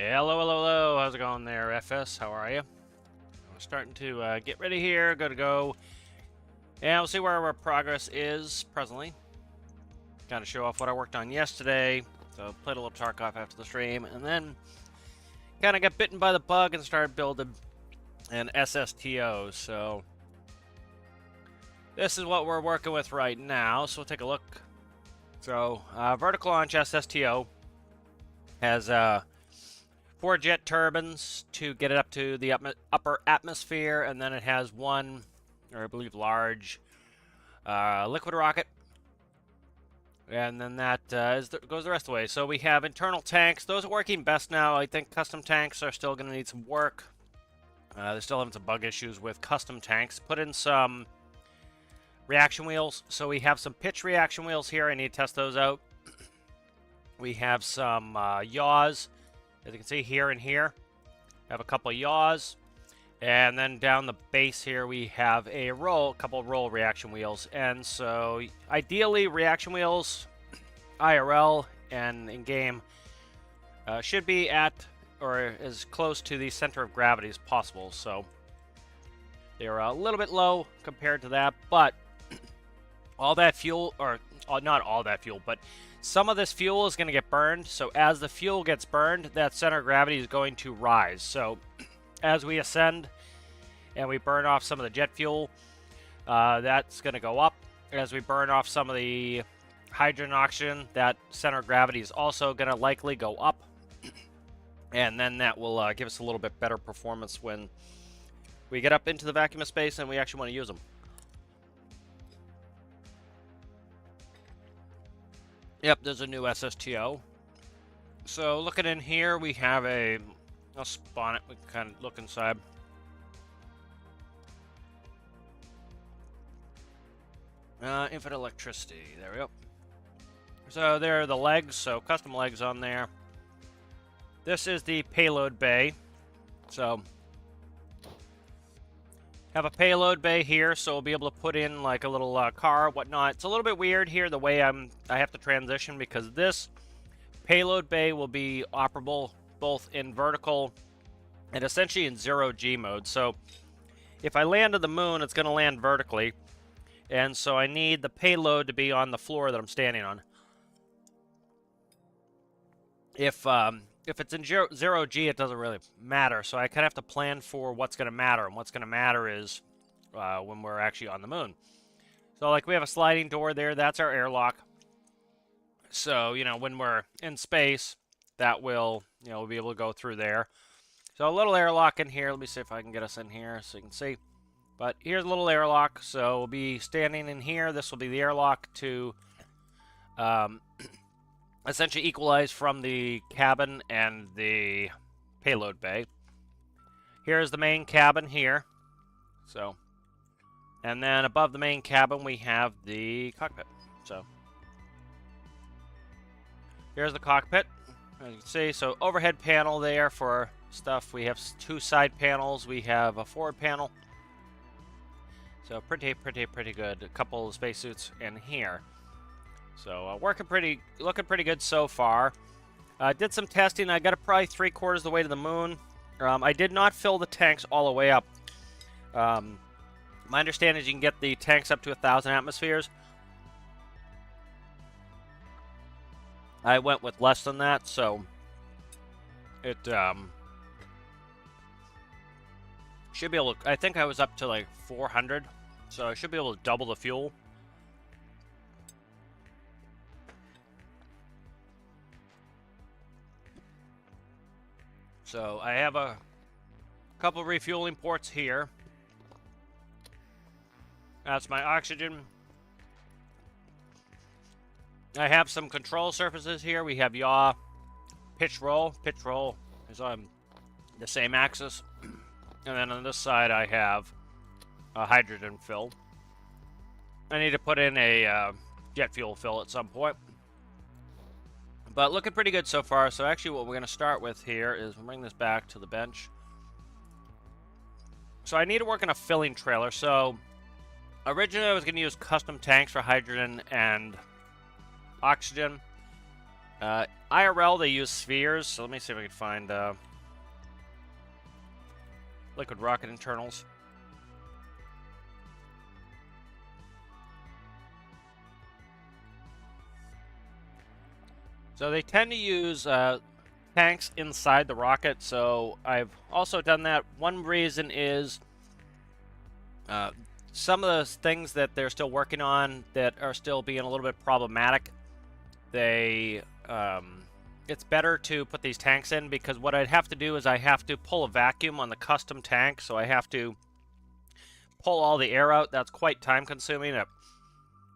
Hello, hello, hello. How's it going there, FS? How are you? We're starting to get ready here. Good to go. And we'll see where our progress is presently. Kind of show off what I worked on yesterday. So played a little Tarkov after the stream, and then kind of got bitten by the bug and started building an SSTO. So this is what we're working with right now. So we'll take a look. So vertical launch SSTO has 4 jet turbines to get it up to the upper atmosphere, and then it has one, or I believe large, liquid rocket, and then that goes the rest of the way. So we have internal tanks. Those are working best now. I think custom tanks are still going to need some work. They're still having some bug issues with custom tanks. Put in some reaction wheels. So we have some pitch reaction wheels here. I need to test those out. We have some yaws. As you can see here and here, we have a couple of yaws, and then down the base here we have a couple of roll reaction wheels. And so ideally reaction wheels, IRL and in game, should be at or as close to the center of gravity as possible. So they're a little bit low compared to that, but all that fuel, or not all that fuel, but some of this fuel is going to get burned. So as the fuel gets burned, that center of gravity is going to rise. So as we ascend and we burn off some of the jet fuel, that's going to go up. As we burn off some of the hydrogen and oxygen, that center of gravity is also going to likely go up. And then that will give us a little bit better performance when we get up into the vacuum of space and we actually want to use them. Yep, there's a new SSTO. So looking in here, we have I'll spawn it, we can kind of look inside. Infinite electricity, there we go. So there are the legs, so custom legs on there. This is the payload bay. So have a payload bay here, so we'll be able to put in like a little car, whatnot. It's a little bit weird here the way I have to transition, because this payload bay will be operable both in vertical and essentially in 0G mode. So if I land on the moon, it's going to land vertically, and so I need the payload to be on the floor that I'm standing on. If it's in 0G, it doesn't really matter, so I kind of have to plan for what's going to matter, and what's going to matter is when we're actually on the moon. So, like, we have a sliding door there. That's our airlock. So, you know, when we're in space, that will, you know, we'll be able to go through there. So, a little airlock in here. Let me see if I can get us in here so you can see. But here's a little airlock, so we'll be standing in here. This will be the airlock to essentially equalize from the cabin and the payload bay. Here's the main cabin here. So, and then above the main cabin we have the cockpit. So, here's the cockpit, as you can see. So, overhead panel there for stuff. We have 2 side panels. We have a forward panel. So, pretty good. A couple of spacesuits in here. So looking pretty good so far. Did some testing. I got it probably 3/4 of the way to the moon. I did not fill the tanks all the way up. My understanding is you can get the tanks up to 1,000 atmospheres. I went with less than that, so it should be able to, I think I was up to like 400, so I should be able to double the fuel. So I have a couple of refueling ports here. That's my oxygen. I have some control surfaces here. We have yaw, pitch roll. Pitch roll is on the same axis. And then on this side I have a hydrogen fill. I need to put in a jet fuel fill at some point. But looking pretty good so far. So actually what we're going to start with here is we'll bring this back to the bench. So I need to work on a filling trailer. So originally I was going to use custom tanks for hydrogen and oxygen. IRL, they use spheres, so let me see if I can find liquid rocket internals. So they tend to use tanks inside the rocket, so I've also done that. One reason is some of the things that they're still working on that are still being a little bit problematic, it's better to put these tanks in, because what I'd have to do is I have to pull a vacuum on the custom tank, so I have to pull all the air out. That's quite time consuming. At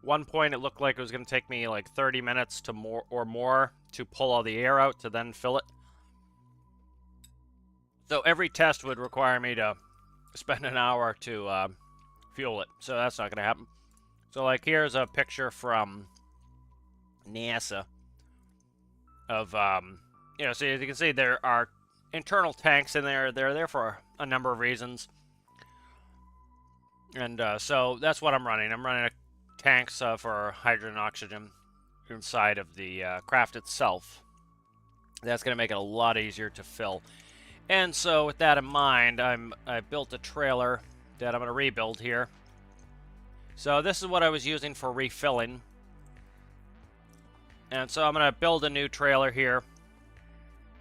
one point it looked like it was going to take me like 30 minutes to more to pull all the air out to then fill it. So every test would require me to spend an hour to fuel it, so that's not going to happen. So like here's a picture from NASA of you know, so as you can see there are internal tanks in there. They're there for a number of reasons, and so that's what I'm running. I'm running tanks for hydrogen and oxygen inside of the craft itself. That's going to make it a lot easier to fill. And so with that in mind, I built a trailer that I'm going to rebuild here. So this is what I was using for refilling. And so I'm going to build a new trailer here.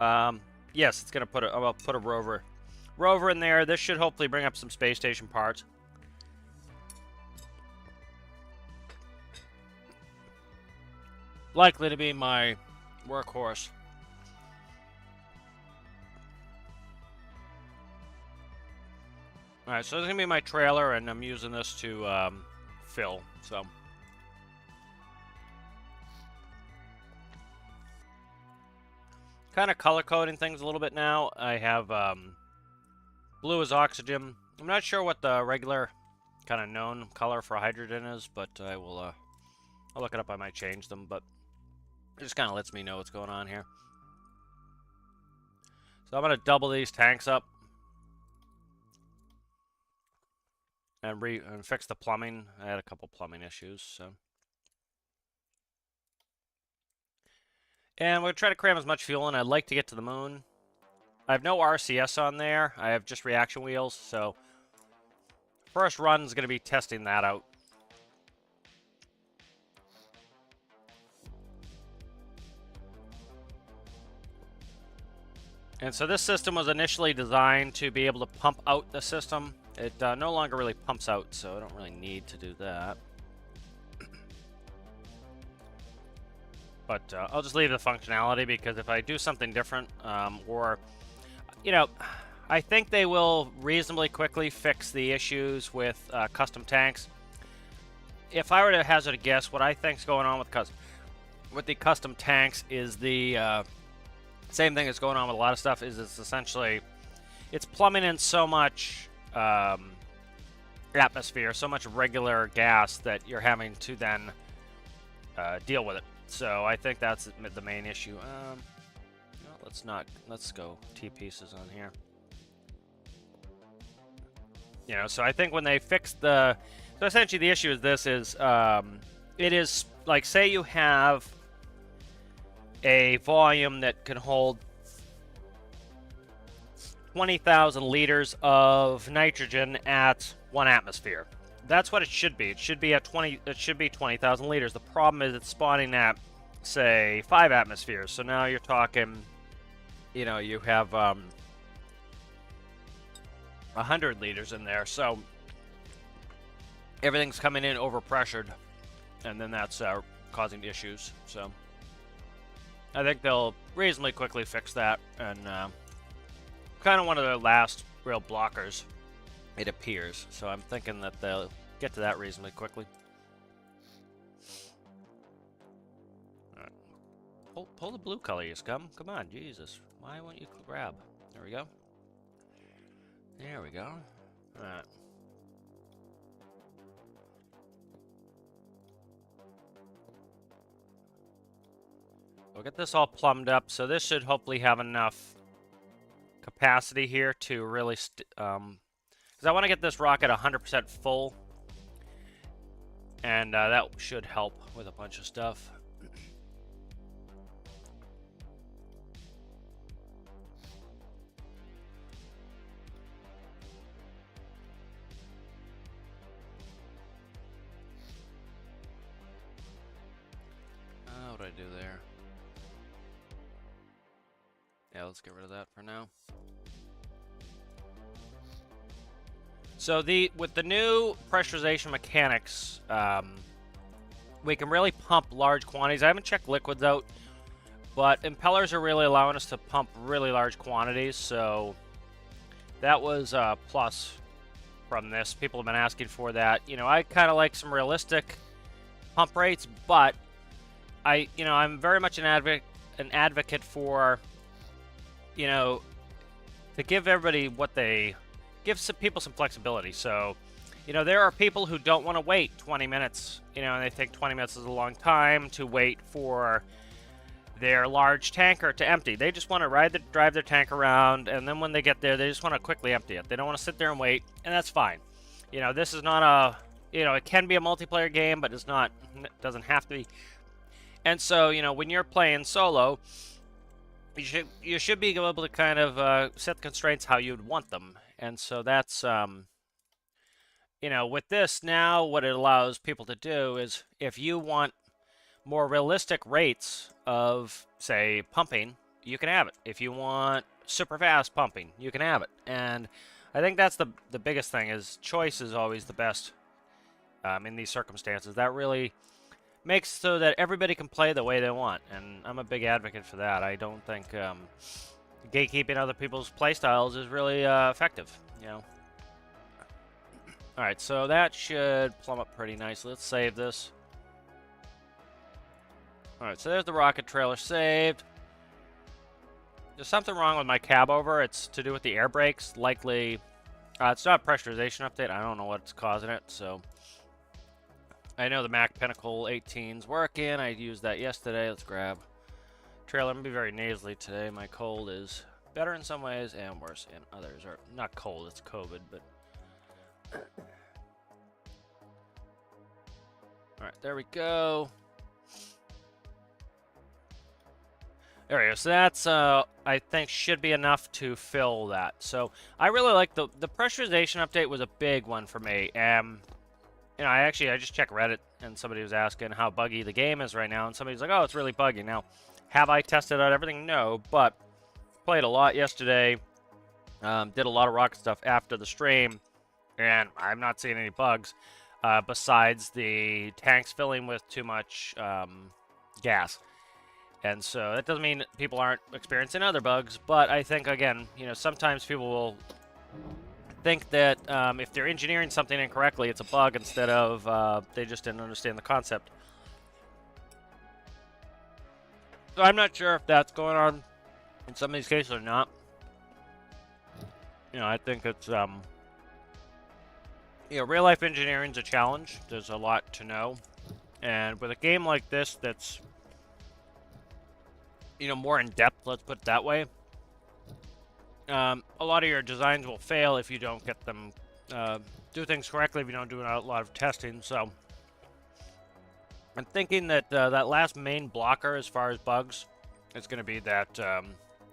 Yes, it's going to put I'll put a rover in there. This should hopefully bring up some space station parts. Likely to be my workhorse. Alright, so this is going to be my trailer, and I'm using this to fill, so. Kind of color coding things a little bit now. I have blue as oxygen. I'm not sure what the regular kind of known color for hydrogen is, but I will I'll look it up. I might change them, but it just kind of lets me know what's going on here. So I'm going to double these tanks up and fix the plumbing. I had a couple plumbing issues, so. And we're going to try to cram as much fuel in. I'd like to get to the moon. I have no RCS on there. I have just reaction wheels, so first run is going to be testing that out. And so this system was initially designed to be able to pump out the system. It no longer really pumps out, so I don't really need to do that. But I'll just leave the functionality, because if I do something different, or, you know, I think they will reasonably quickly fix the issues with custom tanks. If I were to hazard a guess, what I think's going on with the custom tanks is the same thing that's going on with a lot of stuff. Is it's essentially, it's plumbing in so much atmosphere, so much regular gas, that you're having to then deal with it. So I think that's the main issue. No, let's go T-pieces on here. You know, so I think when they fix so essentially the issue is this is, it is, like, say you have a volume that can hold 20,000 liters of nitrogen at 1 atmosphere. That's what it should be. It should be at 20,000 liters. The problem is it's spawning at, say, 5 atmospheres. So now you're talking, you know, you have 100 liters in there. So everything's coming in overpressured, and then that's causing issues. So I think they'll reasonably quickly fix that, and kind of one of the last real blockers, it appears. So I'm thinking that they'll get to that reasonably quickly. Right. Pull the blue color, you scum. Come on, Jesus. Why won't you grab? There we go. There we go. Alright. We'll get this all plumbed up. So this should hopefully have enough capacity here to really, because I want to get this rocket 100% full, and that should help with a bunch of stuff. Yeah, let's get rid of that for now. So with the new pressurization mechanics, we can really pump large quantities. I haven't checked liquids out, but impellers are really allowing us to pump really large quantities, so that was a plus from this. People have been asking for that. You know, I kind of like some realistic pump rates, but I'm very much an advocate for, to give everybody give some people some flexibility. So, there are people who don't want to wait 20 minutes, and they think 20 minutes is a long time to wait for their large tanker to empty. They just want to drive their tank around, and then when they get there, they just want to quickly empty it. They don't want to sit there and wait, and that's fine. This is not it can be a multiplayer game, but it doesn't have to be. And so, when you're playing solo, you should be able to kind of set the constraints how you'd want them. And so that's, with this now, what it allows people to do is if you want more realistic rates of, say, pumping, you can have it. If you want super fast pumping, you can have it. And I think that's the biggest thing, is choice is always the best in these circumstances. That really makes so that everybody can play the way they want, and I'm a big advocate for that. I don't think gatekeeping other people's playstyles is really effective, Alright, so that should plumb up pretty nicely. Let's save this. Alright, so there's the rocket trailer saved. There's something wrong with my cab over. It's to do with the air brakes. Likely, it's not a pressurization update. I don't know what's causing it, so I know the Mac Pinnacle 18's working. I used that yesterday. Let's grab trailer. I'm going to be very nasally today. My cold is better in some ways and worse in others. Or not cold, it's COVID, but alright, there we go. There we go. So that's, I think, should be enough to fill that. So I really like the pressurization update was a big one for me. I just checked Reddit, and somebody was asking how buggy the game is right now, and somebody's like, oh, it's really buggy. Now, have I tested out everything? No, but played a lot yesterday, did a lot of rocket stuff after the stream, and I'm not seeing any bugs, besides the tanks filling with too much gas. And so that doesn't mean people aren't experiencing other bugs, but I think, again, sometimes people will think that if they're engineering something incorrectly, it's a bug instead of they just didn't understand the concept. So I'm not sure if that's going on in some of these cases or not. I think it's, real-life engineering is a challenge. There's a lot to know. And with a game like this that's, more in-depth, let's put it that way, a lot of your designs will fail if you don't get them, do things correctly, if you don't do a lot of testing. So I'm thinking that that last main blocker as far as bugs is going to be that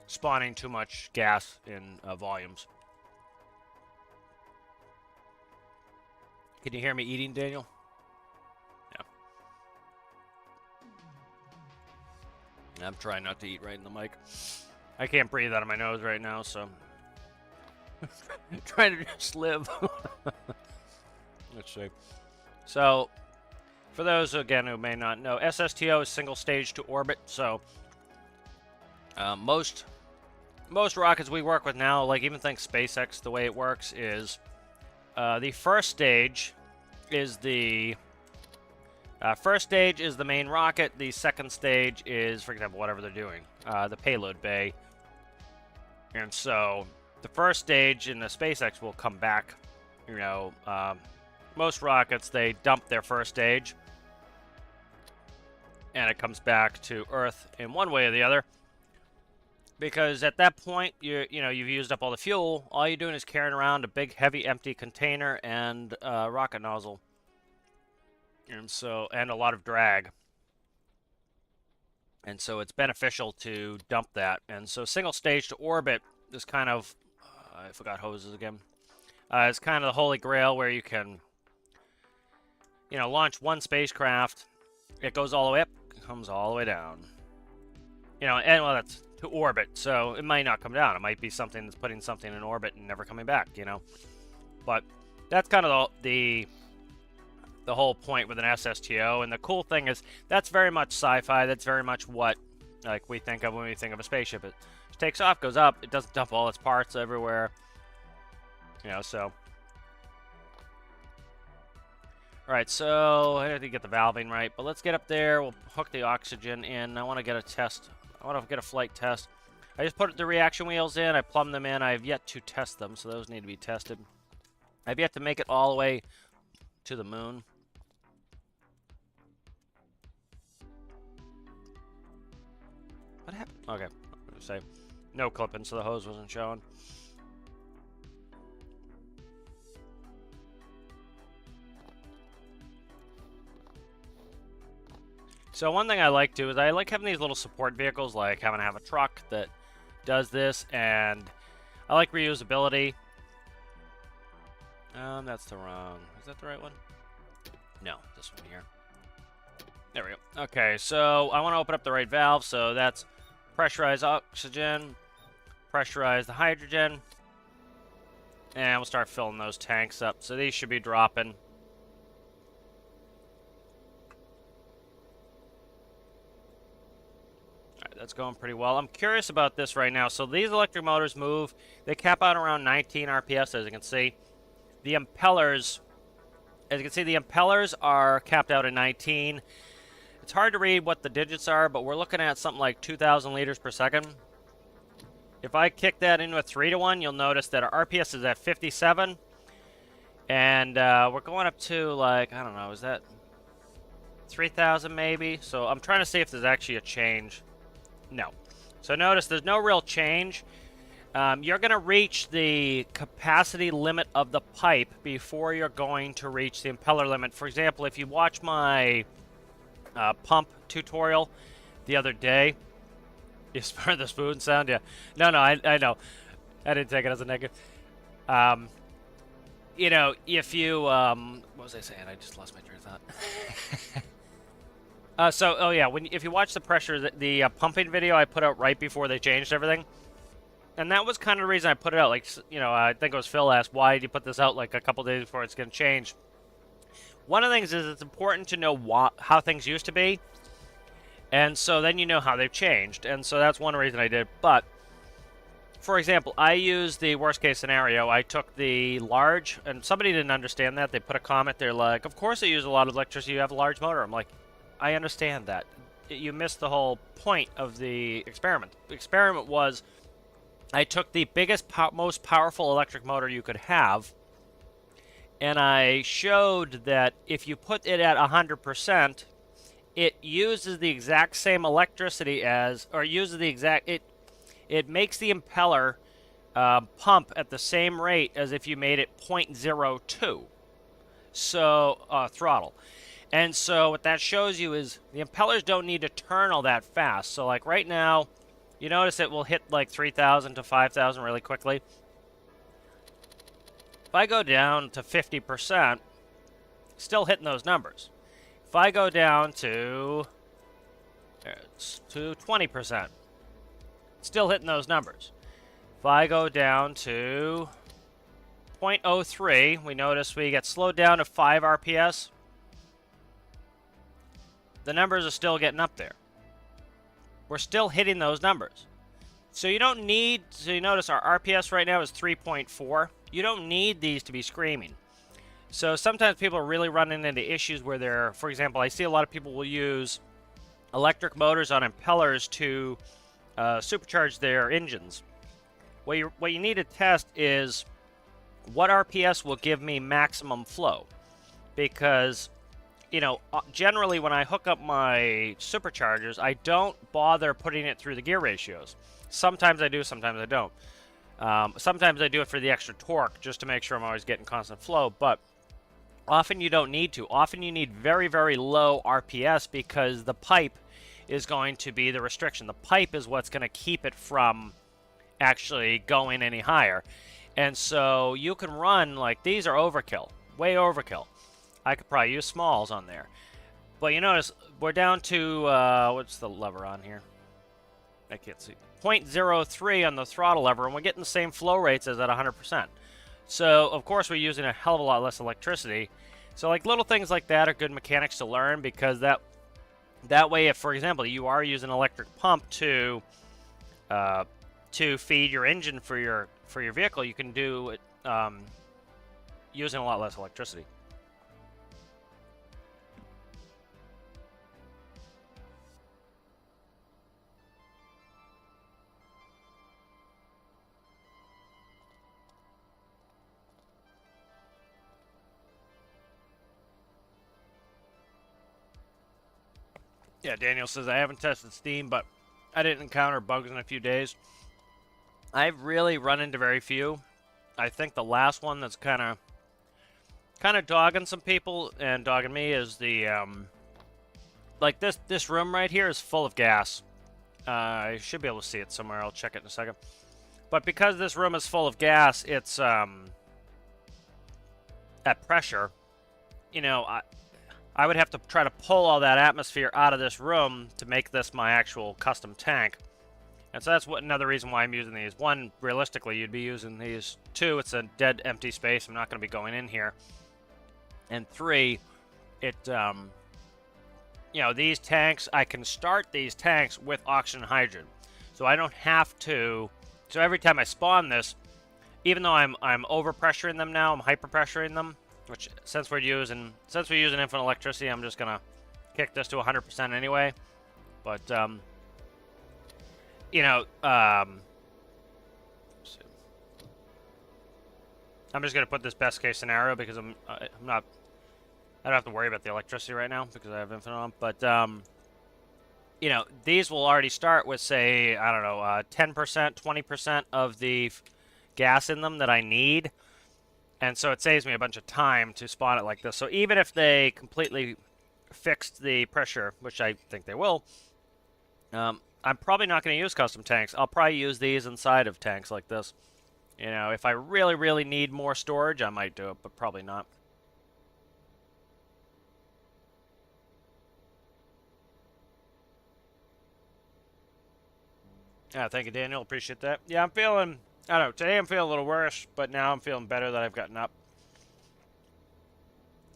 spawning too much gas in volumes. Can you hear me eating, Daniel? Yeah. I'm trying not to eat right in the mic. I can't breathe out of my nose right now, so trying to just live. Let's see. So, for those, again, who may not know, SSTO is single stage to orbit, so most rockets we work with now, like even think SpaceX, the way it works is the first stage is the main rocket. The second stage is, for example, whatever they're doing, the payload bay. And so the first stage in the SpaceX will come back. Most rockets, they dump their first stage, and it comes back to Earth in one way or the other. Because at that point, you've used up all the fuel. All you're doing is carrying around a big, heavy, empty container and a rocket nozzle. And a lot of drag. And so it's beneficial to dump that. And so single stage to orbit is kind of, I forgot hoses again. It's kind of the holy grail where you can, launch one spacecraft. It goes all the way up, comes all the way down. You know, and well, that's to orbit, so it might not come down. It might be something that's putting something in orbit and never coming back, you know. But that's kind of the whole point with an SSTO. And the cool thing is that's very much sci-fi. That's very much what like we think of when we think of a spaceship. It takes off, goes up. It doesn't dump all its parts everywhere. You know, so. All right, so I have to get the valving right, but let's get up there. We'll hook the oxygen in. I want to get a test. I want to get a flight test. I just put the reaction wheels in. I plumbed them in. I have yet to test them, so those need to be tested. I've yet to make it all the way to the moon. What happened? Okay, I'm gonna say no clipping, so the hose wasn't showing. So one thing I like to is I like having these little support vehicles, like having to have a truck that does this, and I like reusability. That's the wrong. Is that the right one? No, this one here. There we go. Okay, so I want to open up the right valve, so that's pressurize oxygen, pressurize the hydrogen, and we'll start filling those tanks up. So these should be dropping. That's going pretty well. I'm curious about this right now. So these electric motors move. They cap out around 19 RPS, as you can see. The impellers, as you can see, the impellers are capped out at 19. It's hard to read what the digits are, but we're looking at something like 2,000 liters per second. If I kick that into a 3-to-1, you'll notice that our RPS is at 57. And we're going up to, like, I don't know, is that 3,000 maybe? So I'm trying to see if there's actually a change. No. So notice there's no real change. You're going to reach the capacity limit of the pipe before you're going to reach the impeller limit. For example, if you watch my pump tutorial the other day, you heard the spoon sound? Yeah. No, I know. I didn't take it as a negative. You know, if you... what was I saying? I just lost my train of thought. Oh yeah, if you watch the pressure, the pumping video I put out right before they changed everything, and that was kind of the reason I put it out. Like, you know, I think it was Phil asked, why did you put this out like a couple days before it's going to change? One of the things is it's important to know how things used to be, and so then you know how they've changed, and so that's one reason I did. But, for example, I used the worst case scenario. I took the large, and somebody didn't understand that. They put a comment, they're like, of course they use a lot of electricity, you have a large motor. I'm like, I understand that. You missed the whole point of the experiment. The experiment was, I took the biggest, most powerful electric motor you could have, and I showed that if you put it at 100%, it uses the exact same electricity as, or uses the exact, it makes the impeller pump at the same rate as if you made it 0.02. So, throttle. And so what that shows you is the impellers don't need to turn all that fast. So like right now, you notice it will hit like 3,000 to 5,000 really quickly. If I go down to 50%, still hitting those numbers. If I go down to 20%, still hitting those numbers. If I go down to 0.03, we notice we get slowed down to 5 RPS. The numbers are still getting up there. We're still hitting those numbers. So you don't need, so you notice our RPS right now is 3.4. You don't need these to be screaming. So sometimes people are really running into issues where they're, for example, I see a lot of people will use electric motors on impellers to supercharge their engines. What you need to test is what RPS will give me maximum flow. Because, you know, generally when I hook up my superchargers, I don't bother putting it through the gear ratios. Sometimes I do, sometimes I don't. Sometimes I do it for the extra torque just to make sure I'm always getting constant flow, but often you don't need to. Often you need very, very low RPS because the pipe is going to be the restriction. The pipe is what's going to keep it from actually going any higher. And so you can run, like, these are overkill, way overkill. I could probably use smalls on there. But you notice, we're down to, what's the lever on here? I can't see, 0.03 on the throttle lever, and we're getting the same flow rates as at 100%. So, of course, we're using a hell of a lot less electricity. So, like, little things like that are good mechanics to learn, because that way, if, for example, you are using an electric pump to feed your engine for your vehicle, you can do it using a lot less electricity. Yeah, Daniel says, I haven't tested Steam, but I didn't encounter bugs in a few days. I've really run into very few. I think the last one that's kind of dogging some people and dogging me is the like this room right here is full of gas. I should be able to see it somewhere. I'll check it in a second. But because this room is full of gas, it's at pressure. You know, I would have to try to pull all that atmosphere out of this room to make this my actual custom tank. And so that's another reason why I'm using these. One, realistically, you'd be using these. Two, it's a dead, empty space. I'm not going to be going in here. And three, it, you know, these tanks, I can start these tanks with oxygen and hydrogen. So I don't have to, so every time I spawn this, even though I'm over-pressuring them now, I'm hyper-pressuring them, which, since we're using infinite electricity, I'm just going to kick this to 100% anyway. But, you know, I'm just going to put this best case scenario because I don't have to worry about the electricity right now because I have infinite on. But, you know, these will already start with, say, I don't know, 10%, 20% of the gas in them that I need. And so it saves me a bunch of time to spawn it like this. So even if they completely fixed the pressure, which I think they will, I'm probably not going to use custom tanks. I'll probably use these inside of tanks like this. You know, if I really, really need more storage, I might do it, but probably not. Yeah, thank you, Daniel. Appreciate that. Yeah, I'm feeling, I don't know, today I'm feeling a little worse, but now I'm feeling better that I've gotten up.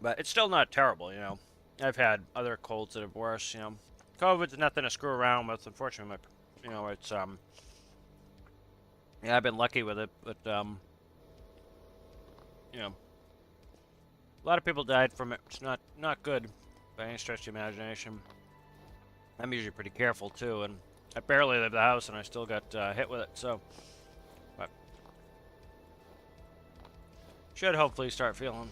But it's still not terrible, you know. I've had other colds that are worse, you know. COVID's nothing to screw around with, unfortunately. You know, it's, yeah, I've been lucky with it, but, you know. A lot of people died from it. It's not good by any stretch of the imagination. I'm usually pretty careful, too, and I barely leave the house, and I still got hit with it, so. But should hopefully start feeling,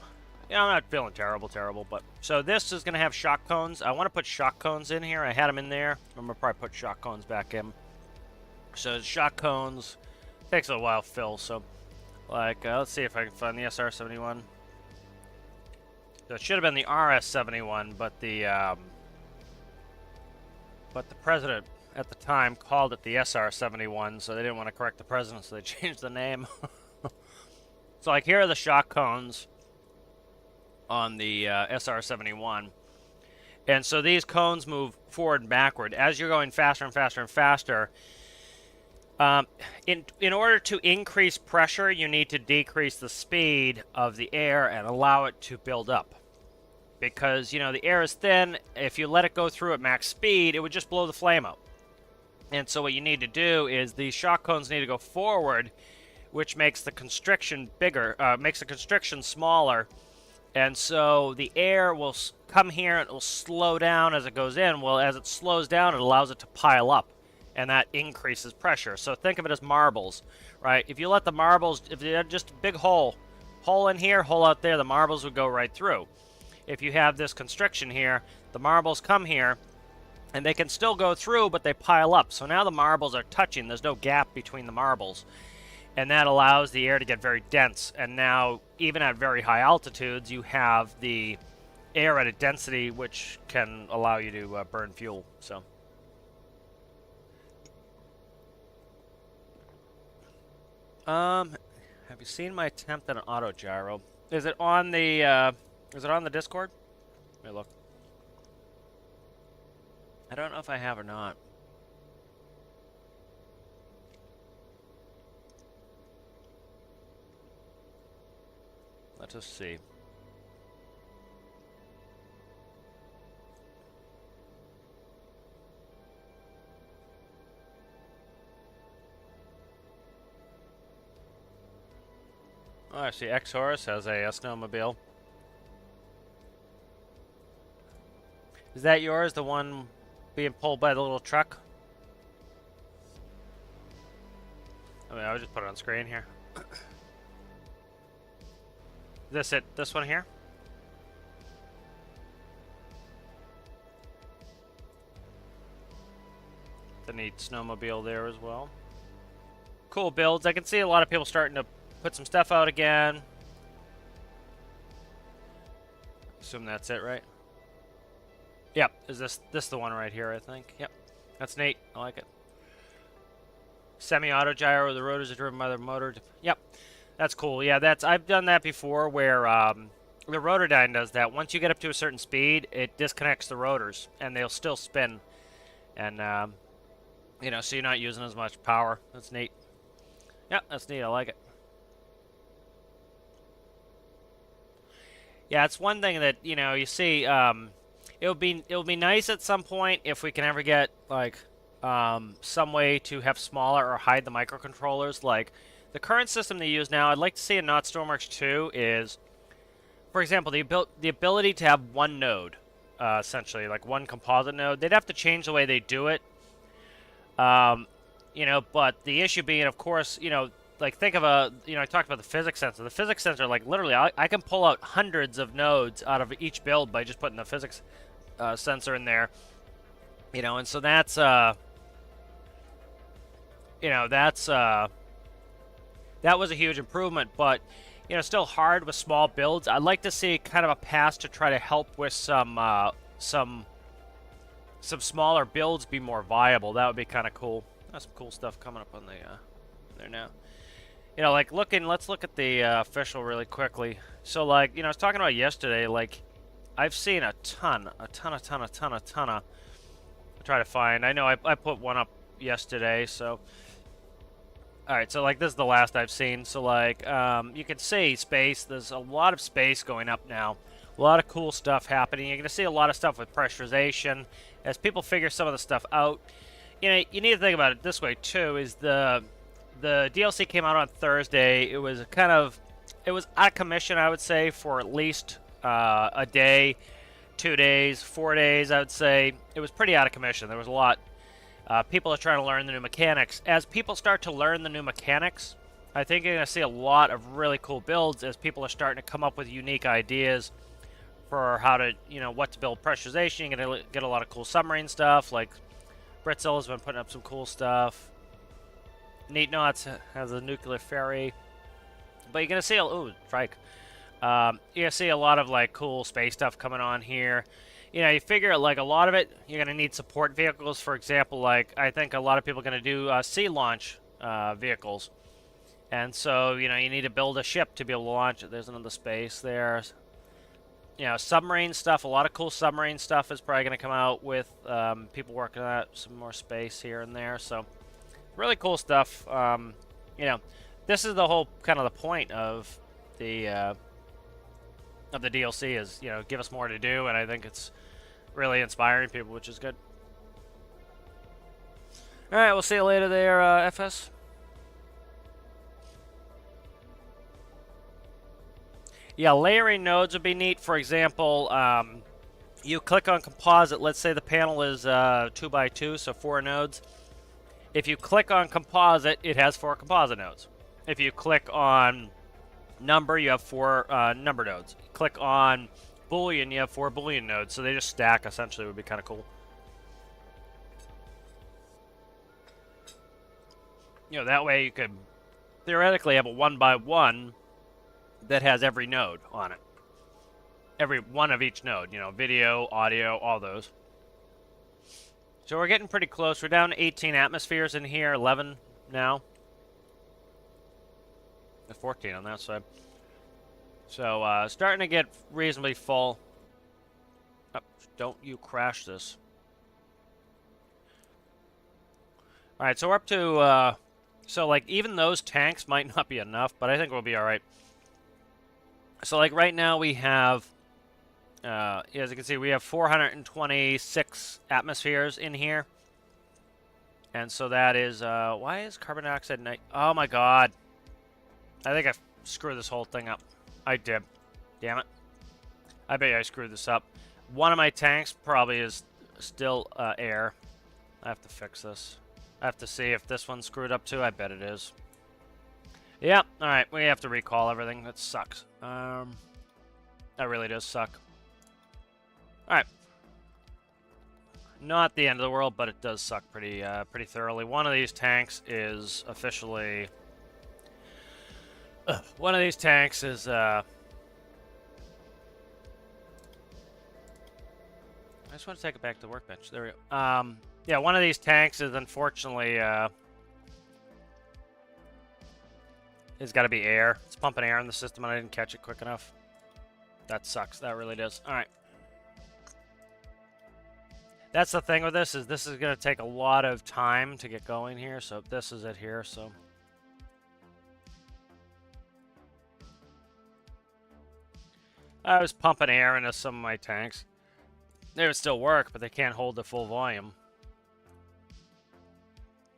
you know, I'm not feeling terrible, but. So this is going to have shock cones. I want to put shock cones in here. I had them in there. I'm going to probably put shock cones back in. So shock cones, takes a little while to fill, so. Like, let's see if I can find the SR-71. So it should have been the RS-71, but the president at the time called it the SR-71, so they didn't want to correct the president, so they changed the name. So, like, here are the shock cones on the SR-71. And so these cones move forward and backward. As you're going faster and faster and faster, in order to increase pressure, you need to decrease the speed of the air and allow it to build up. Because, you know, the air is thin. If you let it go through at max speed, it would just blow the flame out. And so what you need to do is the shock cones need to go forward, which makes the constriction bigger, makes the constriction smaller. And so the air will come here and it will slow down as it goes in. Well, as it slows down, it allows it to pile up, and that increases pressure. So think of it as marbles, right? If you let the marbles, if you had just a big hole in here, hole out there, the marbles would go right through. If you have this constriction here, the marbles come here, and they can still go through, but they pile up. So now the marbles are touching. There's no gap between the marbles. And that allows the air to get very dense. And now, even at very high altitudes, you have the air at a density which can allow you to burn fuel. So, have you seen my attempt at an auto gyro? Is it on the Discord? Let me look. I don't know if I have or not. Let us see. Oh, I see X-Horse has a snowmobile. Is that yours, the one being pulled by the little truck? I mean, I'll just put it on screen here. This it? This one here? The neat snowmobile there as well. Cool builds. I can see a lot of people starting to put some stuff out again. Assume that's it, right? Yep. Is this the one right here, I think? Yep. That's neat. I like it. Semi-auto gyro. The rotors are driven by the motor. Yep. That's cool. Yeah, I've done that before where the Rotordyne does that. Once you get up to a certain speed, it disconnects the rotors and they'll still spin. And you know, so you're not using as much power. That's neat. Yep, that's neat. I like it. Yeah, it's one thing that, you know, you see, it'll be nice at some point if we can ever get like some way to have smaller or hide the microcontrollers. Like the current system they use now, I'd like to see in not Stormworks 2 is, for example, the ability to have one node, essentially, like one composite node. They'd have to change the way they do it. You know, but the issue being, of course, you know, like think of I talked about the physics sensor. The physics sensor, like literally, I can pull out hundreds of nodes out of each build by just putting the physics sensor in there. You know, and so that's, you know, that was a huge improvement, but, you know, still hard with small builds. I'd like to see kind of a pass to try to help with some smaller builds be more viable. That would be kind of cool. That's some cool stuff coming up on the there now. You know, like let's look at the official really quickly. So, like, you know, I was talking about yesterday, like, I've seen a ton of. I'll try to find. I know I put one up yesterday, so. Alright, so, like, this is the last I've seen. So, like, you can see space. There's a lot of space going up now. A lot of cool stuff happening. You're going to see a lot of stuff with pressurization as people figure some of the stuff out. You know, you need to think about it this way, too, is the DLC came out on Thursday. It was out of commission, I would say, for at least a day, 2 days, 4 days, I would say. It was pretty out of commission. There was a lot. People are trying to learn the new mechanics. As people start to learn the new mechanics, I think you're going to see a lot of really cool builds as people are starting to come up with unique ideas for how to, you know, what to build pressurization. You're going to get a lot of cool submarine stuff, like Britzilla's been putting up some cool stuff. Neat Knots has a nuclear ferry. But you're going to see, ooh, Trike. You're going to see a lot of, like, cool space stuff coming on here. You know, you figure, like, a lot of it, you're going to need support vehicles. For example, like, I think a lot of people are going to do sea launch vehicles. And so, you know, you need to build a ship to be able to launch it. There's another space there. You know, submarine stuff, a lot of cool submarine stuff is probably going to come out with people working on that. Some more space here and there. So, really cool stuff. You know, this is the whole kind of the point of the DLC is, you know, give us more to do, and I think it's really inspiring people, which is good. All right, we'll see you later there, FS. Yeah, layering nodes would be neat. For example, you click on composite. Let's say the panel is 2x2, so 4 nodes. If you click on composite, it has 4 composite nodes. If you click on number, you have 4 number nodes. Click on Boolean, you have 4 Boolean nodes. So they just stack, essentially. Would be kind of cool. You know, that way you could theoretically have a 1x1 that has every node on it. Every one of each node. You know, video, audio, all those. So we're getting pretty close. We're down to 18 atmospheres in here, 11 now. 14 on that side. So, starting to get reasonably full. Oh, don't you crash this. Alright, so we're up to, so, like, even those tanks might not be enough, but I think we'll be alright. So like right now we have, as you can see, we have 426 atmospheres in here. And so that is, why is carbon dioxide night? Oh my god. I think I screwed this whole thing up. I did. Damn it. I bet you I screwed this up. One of my tanks probably is still air. I have to fix this. I have to see if this one's screwed up too. I bet it is. Yeah, alright. We have to recall everything. That sucks. That really does suck. Alright. Not the end of the world, but it does suck pretty thoroughly. One of these tanks is officially... one of these tanks is... I just want to take it back to the workbench. There we go. Yeah, one of these tanks is unfortunately... it's got to be air. It's pumping air in the system, and I didn't catch it quick enough. That sucks. That really does. All right. That's the thing with this is going to take a lot of time to get going here. So this is it here. So I was pumping air into some of my tanks. They would still work, but they can't hold the full volume.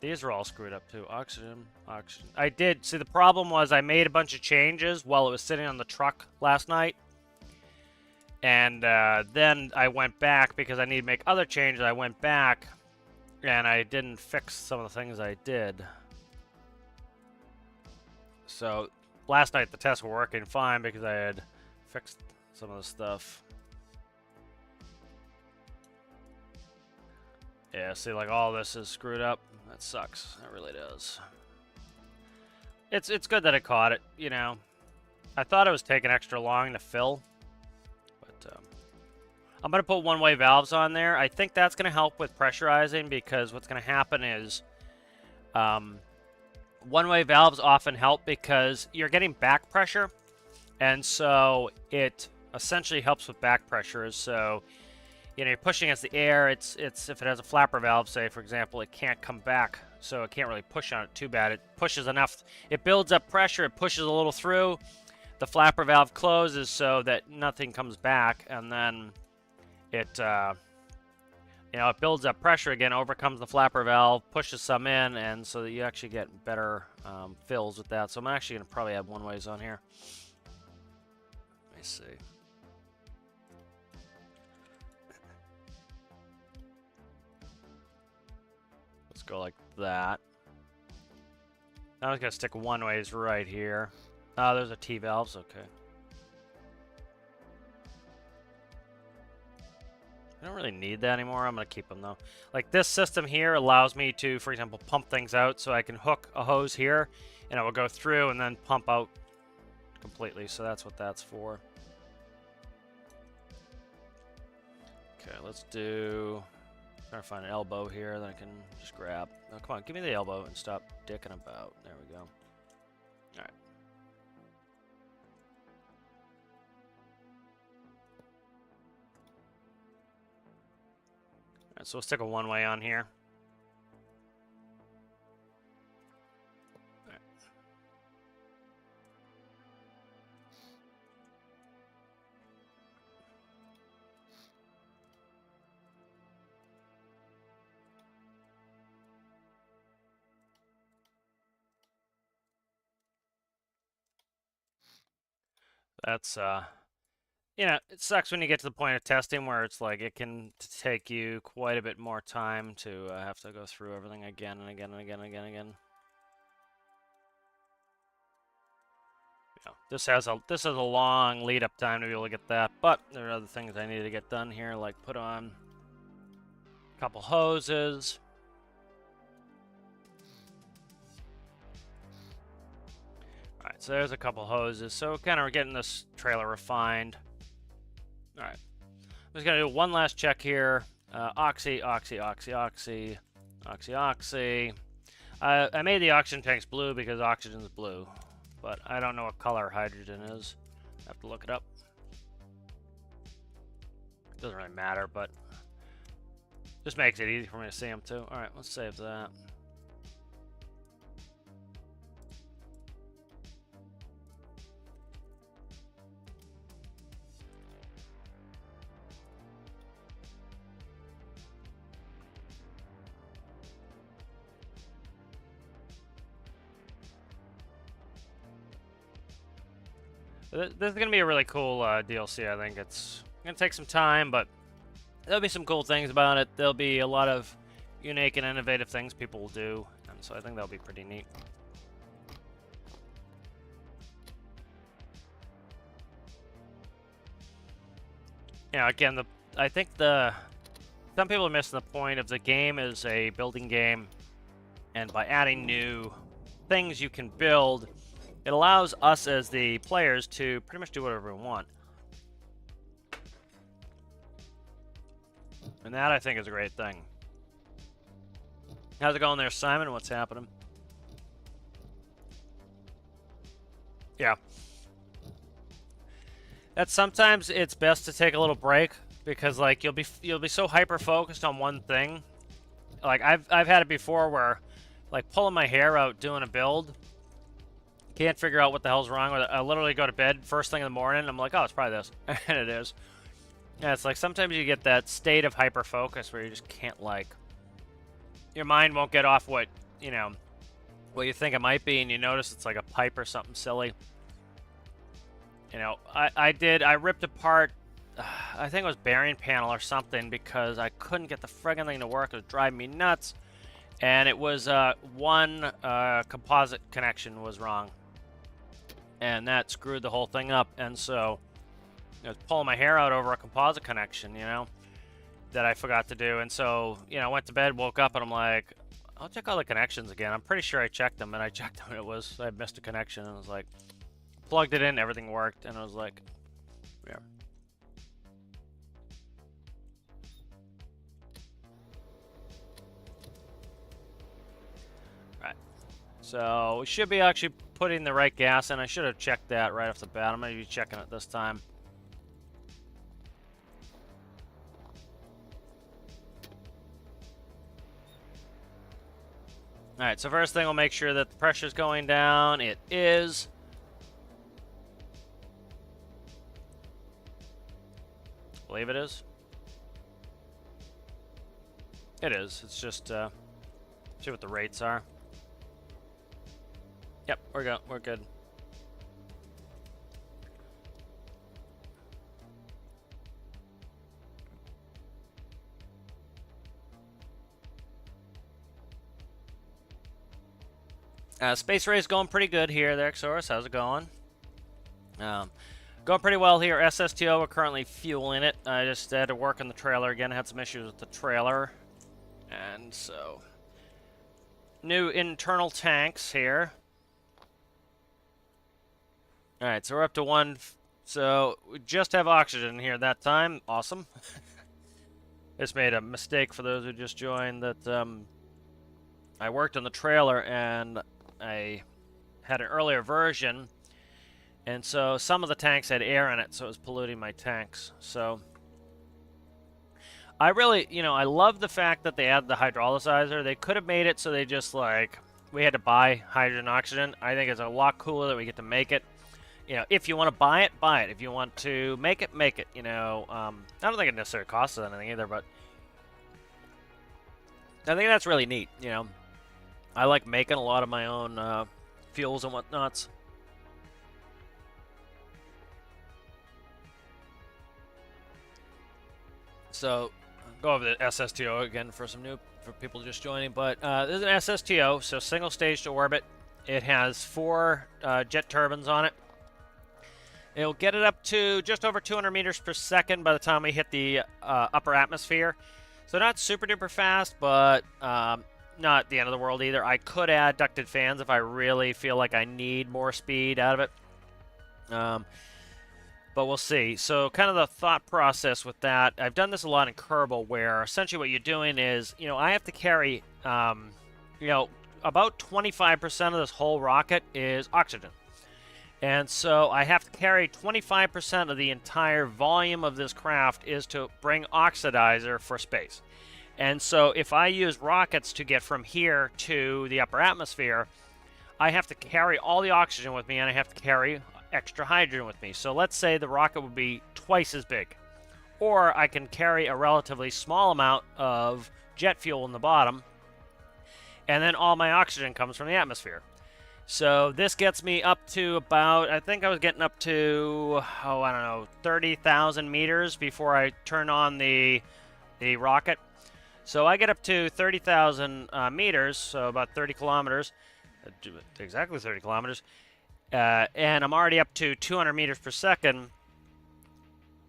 These are all screwed up too. Oxygen, oxygen. I did. See, the problem was I made a bunch of changes while it was sitting on the truck last night. And then I went back because I need to make other changes. I went back and I didn't fix some of the things I did. So last night the tests were working fine because I had fixed some of the stuff. Yeah, see, like all this is screwed up. That sucks. That really does. It's good that I caught it, you know. I thought it was taking extra long to fill. But I'm going to put one-way valves on there. I think that's going to help with pressurizing because what's going to happen is one-way valves often help because you're getting back pressure. And so it essentially helps with back pressure. So... you know, you're pushing against the air. It's if it has a flapper valve, say for example, it can't come back, so it can't really push on it too bad. It pushes enough. It builds up pressure. It pushes a little through. The flapper valve closes so that nothing comes back, and then it you know, it builds up pressure again, overcomes the flapper valve, pushes some in, and so that you actually get better fills with that. So I'm actually gonna probably add one ways on here. Let me see. Go like that. Now I'm just gonna stick one ways right here. Oh, there's a T valves. Okay. I don't really need that anymore. I'm gonna keep them though. Like this system here allows me to, for example, pump things out. So I can hook a hose here, and it will go through and then pump out completely. So that's what that's for. Okay, let's do. Trying to find an elbow here that I can just grab. Oh, come on, give me the elbow and stop dicking about. There we go. All right. All right, so we'll stick a one-way on here. All right. That's, you know, it sucks when you get to the point of testing where it's like it can take you quite a bit more time to have to go through everything again and again and again and again and again. You know, this has a long lead up time to be able to get that, but there are other things I need to get done here, like put on a couple hoses. Alright, so there's a couple hoses. So kind of we're getting this trailer refined. Alright. I'm just going to do one last check here. Oxy. I made the oxygen tanks blue because oxygen's blue. But I don't know what color hydrogen is. I have to look it up. Doesn't really matter, but just makes it easy for me to see them too. Alright, let's save that. This is going to be a really cool DLC, I think. It's going to take some time, but there'll be some cool things about it. There'll be a lot of unique and innovative things people will do, and so I think that'll be pretty neat. Yeah, again, I think some people are missing the point of the game is a building game, and by adding new things you can build, it allows us as the players to pretty much do whatever we want. And that, I think, is a great thing. How's it going there, Simon? What's happening? Yeah. Sometimes it's best to take a little break because, like, you'll be so hyper focused on one thing. Like I've had it before where, like, pulling my hair out doing a build, can't figure out what the hell's wrong with it. I literally go to bed first thing in the morning. I'm like, oh, it's probably this, and it is. Yeah, it's like sometimes you get that state of hyper focus where you just can't, like, your mind won't get off what what you think it might be, and you notice it's like a pipe or something silly. You know, I ripped apart, I think it was bearing panel or something because I couldn't get the friggin' thing to work. It was driving me nuts. And it was one composite connection was wrong. And that screwed the whole thing up. And so I was pulling my hair out over a composite connection, that I forgot to do. And so, I went to bed, woke up, and I'm like, I'll check all the connections again. I'm pretty sure I checked them, and I checked them, and I missed a connection, and I was like, plugged it in, everything worked, and I was like, yeah. Right. So we should be actually putting the right gas in. I should have checked that right off the bat. I'm going to be checking it this time. Alright, so first thing, we'll make sure that the pressure's going down. It is. I believe it is. It is. It's just, see what the rates are. Yep, we're good. Space Ray's going pretty good here there, Xorus. How's it going? Going pretty well here. SSTO, we're currently fueling it. I just had to work on the trailer again. I had some issues with the trailer. And so, new internal tanks here. Alright, so we're up to one. So, we just have oxygen here that time. Awesome. Just made a mistake for those who just joined that I worked on the trailer and I had an earlier version, and so some of the tanks had air in it, so it was polluting my tanks. So I really, I love the fact that they added the hydrolyzer. They could have made it so they just, like, we had to buy hydrogen oxygen. I think it's a lot cooler that we get to make it. If you want to buy it, buy it. If you want to make it, make it. I don't think it necessarily costs us anything either, but I think that's really neat, I like making a lot of my own fuels and whatnots. So, I'll go over the SSTO again for people just joining. But this is an SSTO, so single stage to orbit. It has 4 jet turbines on it. It'll get it up to just over 200 meters per second by the time we hit the upper atmosphere. So not super duper fast, but not the end of the world either. I could add ducted fans if I really feel like I need more speed out of it. But we'll see. So kind of the thought process with that, I've done this a lot in Kerbal, where essentially what you're doing is, I have to carry, about 25% of this whole rocket is oxygen. And so I have to carry 25% of the entire volume of this craft is to bring oxidizer for space. And so if I use rockets to get from here to the upper atmosphere, I have to carry all the oxygen with me, and I have to carry extra hydrogen with me. So let's say the rocket would be twice as big. Or I can carry a relatively small amount of jet fuel in the bottom, and then all my oxygen comes from the atmosphere. So this gets me up to about, I think I was getting up to, oh, I don't know, 30,000 meters before I turn on the rocket. So I get up to 30,000 meters, so about 30 kilometers, exactly 30 kilometers, and I'm already up to 200 meters per second,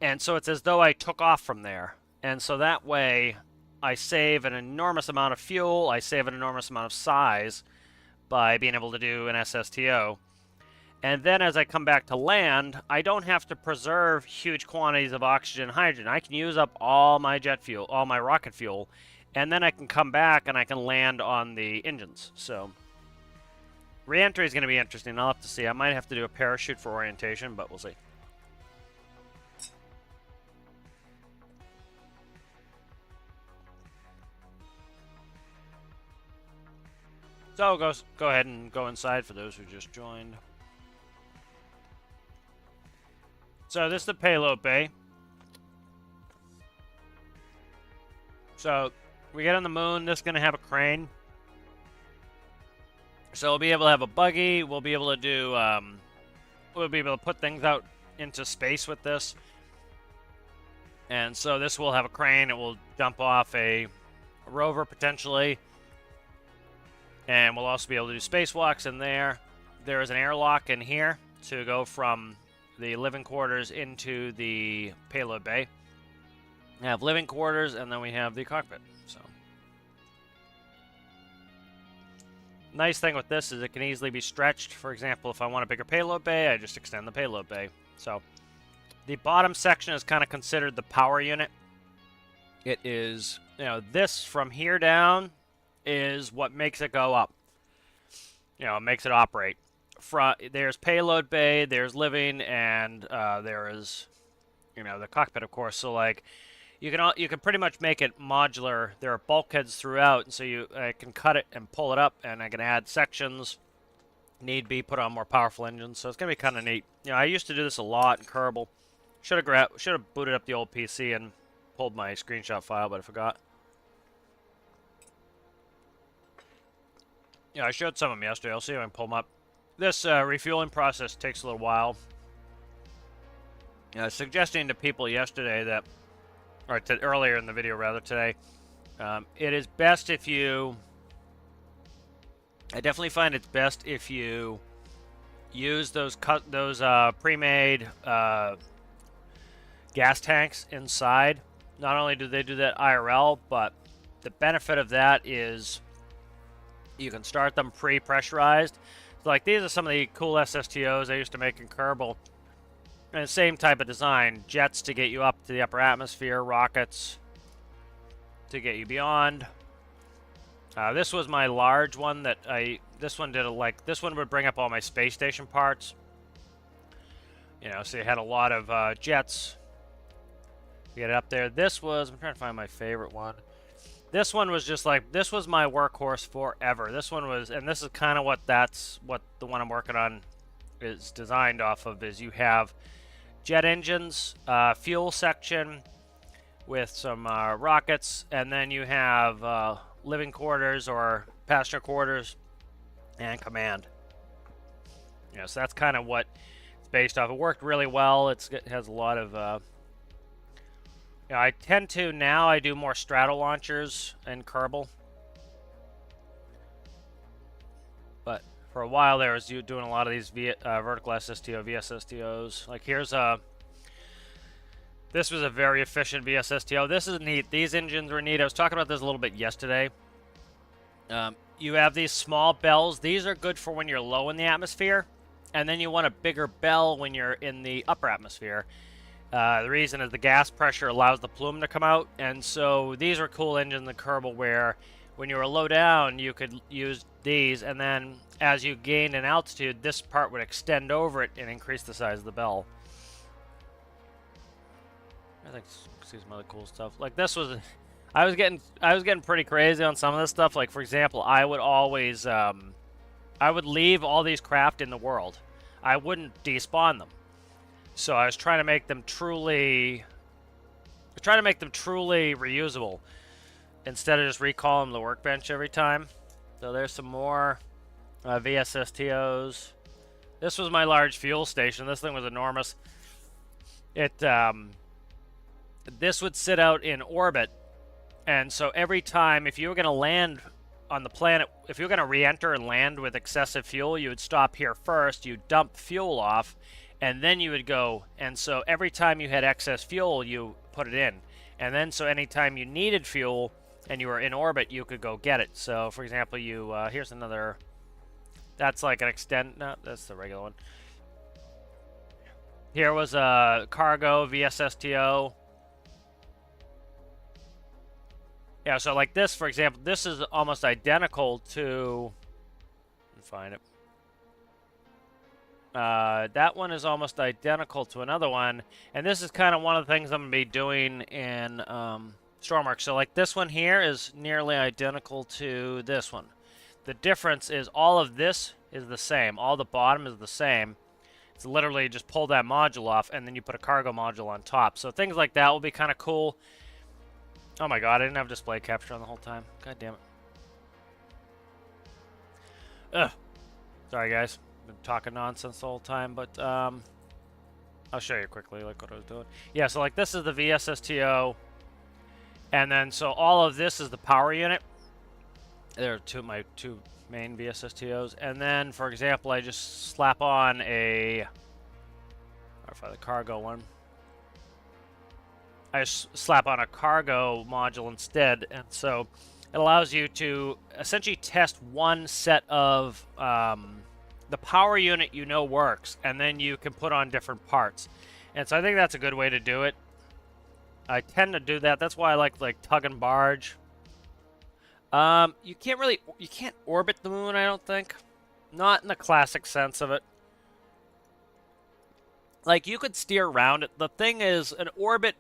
and so it's as though I took off from there. And so that way, I save an enormous amount of fuel, I save an enormous amount of size by being able to do an SSTO. And then as I come back to land, I don't have to preserve huge quantities of oxygen and hydrogen. I can use up all my jet fuel, all my rocket fuel, and then I can come back and I can land on the engines. So re-entry is going to be interesting. I'll have to see. I might have to do a parachute for orientation, but we'll see. So go ahead and go inside for those who just joined. So this is the payload bay. So we get on the moon. This is going to have a crane. So we'll be able to have a buggy. We'll be able to do. We'll be able to put things out into space with this. And so this will have a crane. It will dump off a rover potentially. And we'll also be able to do spacewalks in there. There is an airlock in here to go from the living quarters into the payload bay. We have living quarters, and then we have the cockpit. So, nice thing with this is it can easily be stretched. For example, if I want a bigger payload bay, I just extend the payload bay. So, the bottom section is kind of considered the power unit. It is, this from here down is what makes it go up. It makes it operate. There's payload bay, there's living, and there is, the cockpit, of course. So like, you can pretty much make it modular. There are bulkheads throughout, and so I can cut it and pull it up, and I can add sections. Need be put on more powerful engines. So it's gonna be kind of neat. I used to do this a lot in Kerbal. Should have booted up the old PC and pulled my screenshot file, but I forgot. Yeah, I showed some of them yesterday. I'll see if I can pull them up. This refueling process takes a little while. I was suggesting to people yesterday that, or earlier in the video rather today, it is best if you, I definitely find it's best if you use those pre-made gas tanks inside. Not only do they do that IRL, but the benefit of that is you can start them pre-pressurized. So like these are some of the cool SSTOs I used to make in Kerbal. And same type of design. Jets to get you up to the upper atmosphere, rockets to get you beyond. This was my large one that this one would bring up all my space station parts. So you had a lot of jets. Get it up there. I'm trying to find my favorite one. This one was just like, this was my workhorse forever. This one was, and this is kind of what the one I'm working on is designed off of, is you have jet engines, fuel section with some rockets, and then you have living quarters or passenger quarters and command. So that's kind of what it's based off. It worked really well. It has a lot of I tend to, now I do more straddle launchers in Kerbal. But for a while there, I was doing a lot of these vertical SSTO, VSSTOs. Like here's this was a very efficient VSSTO. This is neat. These engines were neat. I was talking about this a little bit yesterday. You have these small bells. These are good for when you're low in the atmosphere. And then you want a bigger bell when you're in the upper atmosphere. The reason is the gas pressure allows the plume to come out, and so these are cool engines in Kerbal where when you were low down, you could use these, and then as you gained in altitude, this part would extend over it and increase the size of the bell. I think see some other cool stuff. Like this was, I was getting pretty crazy on some of this stuff. Like for example, I would always, I would leave all these craft in the world. I wouldn't despawn them. So I was trying to make them truly reusable instead of just recalling the workbench every time. So there's some more VSSTOs. This was my large fuel station. This thing was enormous. This would sit out in orbit, and so every time, if you were going to land on the planet, if you were going to re-enter and land with excessive fuel, you would stop here first, you'd dump fuel off, and then you would go, and so every time you had excess fuel, you put it in. And then, so anytime you needed fuel, and you were in orbit, you could go get it. So, for example, here's another, that's like an extend, no, that's the regular one. Here was a cargo VSSTO. Yeah, so like this, for example, this is almost identical to, find it. That one is almost identical to another one, and this is kind of one of the things I'm going to be doing in Stormworks. So like this one here is nearly identical to this one. The difference is all of this is the same. All the bottom is the same. It's literally just pull that module off, and then you put a cargo module on top. So things like that will be kind of cool. Oh my god, I didn't have display capture on the whole time. God damn it. Ugh. Sorry, guys. Been talking nonsense the whole time, but I'll show you quickly like what I was doing. Yeah, so like this is the VSSTO, and then so all of this is the power unit. There are my two main VSSTOs, and then for example, I just slap on the cargo one. I just slap on a cargo module instead, and so it allows you to essentially test one set of the power unit you know works, and then you can put on different parts. And so I think that's a good way to do it. I tend to do that. That's why I like tug and barge. You can't orbit the moon, I don't think. Not in the classic sense of it. Like, you could steer around it. The thing is, an orbit...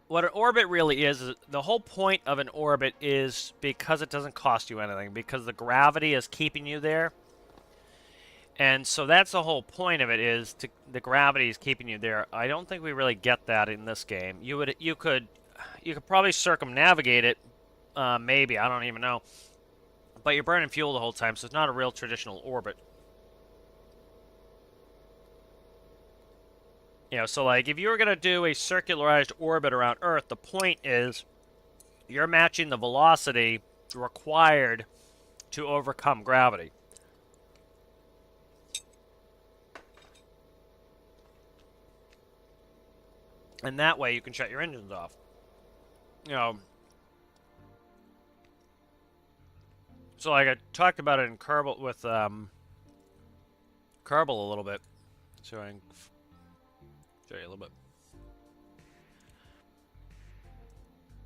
What an orbit really is the whole point of an orbit is because it doesn't cost you anything, because the gravity is keeping you there. And so that's the whole point of it, is the gravity is keeping you there. I don't think we really get that in this game. You could probably circumnavigate it, maybe, I don't even know. But you're burning fuel the whole time, so it's not a real traditional orbit. You know, so like if you were going to do a circularized orbit around Earth, the point is you're matching the velocity required to overcome gravity. And that way you can shut your engines off. You know, so like I talked about it in Karl with Karl a little bit. So I can show you a little bit.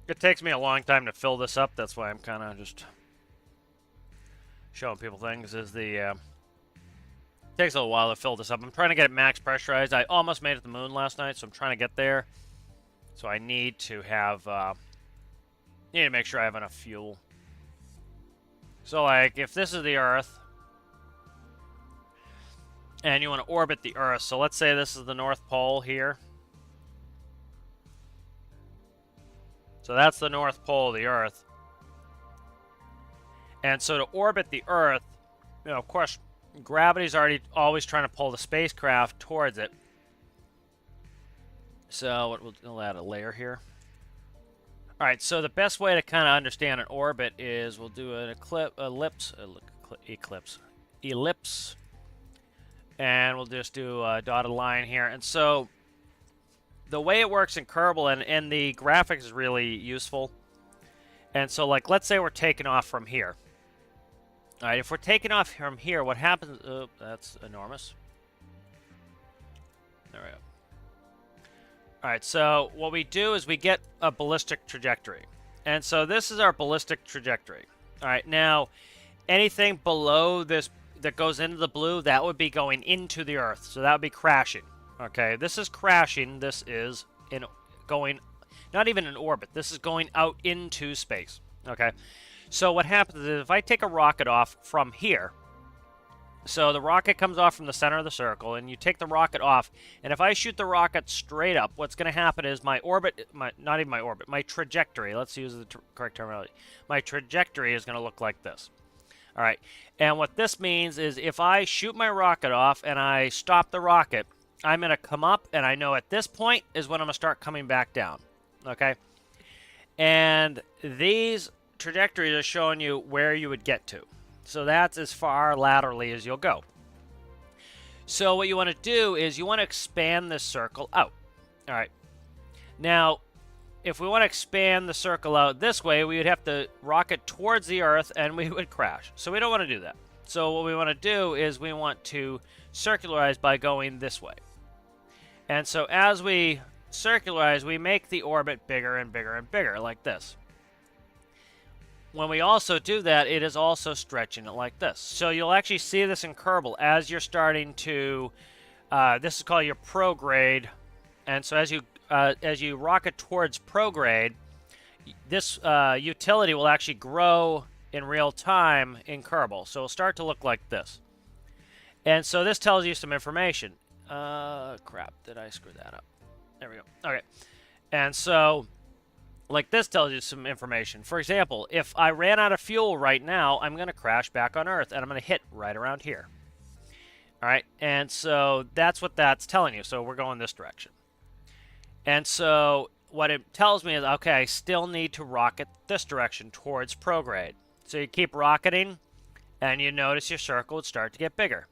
It takes me a long time to fill this up. That's why I'm kind of just showing people things. It takes a little while to fill this up. I'm trying to get it max pressurized. I almost made it to the moon last night, so I'm trying to get there. So I need to have, need to make sure I have enough fuel. So like, if this is the Earth, and you want to orbit the Earth, so let's say this is the North Pole here. So that's the North Pole of the Earth. And so to orbit the Earth, you know, of course, gravity's always trying to pull the spacecraft towards it. So we'll add a layer here. All right, so the best way to kind of understand an orbit is we'll do an ellipse, and we'll just do a dotted line here. And so the way it works in Kerbal, and the graphics is really useful. And so, like, let's say we're taking off from here. All right, if we're taking off from here, what happens? Oh, that's enormous. There we go. All right, so what we do is we get a ballistic trajectory. And so this is our ballistic trajectory. All right, now, anything below this that goes into the blue, that would be going into the Earth. So that would be crashing. Okay, this is crashing. This is going, not even in orbit. This is going out into space. Okay, so what happens is if I take a rocket off from here, so the rocket comes off from the center of the circle, and you take the rocket off, and if I shoot the rocket straight up, what's going to happen is my orbit, not even my orbit, my trajectory, let's use the correct terminology, my trajectory is going to look like this. All right, and what this means is if I shoot my rocket off and I stop the rocket, I'm going to come up, and I know at this point is when I'm going to start coming back down, okay? And these trajectories are showing you where you would get to. So that's as far laterally as you'll go. So what you want to do is you want to expand this circle out. All right. Now, if we want to expand the circle out this way, we would have to rocket towards the Earth, and we would crash. So we don't want to do that. So what we want to do is we want to circularize by going this way. And so as we circularize, we make the orbit bigger and bigger and bigger, like this. When we also do that, it is also stretching it like this. So you'll actually see this in Kerbal as you're starting to, this is called your prograde. And so as you rocket towards prograde, this utility will actually grow in real time in Kerbal. So it'll start to look like this. And so this tells you some information. Crap, did I screw that up? There we go. Okay. And so, like this tells you some information. For example, if I ran out of fuel right now, I'm going to crash back on Earth, and I'm going to hit right around here. All right, and so that's what that's telling you. So we're going this direction. And so what it tells me is, okay, I still need to rocket this direction towards prograde. So you keep rocketing, and you notice your circle would start to get bigger.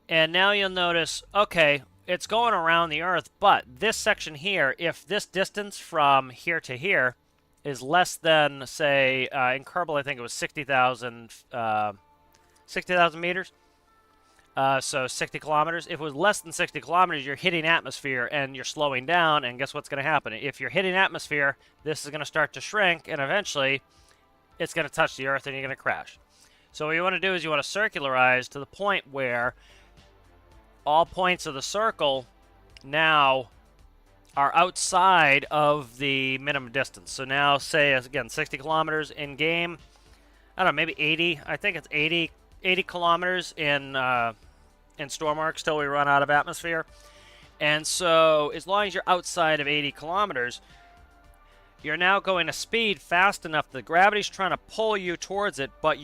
And now you'll notice, okay, it's going around the Earth, but this section here, if this distance from here to here is less than, say, in Kerbal, I think it was 60,000 meters. So 60 kilometers. If it was less than 60 kilometers, you're hitting atmosphere and you're slowing down, and guess what's going to happen? If you're hitting atmosphere, this is going to start to shrink, and eventually it's going to touch the Earth and you're going to crash. So what you want to do is you want to circularize to the point where all points of the circle now are outside of the minimum distance. So now, say, again, 60 kilometers in game. I don't know, maybe 80. I think it's 80 kilometers in Stormworks till we run out of atmosphere. And so as long as you're outside of 80 kilometers, you're now going a speed fast enough that gravity's trying to pull you towards it, but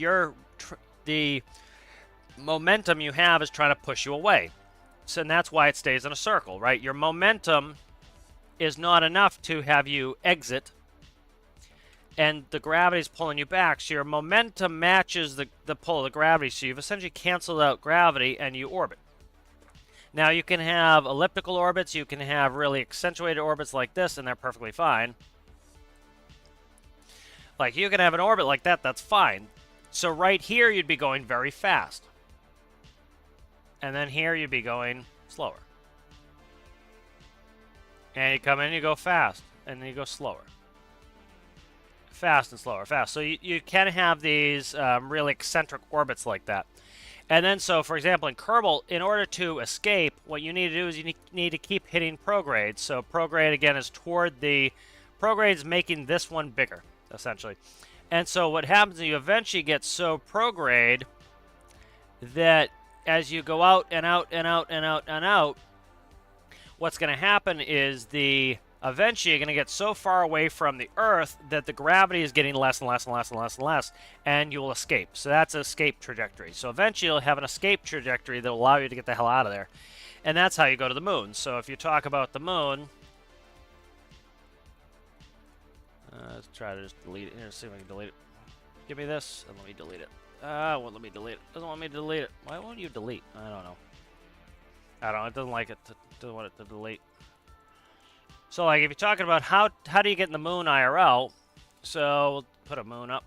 the momentum you have is trying to push you away. So, and that's why it stays in a circle, right? Your momentum is not enough to have you exit, and the gravity's pulling you back. So your momentum matches the pull of the gravity. So you've essentially canceled out gravity, and you orbit. Now, you can have elliptical orbits. You can have really accentuated orbits like this, and they're perfectly fine. Like, you can have an orbit like that. That's fine. So right here, you'd be going very fast. And then here you'd be going slower. And you come in, you go fast, and then you go slower. Fast and slower, fast. So you can have these really eccentric orbits like that. And then, so for example, in Kerbal, in order to escape, what you need to do is you need to keep hitting prograde. So prograde, again, is toward the... Prograde is making this one bigger, essentially. And so what happens is you eventually get so prograde that as you go out and out and out and out and out, what's going to happen is eventually you're going to get so far away from the Earth that the gravity is getting less and less and less and less and less, and you will escape. So that's an escape trajectory. So eventually you'll have an escape trajectory that will allow you to get the hell out of there. And that's how you go to the moon. So if you talk about the moon, let's try to just delete it here, see if I can delete it. Give me this, and let me delete it. Won't let me delete it. Doesn't want me to delete it. Why won't you delete? I don't know. It doesn't like it. Doesn't want it to delete. So, like, if you're talking about how do you get in the moon IRL, so we'll put a moon up.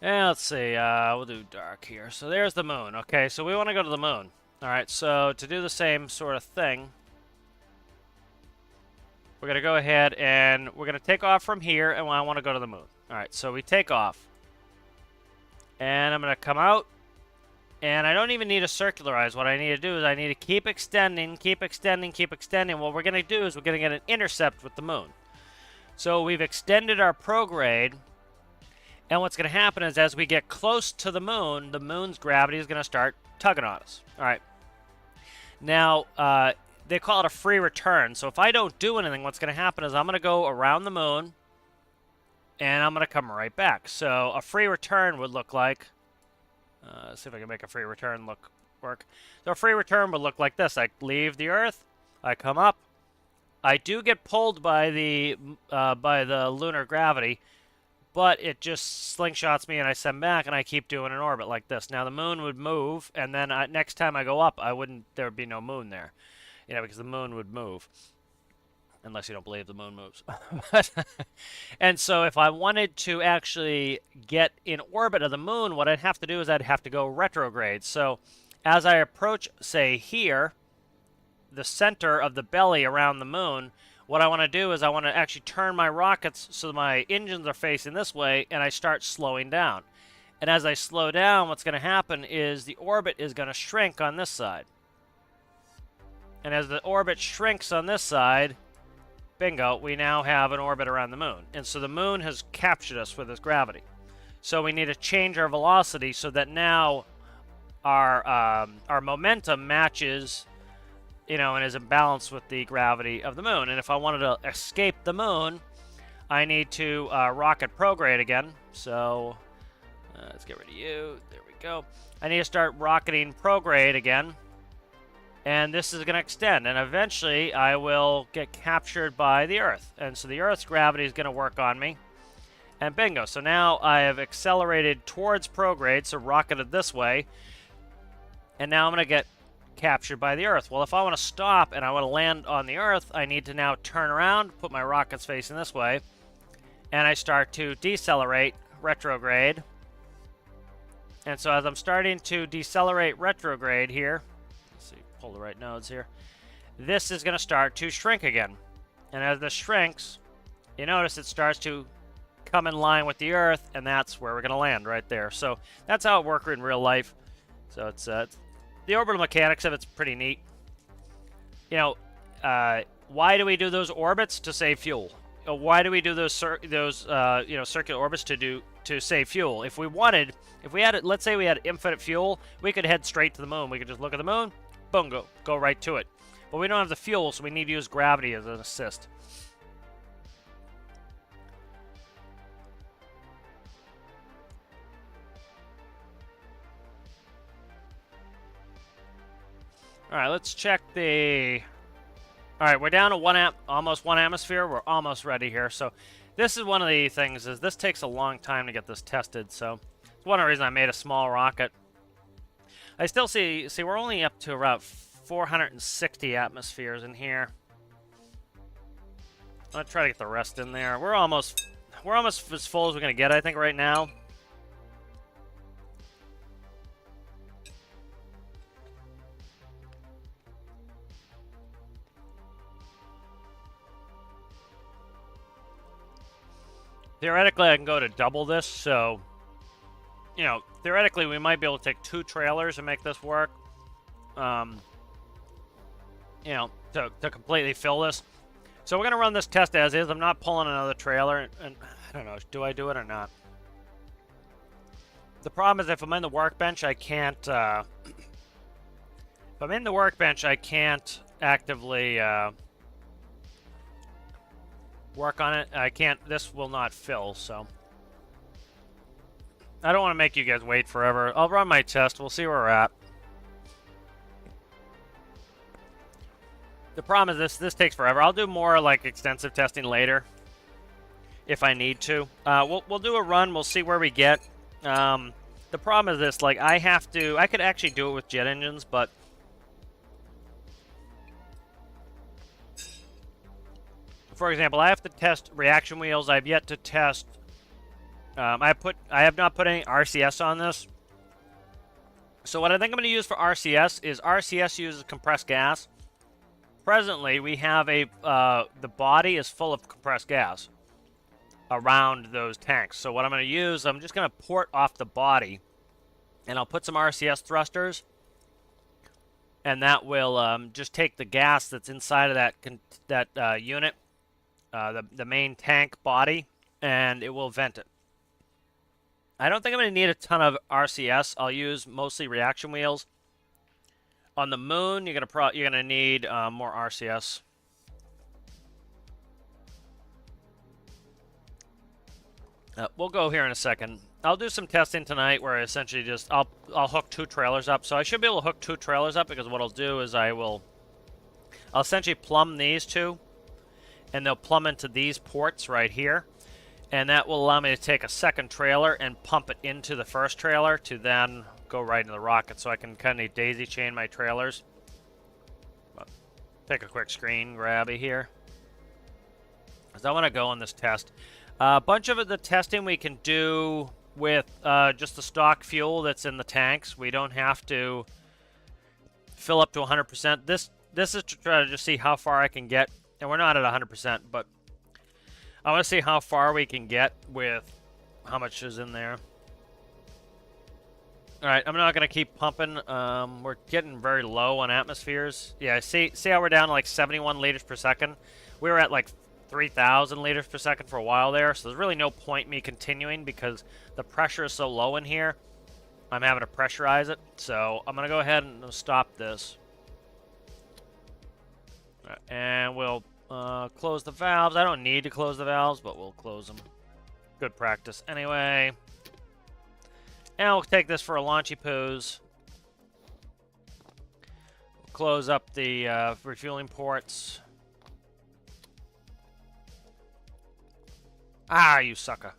And let's see. We'll do dark here. So there's the moon. Okay, so we want to go to the moon. All right. So to do the same sort of thing, we're going to go ahead and we're going to take off from here, and I want to go to the moon. All right, so we take off. And I'm going to come out, and I don't even need to circularize. What I need to do is I need to keep extending, keep extending, keep extending. What we're going to do is we're going to get an intercept with the moon. So we've extended our prograde, and what's going to happen is as we get close to the moon's gravity is going to start tugging on us. All right. Now, they call it a free return. So if I don't do anything, what's going to happen is I'm going to go around the moon, and I'm going to come right back. So a free return would look like, let's see if I can make a free return work. So a free return would look like this. I leave the Earth, I come up, I do get pulled by the lunar gravity, but it just slingshots me and I send back, and I keep doing an orbit like this. Now the moon would move, and then next time I go up, there would be no moon there, because the moon would move. Unless you don't believe the moon moves. And so if I wanted to actually get in orbit of the moon, what I'd have to do is I'd have to go retrograde. So as I approach, say, here, the center of the belly around the moon, what I want to do is I want to actually turn my rockets so my engines are facing this way, and I start slowing down. And as I slow down, what's going to happen is the orbit is going to shrink on this side. And as the orbit shrinks on this side, bingo, we now have an orbit around the moon. And so the moon has captured us with its gravity. So we need to change our velocity so that now our momentum matches, and is in balance with the gravity of the moon. And if I wanted to escape the moon, I need to rocket prograde again. So let's get rid of you. There we go. I need to start rocketing prograde again. And this is going to extend, and eventually I will get captured by the Earth. And so the Earth's gravity is going to work on me. And bingo. So now I have accelerated towards prograde, so rocketed this way. And now I'm going to get captured by the Earth. Well, if I want to stop and I want to land on the Earth, I need to now turn around, put my rockets facing this way, and I start to decelerate retrograde. And so as I'm starting to decelerate retrograde here, pull the right nodes here, this is going to start to shrink again. And as this shrinks, you notice it starts to come in line with the Earth, and that's where we're going to land, right there. So that's how it works in real life. So it's the orbital mechanics of it's pretty neat. Why do we do those orbits? To save fuel. Why do we do those circular orbits? To save fuel. If we had it, let's say we had infinite fuel, we could head straight to the moon. We could just look at the moon, boom, go right to it. But we don't have the fuel, so we need to use gravity as an assist. All right, let's check the... All right, we're down to almost one atmosphere. We're almost ready here. So this is one of the things, is this takes a long time to get this tested. So it's one of the reasons I made a small rocket. I still see we're only up to about 460 atmospheres in here. I'm gonna try to get the rest in there. We're almost as full as we're gonna get, I think, right now. Theoretically, I can go to double this, so theoretically, we might be able to take 2 trailers and make this work. To completely fill this. So we're going to run this test as is. I'm not pulling another trailer, and I don't know, do I do it or not? The problem is if I'm in the workbench, I can't, if I'm in the workbench, I can't actively, work on it. This will not fill, so. I don't want to make you guys wait forever. I'll run my test. We'll see where we're at. The problem is this takes forever. I'll do more like extensive testing later if I need to. We'll do a run. We'll see where we get. The problem is this, like I could actually do it with jet engines, but for example, I have to test reaction wheels. I've yet to test. I have not put any RCS on this. So what I think I'm going to use for RCS is RCS uses compressed gas. Presently, we have the body is full of compressed gas around those tanks. So what I'm going to use, I'm just going to port off the body, and I'll put some RCS thrusters, and that will just take the gas that's inside of that unit, the main tank body, and it will vent it. I don't think I'm going to need a ton of RCS. I'll use mostly reaction wheels. On the moon, you're gonna need more RCS. We'll go here in a second. I'll do some testing tonight where I essentially just, I'll hook 2 trailers up. So I should be able to hook 2 trailers up because what I'll do is I'll essentially plumb these 2. And they'll plumb into these ports right here. And that will allow me to take a second trailer and pump it into the first trailer to then go right into the rocket. So I can kind of daisy chain my trailers. But take a quick screen grabby here. Because I want to go on this test. A bunch of the testing we can do with just the stock fuel that's in the tanks. We don't have to fill up to 100%. This is to try to just see how far I can get. And we're not at 100%, but I want to see how far we can get with how much is in there. All right, I'm not going to keep pumping. We're getting very low on atmospheres. Yeah, see how we're down to like 71 liters per second? We were at like 3,000 liters per second for a while there, so there's really no point me continuing because the pressure is so low in here. I'm having to pressurize it, so I'm going to go ahead and stop this. All right, and we'll close the valves. I don't need to close the valves, but we'll close them. Good practice anyway. And we'll take this for a launchy pose. Close up the refueling ports. Ah, you sucker.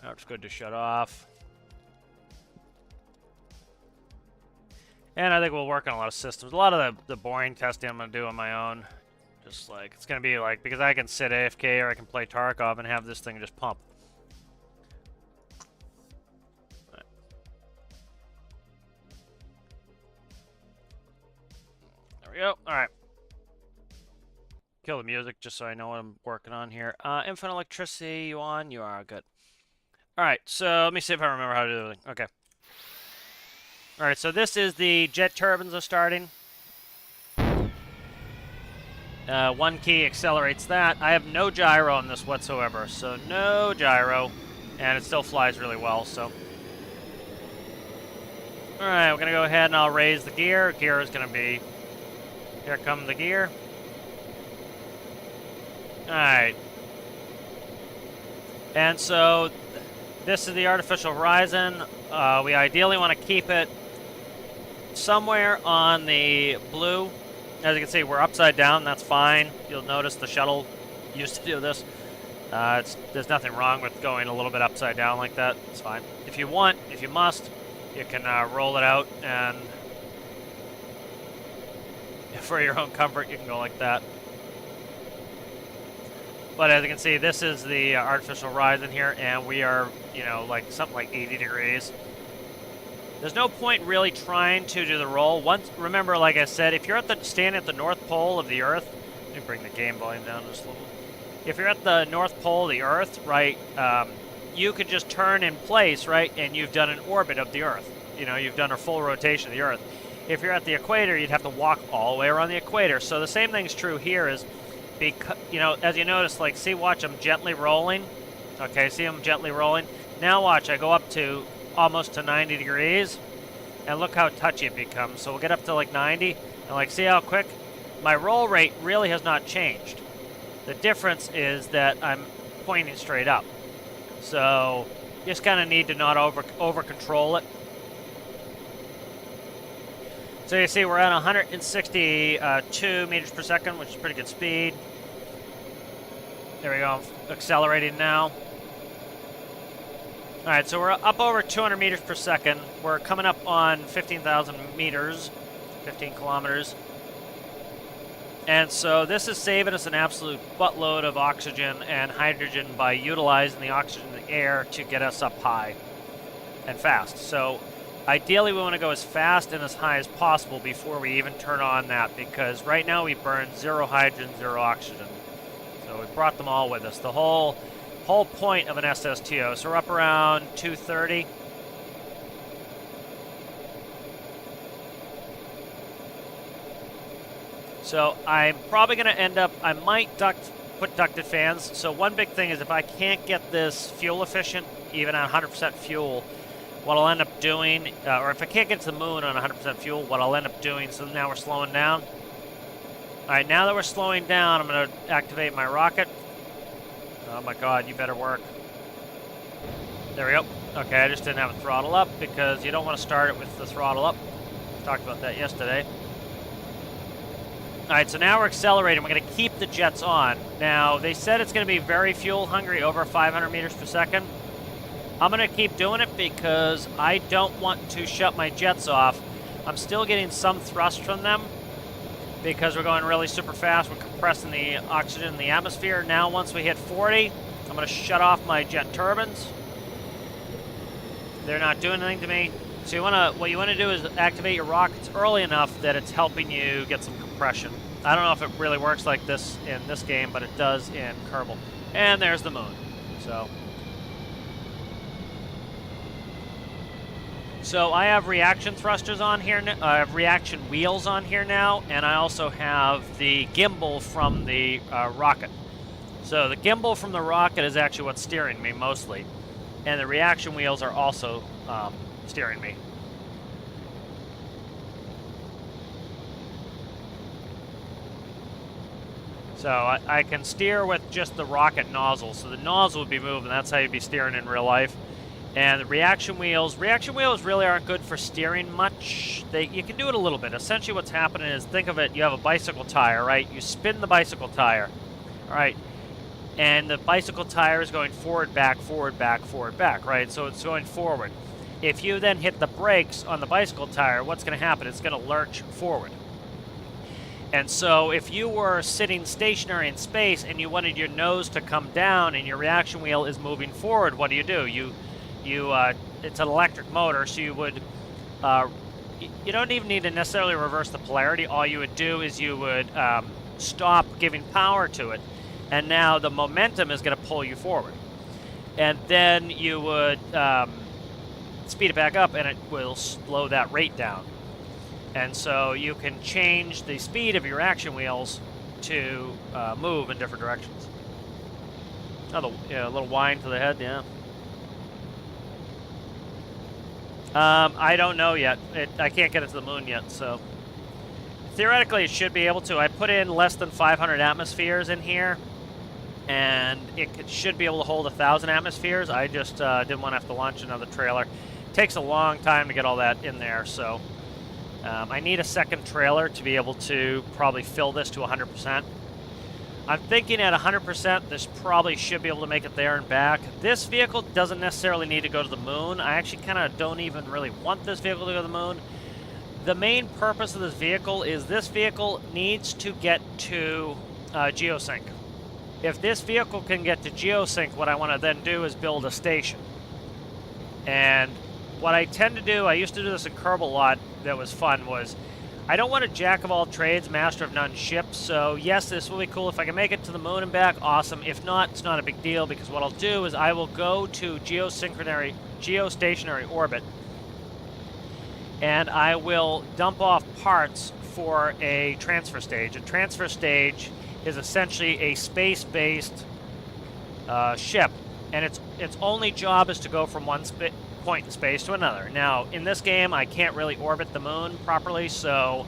Now it's good to shut off. And I think we'll work on a lot of systems. A lot of the boring testing I'm going to do on my own. Just like, it's going to be like, because I can sit AFK or I can play Tarkov and have this thing just pump. Right. There we go. Alright. Kill the music just so I know what I'm working on here. Infinite electricity, you on? You are. Good. Alright, so let me see if I remember how to do everything. Okay. Alright, so this is the jet turbines are starting. 1 key accelerates that. I have no gyro on this whatsoever, so no gyro. And it still flies really well, so. Alright, we're going to go ahead and I'll raise the gear. Gear is going to be... Here comes the gear. Alright. And so, this is the artificial horizon. We ideally want to keep it somewhere on the blue. As you can see, we're upside down. That's fine. You'll notice the shuttle used to do this. There's nothing wrong with going a little bit upside down like that. It's fine. If you want, if you must, you can roll it out, and for your own comfort, you can go like that. But as you can see, this is the artificial horizon here, and we are, you know, like something like 80 degrees. There's no point really trying to do the roll. Remember, like I said, if you're standing at the North Pole of the Earth, let me bring the game volume down just a little. If you're at the North Pole of the Earth, right, you could just turn in place, right, and you've done an orbit of the Earth. You know, you've done a full rotation of the Earth. If you're at the equator, you'd have to walk all the way around the equator. So the same thing's true here is, because, you know, as you notice, like, see, watch, I'm gently rolling. Okay, see, I'm gently rolling. Now watch, I go up to almost to 90 degrees, and look how touchy it becomes. So we'll get up to like 90, and like, see how quick? My roll rate really has not changed. The difference is that I'm pointing straight up. So you just kind of need to not over control it. So you see we're at 162 meters per second, which is pretty good speed. There we go, I'm accelerating now. All right, so we're up over 200 meters per second. We're coming up on 15,000 meters, 15 kilometers. And so this is saving us an absolute buttload of oxygen and hydrogen by utilizing the oxygen in the air to get us up high and fast. So ideally, we want to go as fast and as high as possible before we even turn on that, because right now we burn 0 hydrogen, 0 oxygen. So we brought them all with us. The whole point of an SSTO. So we're up around 230. So I'm probably going to end up, I might put ducted fans. So one big thing is if I can't get this fuel efficient, even on 100% fuel, what I'll end up doing, or if I can't get to the moon on 100% fuel, what I'll end up doing, so now we're slowing down. Alright, now that we're slowing down, I'm going to activate my rocket. Oh my god, you better work. There we go. Okay, I just didn't have a throttle up because you don't want to start it with the throttle up. Talked about that yesterday. Alright, so now we're accelerating. We're going to keep the jets on. Now, they said it's going to be very fuel hungry, over 500 meters per second. I'm going to keep doing it because I don't want to shut my jets off. I'm still getting some thrust from them because we're going really super fast. We're compressing the oxygen in the atmosphere. Now, once we hit 40, I'm going to shut off my jet turbines. They're not doing anything to me. So what you want to do is activate your rockets early enough that it's helping you get some compression. I don't know if it really works like this in this game, but it does in Kerbal. And there's the moon. So I have reaction thrusters on here. I have reaction wheels on here now, and I also have the gimbal from the rocket. So the gimbal from the rocket is actually what's steering me mostly, and the reaction wheels are also steering me. So I can steer with just the rocket nozzle. So the nozzle would be moving. That's how you'd be steering in real life. And the reaction wheels really aren't good for steering much. You can do it a little bit. Essentially what's happening is, think of it, you have a bicycle tire, right? You spin the bicycle tire, all right? And the bicycle tire is going forward, back, right? So it's going forward. If you then hit the brakes on the bicycle tire, what's going to happen? It's going to lurch forward. And so if you were sitting stationary in space and you wanted your nose to come down and your reaction wheel is moving forward, what do? It's an electric motor, so you would, you don't even need to necessarily reverse the polarity. All you would do is you would stop giving power to it, and now the momentum is going to pull you forward. And then you would speed it back up, and it will slow that rate down. And so you can change the speed of your reaction wheels to move in different directions. Oh, yeah, a little whine to the head, yeah. I don't know yet. I can't get it to the moon yet, so theoretically it should be able to. I put in less than 500 atmospheres in here, and it should be able to hold 1,000 atmospheres. I just didn't want to have to launch another trailer. It takes a long time to get all that in there, so I need a second trailer to be able to probably fill this to 100%. I'm thinking at 100%, this probably should be able to make it there and back. This vehicle doesn't necessarily need to go to the moon. I actually kind of don't even really want this vehicle to go to the moon. The main purpose of this vehicle is this vehicle needs to get to geosync. If this vehicle can get to geosync, what I want to then do is build a station. And what I tend to do, I used to do this in Kerbal a lot, that was fun, was I don't want a jack of all trades, master of none ship. So yes, this will be cool. If I can make it to the moon and back, awesome. If not, it's not a big deal, because what I'll do is I will go to geostationary orbit, and I will dump off parts for a transfer stage. A transfer stage is essentially a space-based ship, and its only job is to go from one point in space to another. Now, in this game, I can't really orbit the moon properly, so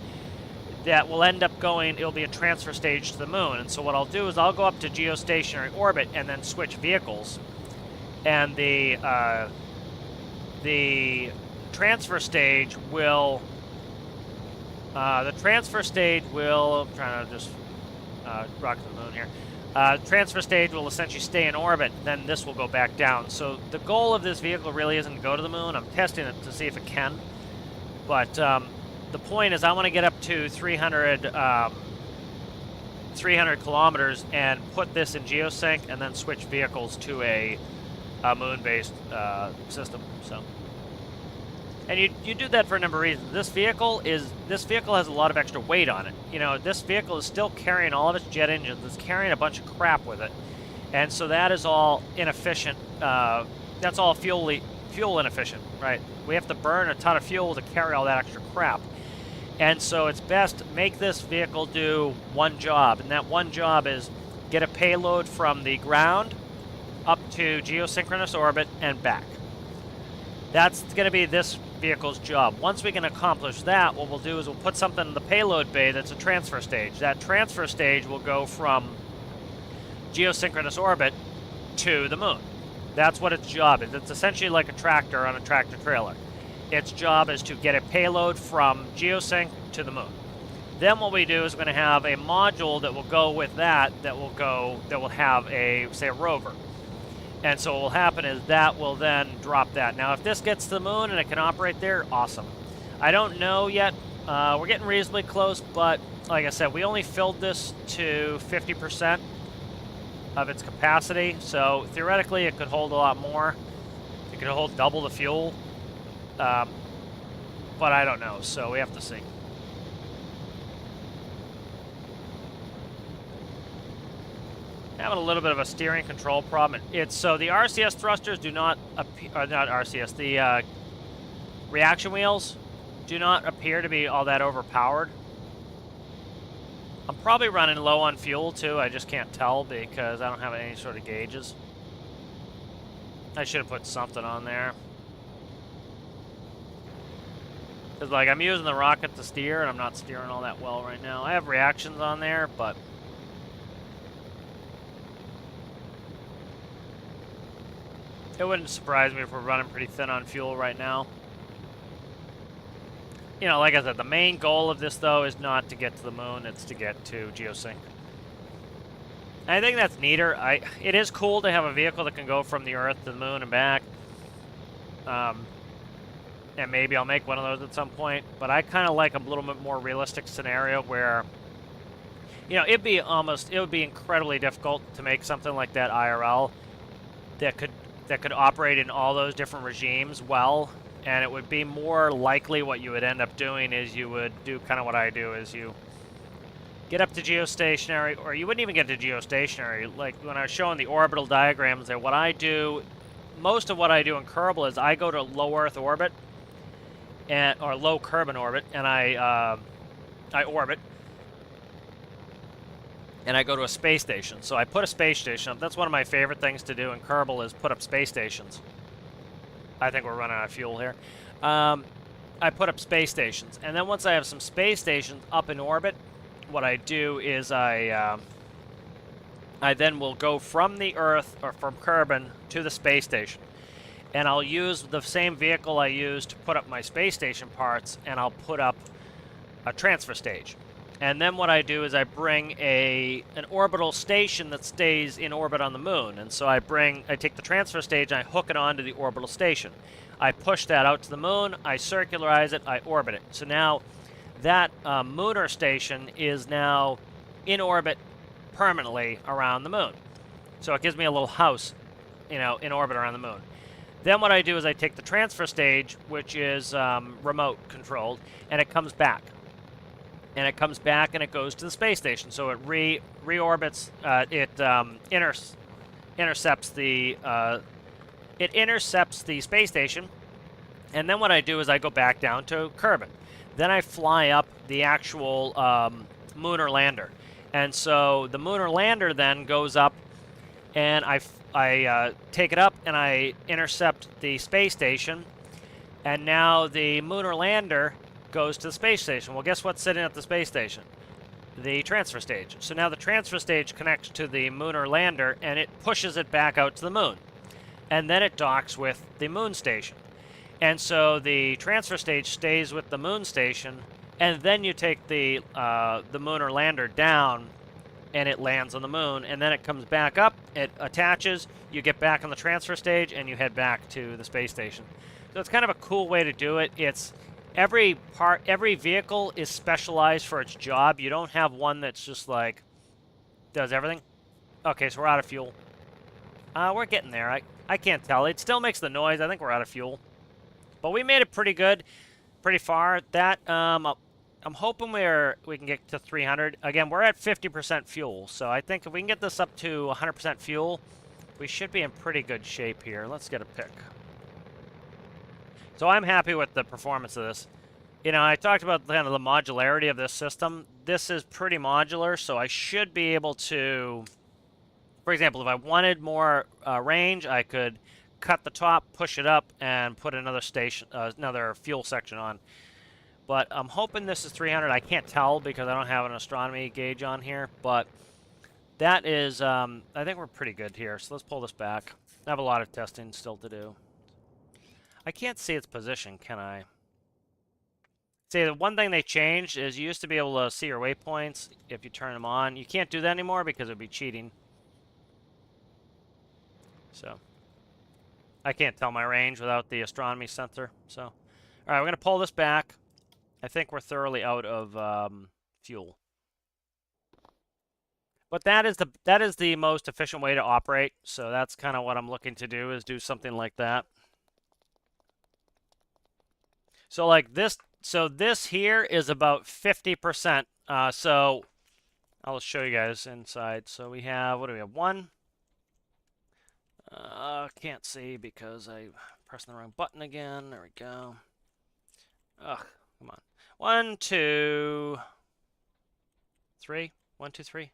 that will end up going, it'll be a transfer stage to the moon. And so what I'll do is I'll go up to geostationary orbit and then switch vehicles. And the transfer stage will, I'm trying to just rock to the moon here. Transfer stage will essentially stay in orbit, then this will go back down. So the goal of this vehicle really isn't to go to the moon. I'm testing it to see if it can. But the point is I want to get up to 300 kilometers and put this in geosync and then switch vehicles to a moon-based system. So, and you do that for a number of reasons. This vehicle has a lot of extra weight on it. You know, this vehicle is still carrying all of its jet engines. It's carrying a bunch of crap with it, and so that is all inefficient. That's all fuel inefficient, right? We have to burn a ton of fuel to carry all that extra crap, and so it's best to make this vehicle do one job, and that one job is get a payload from the ground up to geosynchronous orbit and back. That's going to be this vehicle's job. Once we can accomplish that, what we'll do is we'll put something in the payload bay that's a transfer stage. That transfer stage will go from geosynchronous orbit to the moon. That's what its job is. It's essentially like a tractor on a tractor trailer. Its job is to get a payload from geosync to the moon. Then what we do is we're going to have a module that will go with that will have a, say, a rover. And so what will happen is that will then drop that. Now, if this gets to the moon and it can operate there, awesome. I don't know yet. We're getting reasonably close, but like I said, we only filled this to 50% of its capacity. So theoretically, it could hold a lot more. It could hold double the fuel. But I don't know, so we have to see. Having a little bit of a steering control problem. It's so the RCS thrusters do not appear, or not RCS, the reaction wheels do not appear to be all that overpowered. I'm probably running low on fuel too. I just can't tell because I don't have any sort of gauges. I should have put something on there. Because like I'm using the rocket to steer and I'm not steering all that well right now. I have reactions on there, but it wouldn't surprise me if we're running pretty thin on fuel right now. You know, like I said, the main goal of this, though, is not to get to the moon. It's to get to geosync. And I think that's neater. It is cool to have a vehicle that can go from the Earth to the moon and back. And maybe I'll make one of those at some point. But I kind of like a little bit more realistic scenario where, you know, it would be incredibly difficult to make something like that IRL that could operate in all those different regimes well, and it would be more likely what you would end up doing is you would do kind of what I do, is you get up to geostationary, or you wouldn't even get to geostationary. Like when I was showing the orbital diagrams there, what I do, most of what I do in Kerbal is I go to low Earth orbit, or low Kerbin orbit, and I orbit, and I go to a space station. So I put a space station up. That's one of my favorite things to do in Kerbal is put up space stations. I think we're running out of fuel here. I put up space stations. And then once I have some space stations up in orbit, what I do is I then will go from the Earth, or from Kerbin, to the space station. And I'll use the same vehicle I used to put up my space station parts, and I'll put up a transfer stage. And then what I do is I bring an orbital station that stays in orbit on the moon. And so I take the transfer stage and I hook it onto the orbital station. I push that out to the moon, I circularize it, I orbit it. So now that lunar station is now in orbit permanently around the moon. So it gives me a little house, you know, in orbit around the moon. Then what I do is I take the transfer stage, which is remote controlled, and it comes back. And it comes back and it goes to the space station. So it reorbits, intercepts the space station. And then what I do is I go back down to Kerbin. Then I fly up the actual lunar lander. And so the lunar lander then goes up, and I take it up and I intercept the space station. And now the lunar lander goes to the space station. Well, guess what's sitting at the space station? The transfer stage. So now the transfer stage connects to the lunar lander and it pushes it back out to the moon. And then it docks with the moon station. And so the transfer stage stays with the moon station, and then you take the lunar lander down and it lands on the moon, and then it comes back up, it attaches, you get back on the transfer stage, and you head back to the space station. So it's kind of a cool way to do it. It's every vehicle is specialized for its job. You don't have one that's just like does everything. Okay, so we're out of fuel. We're getting there. I can't tell. It still makes the noise. I think we're out of fuel. But we made it pretty good, pretty far. That I'm hoping we can get to 300. Again, we're at 50% fuel, so I think if we can get this up to 100% fuel, we should be in pretty good shape here. Let's get a pick. So I'm happy with the performance of this. You know, I talked about kind of the modularity of this system. This is pretty modular, so I should be able to, for example, if I wanted more range, I could cut the top, push it up, and put another station, another fuel section on. But I'm hoping this is 300. I can't tell because I don't have an astronomy gauge on here, but that is, I think we're pretty good here. So let's pull this back. I have a lot of testing still to do. I can't see its position, can I? See, the one thing they changed is you used to be able to see your waypoints if you turn them on. You can't do that anymore because it would be cheating. So I can't tell my range without the astronomy sensor. So, all right, we're going to pull this back. I think we're thoroughly out of fuel. But that is the most efficient way to operate. So that's kind of what I'm looking to do, is do something like that. So like this, so this here is about 50%. So I'll show you guys inside. So we have, what do we have? One. Can't see because I pressed the wrong button again. There we go. Ugh, come on. 1, 2, 3. 1, 2, 3.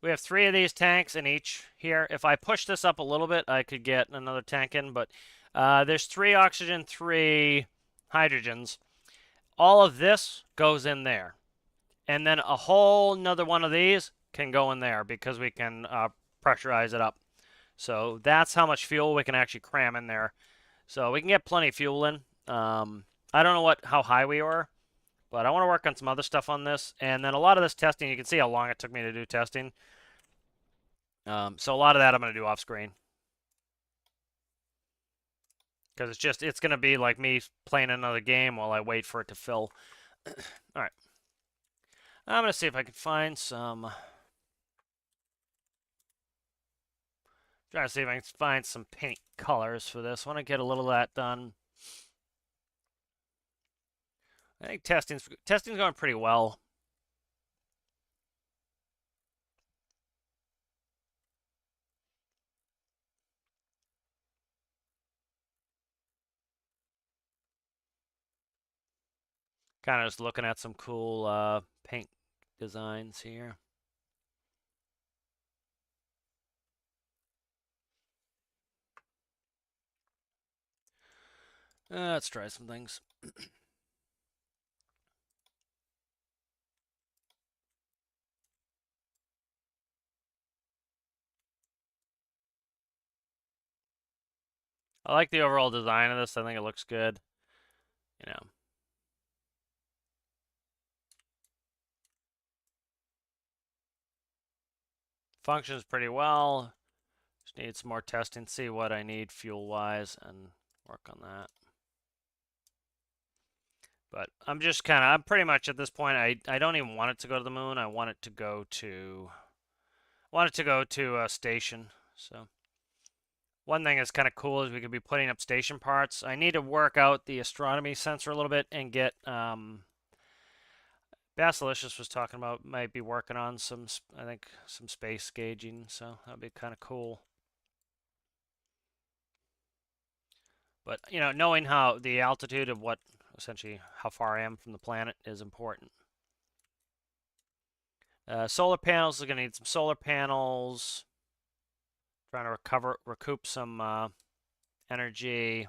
We have 3 of these tanks in each here. If I push this up a little bit, I could get another tank in, but there's 3 oxygen, 3 hydrogens. All of this goes in there. And then a whole another one of these can go in there because we can pressurize it up. So that's how much fuel we can actually cram in there. So we can get plenty of fuel in. I don't know how high we are, but I want to work on some other stuff on this. And then a lot of this testing, you can see how long it took me to do testing. So a lot of that I'm going to do off screen. Because it's going to be like me playing another game while I wait for it to fill. All right. I'm going to see if I can find some... Trying to see if I can find some paint colors for this. I want to get a little of that done. I think testing's going pretty well. Kind of just looking at some cool paint designs here. Let's try some things. I like the overall design of this. I think it looks good. You know. Functions pretty well. Just need some more testing, see what I need fuel-wise, and work on that. But I'm pretty much at this point, I don't even want it to go to the moon. I want it to go to a station. So one thing that's kind of cool is we could be putting up station parts. I need to work out the astronomy sensor a little bit and get Basilicious was talking about might be working on some space gauging, so that'd be kind of cool. But knowing how the altitude of essentially how far I am from the planet is important. Solar panels, are going to need some solar panels. Trying to recoup some energy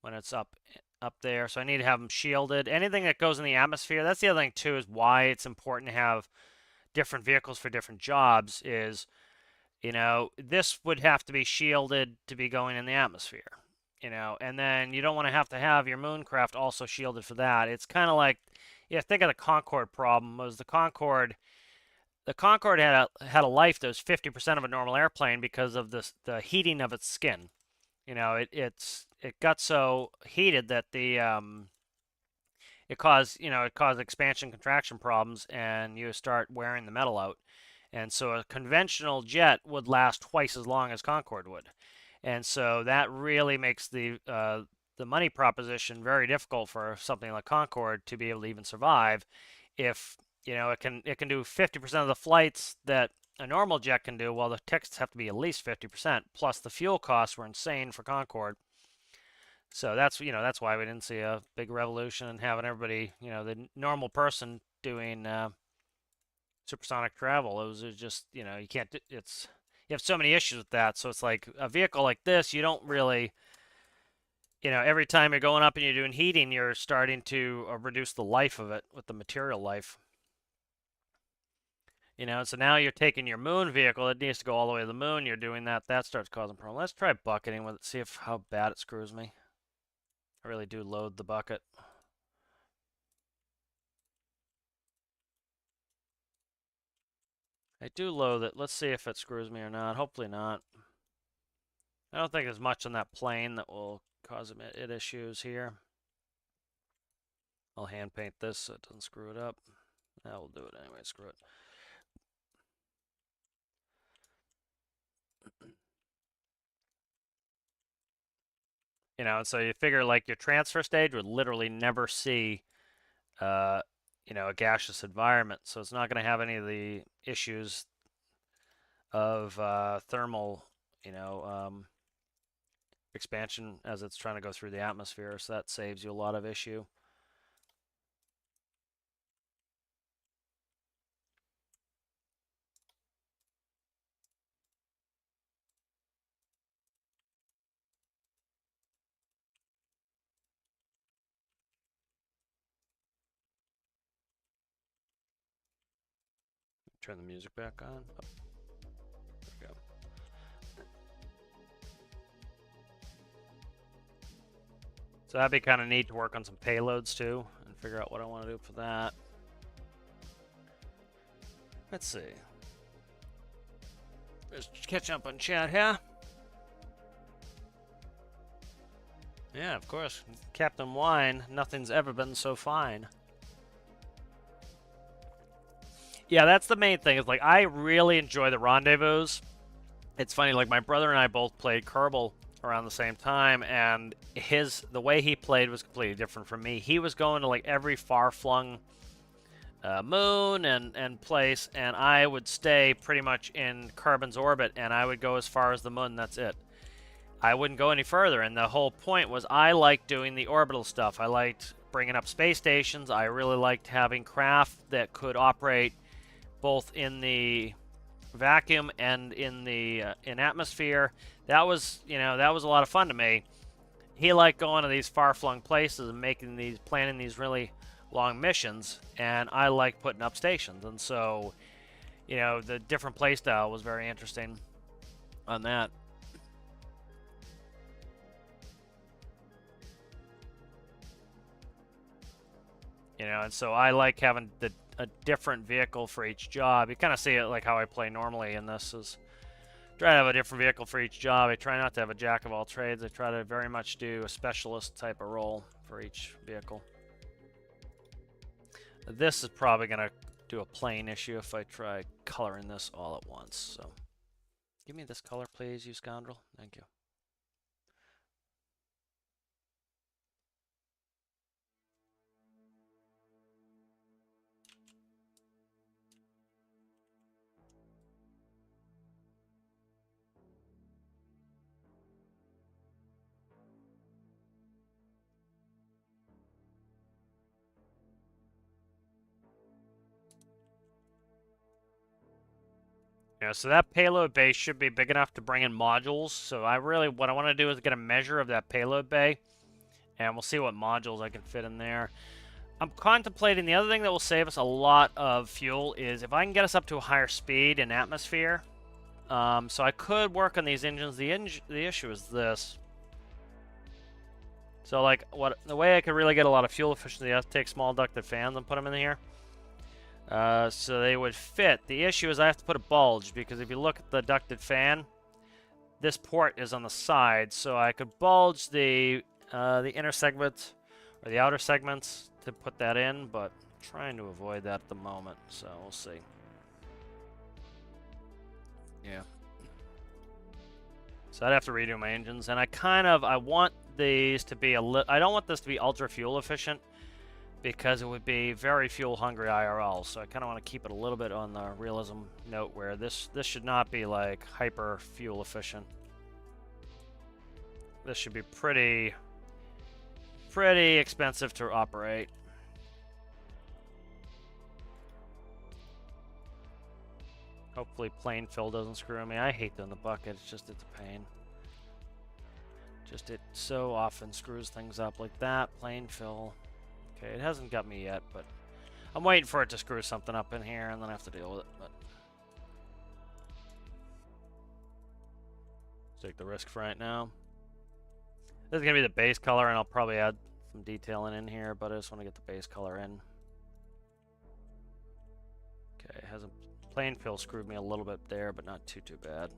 when it's up there. So I need to have them shielded. Anything that goes in the atmosphere, that's the other thing too, is why it's important to have different vehicles for different jobs is, this would have to be shielded to be going in the atmosphere. And then you don't want to have your mooncraft also shielded for that. It's kind of like, think of the Concorde problem. Was the Concorde had a life that was 50% of a normal airplane because of the heating of its skin. It got so heated that it caused expansion contraction problems, and you start wearing the metal out. And so a conventional jet would last twice as long as Concorde would. And so that really makes the money proposition very difficult for something like Concorde to be able to even survive if it can do 50% of the flights that a normal jet can do. Well, the tickets have to be at least 50%, plus the fuel costs were insane for Concorde. So that's why we didn't see a big revolution in having everybody, the normal person doing supersonic travel. It was just, you can't. you have so many issues with that. So it's like a vehicle like this, you don't really, every time you're going up and you're doing heating, you're starting to reduce the life of it with the material life. So now you're taking your moon vehicle, it needs to go all the way to the moon, you're doing that, that starts causing problems. Let's try bucketing with it, see how bad it screws me. I really do load the bucket. I do load it. Let's see if it screws me or not. Hopefully not. I don't think there's much on that plane that will cause it issues here. I'll hand paint this so it doesn't screw it up. That will do it anyway, screw it. And so you figure like your transfer stage would literally never see, a gaseous environment. So it's not going to have any of the issues of thermal, expansion as it's trying to go through the atmosphere. So that saves you a lot of issue. Turn the music back on. Oh, there we go. So that'd be kind of neat to work on some payloads too and figure out what I want to do for that. Let's see. Just catch up on chat here. Yeah, of course. Captain Wine, nothing's ever been so fine. Yeah, that's the main thing. Is like I really enjoy the rendezvous. It's funny, like my brother and I both played Kerbal around the same time, and the way he played was completely different from me. He was going to like every far-flung moon and place, and I would stay pretty much in Carbon's orbit, and I would go as far as the moon. That's it. I wouldn't go any further, and the whole point was I liked doing the orbital stuff. I liked bringing up space stations. I really liked having craft that could operate both in the vacuum and in the in atmosphere. That was a lot of fun to me. He liked going to these far-flung places and planning these really long missions, and I liked putting up stations. And so, the different play style was very interesting on that. And so I like having a different vehicle for each job. You kind of see it like how I play normally in this is try to have a different vehicle for each job. I try not to have a jack of all trades. I try to very much do a specialist type of role for each vehicle. This is probably going to do a plane issue if I try coloring this all at once. So give me this color, please, you scoundrel. Thank you. So that payload bay should be big enough to bring in modules. So what I want to do is get a measure of that payload bay, and we'll see what modules I can fit in there. I'm contemplating the other thing that will save us a lot of fuel is if I can get us up to a higher speed in atmosphere. So I could work on these engines. The issue is this. So like the way I could really get a lot of fuel efficiency, I have to take small ducted fans and put them in here. So they would fit. The issue is I have to put a bulge because if you look at the ducted fan, this port is on the side. So I could bulge the inner segments or the outer segments to put that in, but I'm trying to avoid that at the moment. So we'll see. Yeah. So I'd have to redo my engines, and I want these to be I don't want this to be ultra fuel efficient, because it would be very fuel hungry IRL. So I kind of want to keep it a little bit on the realism note where this should not be like hyper fuel efficient. This should be pretty expensive to operate. Hopefully plain fill doesn't screw me. I hate doing the bucket. It's a pain. Just it so often screws things up like that. Plain fill. Okay, it hasn't got me yet, but I'm waiting for it to screw something up in here, and then I have to deal with it. But take the risk for right now. This is gonna be the base color, and I'll probably add some detailing in here, but I just want to get the base color in. Okay, it hasn't. Plain fill screwed me a little bit there, but not too bad.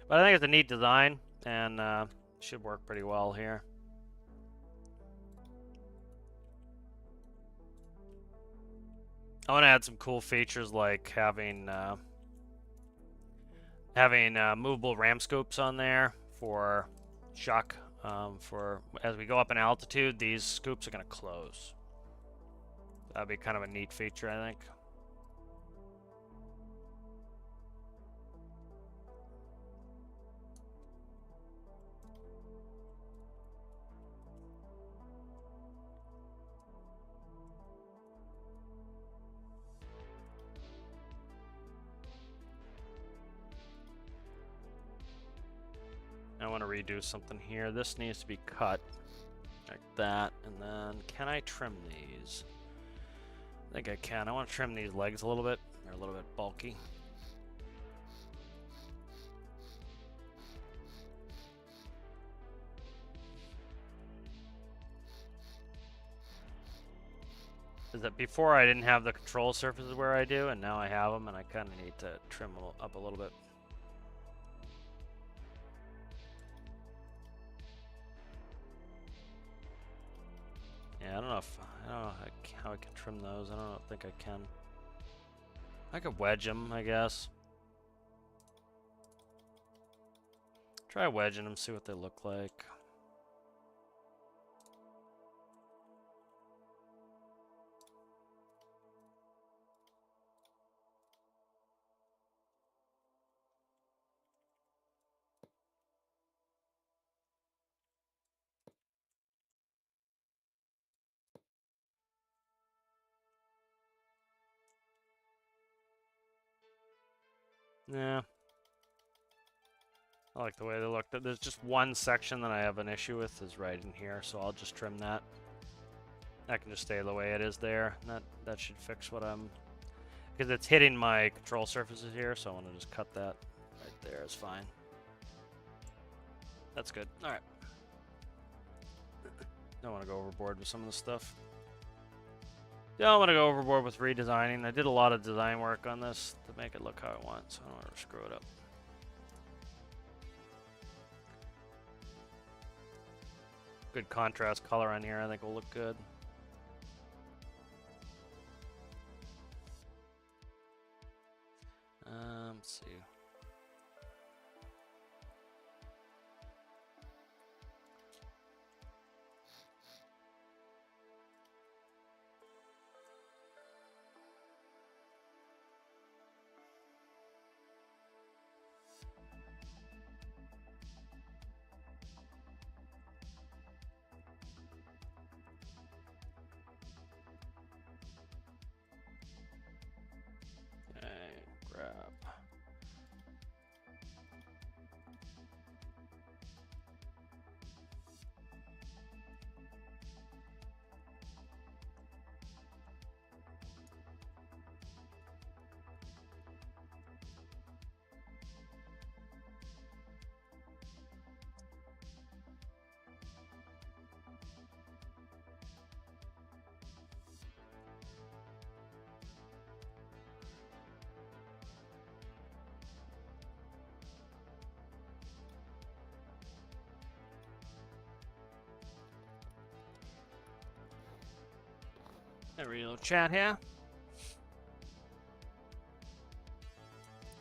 But I think it's a neat design, and should work pretty well here. I want to add some cool features like having movable ram scopes on there for shock. For as we go up in altitude, these scoops are going to close. That'd be kind of a neat feature, I think. I want to redo something here. This needs to be cut like that, and then can I trim these? I think I can. I want to trim these legs a little bit. They're a little bit bulky. Is that before I didn't have the control surfaces where I do, and now I have them, and I kind of need to trim them up a little bit. Yeah, I don't know how I can trim those. I don't think I can. I could wedge them, I guess. Try wedging them, see what they look like. Yeah. I like the way they look. There's just one section that I have an issue with is right in here, so I'll just trim that. That can just stay the way it is there. That should fix what I'm... Because it's hitting my control surfaces here, so I want to just cut that right there. It's fine. That's good. Alright. Don't want to go overboard with some of this stuff. Don't want to go overboard with redesigning. I did a lot of design work on this to make it look how I want, so I don't want to screw it up. Good contrast color on here, I think will look good. Let's see. There we go, chat here.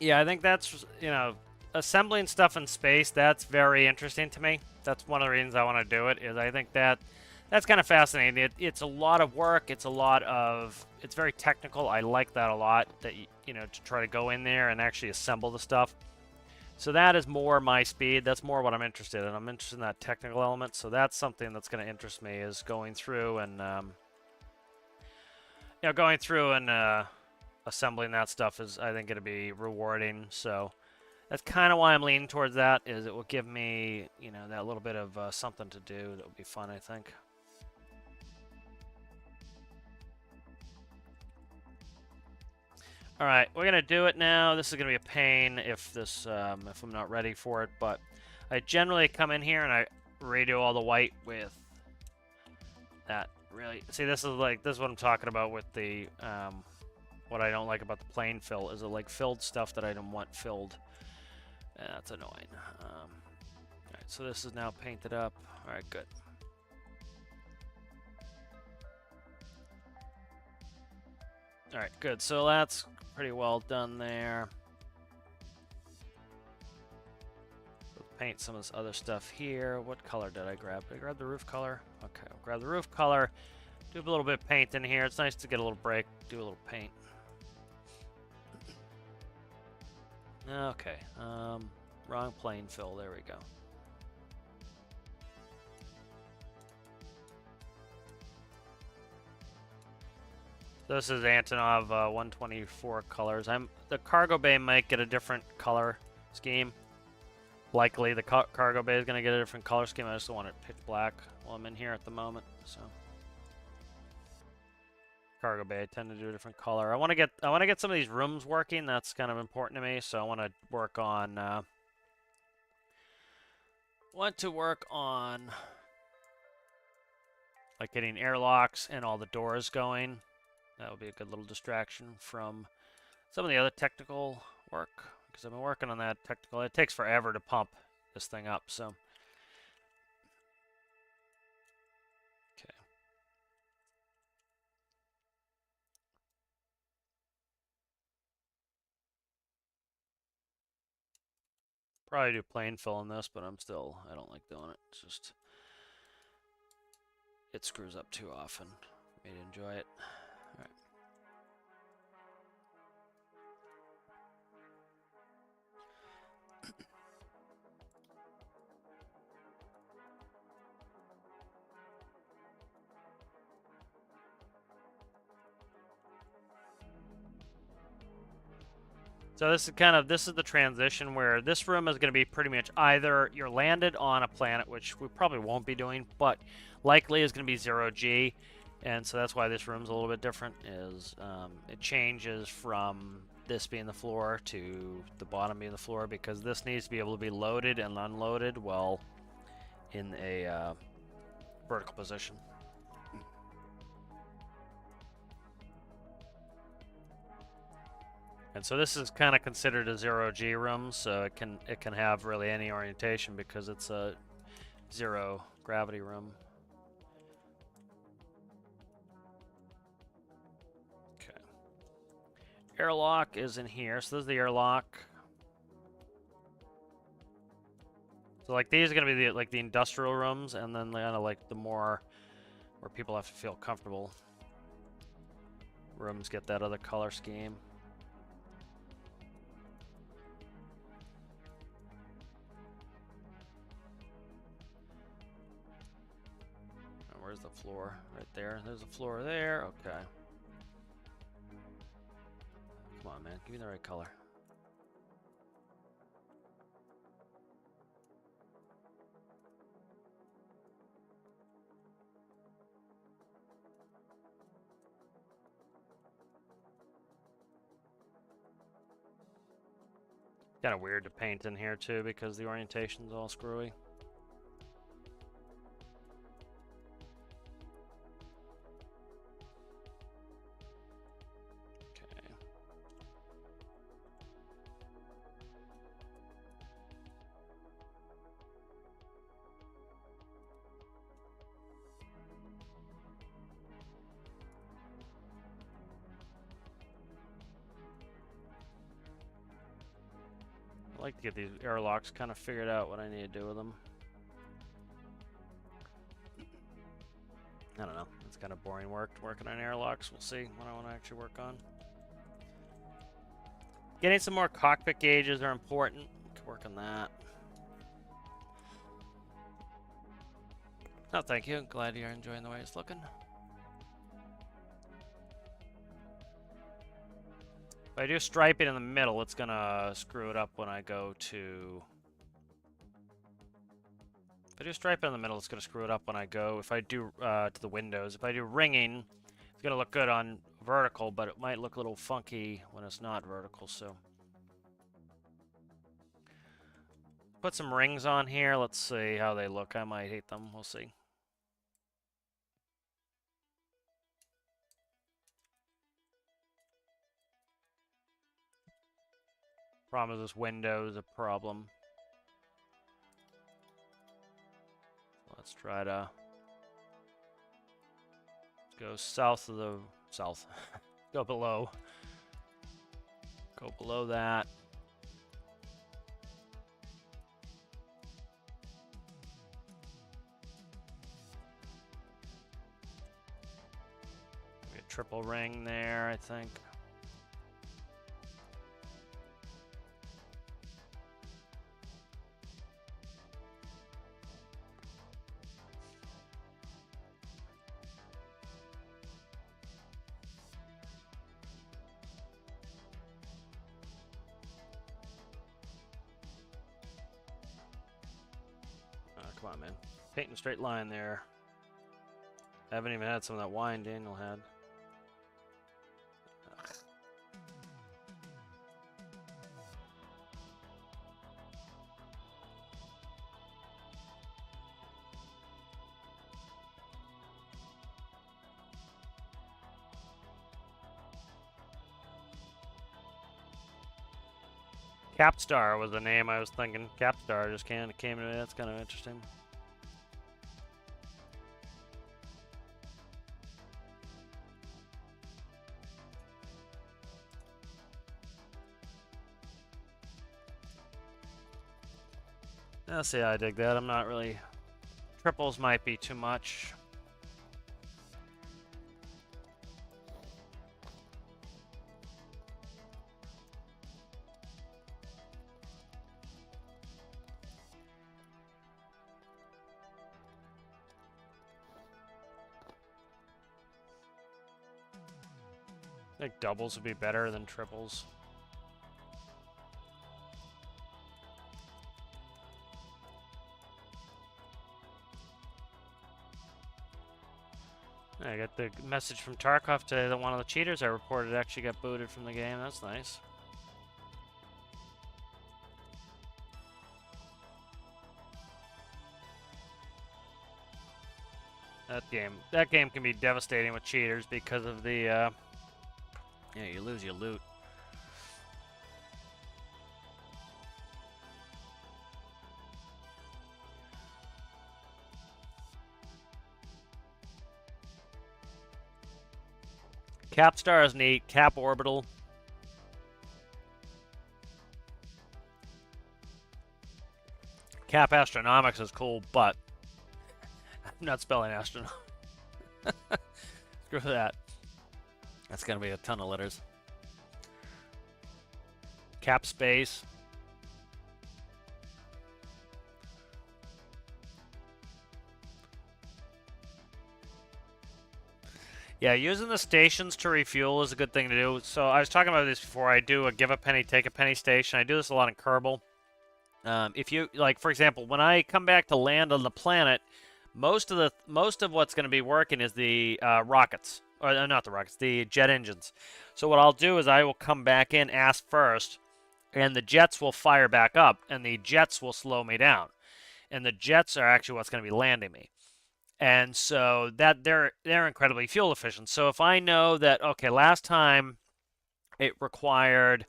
Yeah, I think that's, you know, assembling stuff in space, that's very interesting to me. That's one of the reasons I want to do it, is I think that's kind of fascinating. It's a lot of work. It's very technical. I like that a lot, that, you know, to try to go in there and actually assemble the stuff. So that is more my speed. That's more what I'm interested in. I'm interested in that technical element. So that's something that's going to interest me, is going through and you know, going through and assembling that stuff is, I think, going to be rewarding. So that's kind of why I'm leaning towards that. Is it will give me, you know, that little bit of something to do that would be fun, I think. All right, we're gonna do it now. This is gonna be a pain if if I'm not ready for it, but I generally come in here and I redo all the white with that. Really, see, this is what I'm talking about with the what I don't like about the plain fill is it like filled stuff that I don't want filled. That's annoying. All right, so this is now painted up. All right, good. All right, good. So that's pretty well done there. Let's paint some of this other stuff here. What color did I grab? Did I grab the roof color? Okay, I'll grab the roof color. Do a little bit of paint in here. It's nice to get a little break. Do a little paint. Okay. Wrong plane fill. There we go. This is Antonov 124 colors. The cargo bay might get a different color scheme. Likely the cargo bay is going to get a different color scheme. I just don't want it pitch black while I'm in here at the moment. So cargo bay, I tend to do a different color. I want to get some of these rooms working. That's kind of important to me. So I want to work on like getting airlocks and all the doors going. That would be a good little distraction from some of the other technical work, because I've been working on that technical. It takes forever to pump this thing up, so. Okay. Probably do plain fill in this, but I don't like doing it. It's just, it screws up too often for me to enjoy it. All right. So this is the transition where this room is going to be pretty much either you're landed on a planet, which we probably won't be doing, but likely is going to be 0G, and so that's why this room's a little bit different. It changes from this being the floor to the bottom being the floor because this needs to be able to be loaded and unloaded while in a vertical position. And so this is kind of considered a 0G room, so it can have really any orientation because it's a 0 gravity room. Okay. Airlock is in here, so this is the airlock. So like these are gonna be the industrial rooms, and then kind of like the more where people have to feel comfortable rooms get that other color scheme. Where's the floor? Right there. There's a floor there. Okay. Come on, man. Give me the right color. Kind of weird to paint in here, too, because the orientation's all screwy. I like to get these airlocks kind of figured out what I need to do with them. I don't know. It's kind of boring work working on airlocks. We'll see what I want to actually work on. Getting some more cockpit gauges are important. Can work on that. No, thank you. Glad you're enjoying the way it's looking. If I do striping in the middle, it's gonna screw it up when I go to... If I do striping in the middle, it's gonna screw it up when I go... If I do to the windows. If I do ringing, it's gonna look good on vertical, but it might look a little funky when it's not vertical, so... Put some rings on here. Let's see how they look. I might hate them. We'll see. Problem is this window is a problem. Let's try to go south of the south. Go below. Go below that. Maybe a triple ring there, I think. Come on, man. Painting a straight line there. I haven't even had some of that wine Daniel had. Ugh. Capstar was the name I was thinking. Capstar just came to me. That's kind of interesting. Let's see how I dig that. I'm not really... Triples might be too much. I think doubles would be better than triples. I got the message from Tarkov today that one of the cheaters I reported actually got booted from the game. That's nice. That game can be devastating with cheaters because of the yeah, you lose your loot. Capstar is neat. Cap Orbital. Cap Astronomics is cool, but I'm not spelling astronaut. Screw that. That's gonna be a ton of letters. Cap Space. Yeah, using the stations to refuel is a good thing to do. So I was talking about this before. I do a give a penny, take a penny station. I do this a lot in Kerbal. If you like, for example, when I come back to land on the planet, most of what's going to be working is the rockets, or not the rockets, the jet engines. So what I'll do is I will come back in ass first, and the jets will fire back up, and the jets will slow me down, and the jets are actually what's going to be landing me. And so that they're incredibly fuel efficient. So if I know that, okay, last time it required,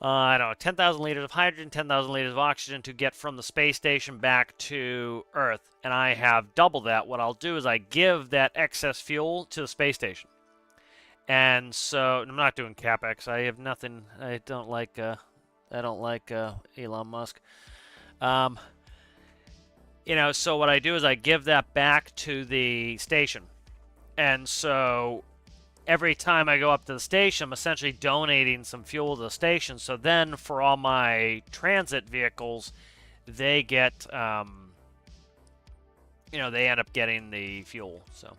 I don't know, 10,000 liters of hydrogen, 10,000 liters of oxygen to get from the space station back to Earth, and I have double that, what I'll do is I give that excess fuel to the space station. And so I'm not doing CapEx. I have nothing. I don't like Elon Musk. You know, so what I do is I give that back to the station. And so every time I go up to the station, I'm essentially donating some fuel to the station. So then for all my transit vehicles, they get, you know, they end up getting the fuel. So.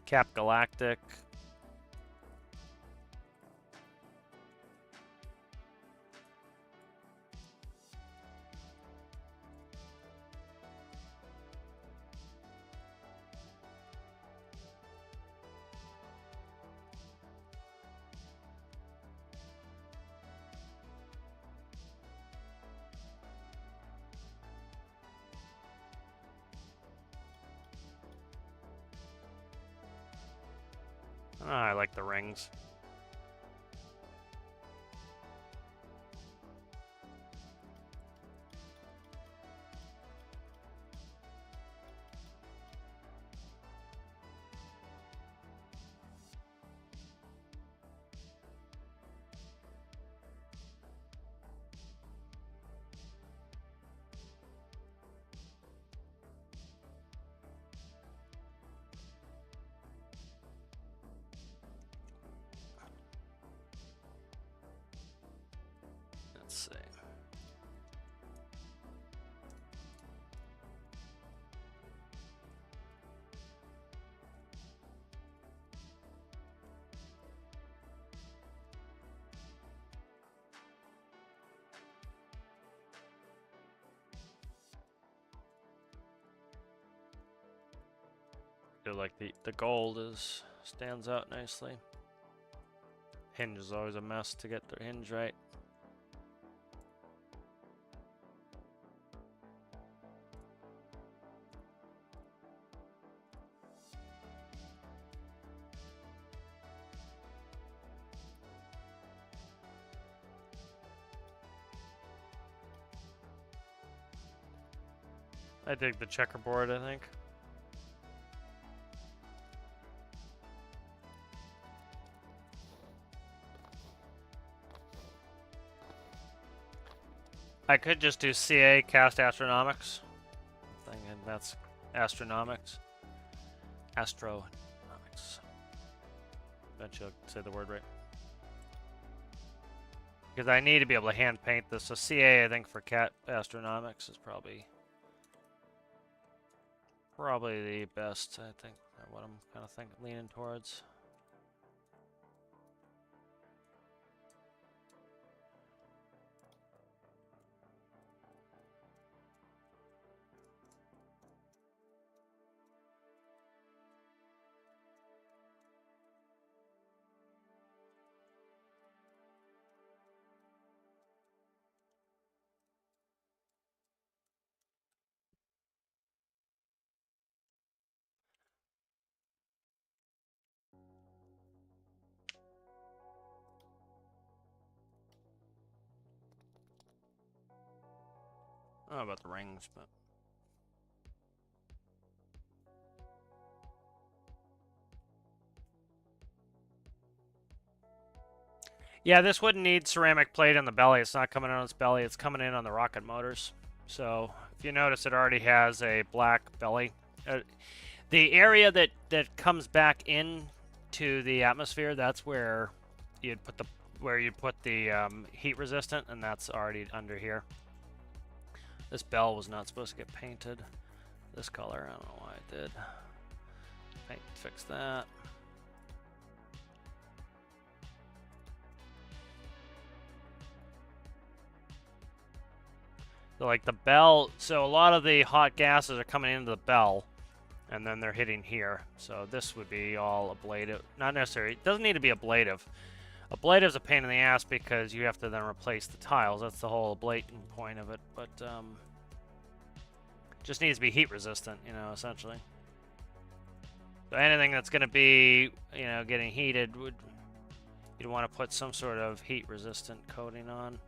Cap Galactic. Oh, I like the rings. Let's see. I feel like the gold stands out nicely. Hinge is always a mess to get the hinge right. I dig the checkerboard, I think. I could just do CA cast astronomics. Thinking that's astronomics. Astronomics. Bet you'll say the word right. Because I need to be able to hand paint this. So CA, I think, for cat astronomics is probably the best, I think, what I'm kind of leaning towards. I don't know about the rings, but yeah, this wouldn't need ceramic plate on the belly. It's not coming in on its belly. It's coming in on the rocket motors. So if you notice, it already has a black belly. The area that comes back in to the atmosphere, that's where you'd put the heat resistant, and that's already under here. This bell was not supposed to get painted this color. I don't know why it did. Fix that. So like the bell, so a lot of the hot gases are coming into the bell, and then they're hitting here. So this would be all ablative. Not necessarily. It doesn't need to be ablative. Ablative is a pain in the ass because you have to then replace the tiles. That's the whole ablating point of it. But just needs to be heat resistant, you know, essentially. So anything that's going to be, you know, getting heated you'd want to put some sort of heat resistant coating on.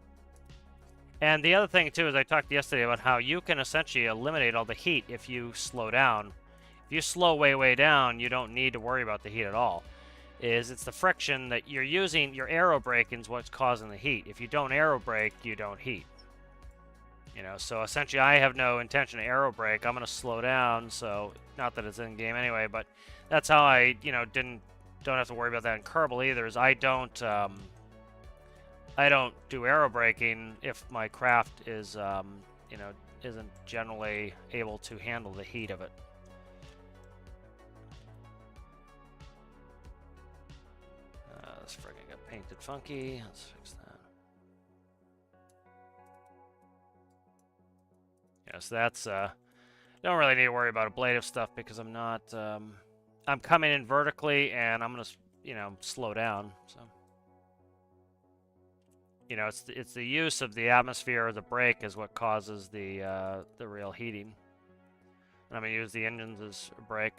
And the other thing too is I talked yesterday about how you can essentially eliminate all the heat if you slow down. If you slow way down, you don't need to worry about the heat at all. It's the friction that you're using. Your aero braking is what's causing the heat. If you don't aero brake, you don't heat. You know, so essentially I have no intention to aero brake. I'm going to slow down, so not that it's in game anyway, but that's how I, you know, don't have to worry about that in Kerbal either. Is I don't do aero braking if my craft is you know, isn't generally able to handle the heat of it. this friggin' got painted funky. Let's fix that. Yeah, so that's don't really need to worry about ablative stuff because I'm not I'm coming in vertically and I'm gonna, you know, slow down. So, you know, it's the use of the atmosphere or the brake is what causes the real heating. And I'm gonna use the engines as a brake.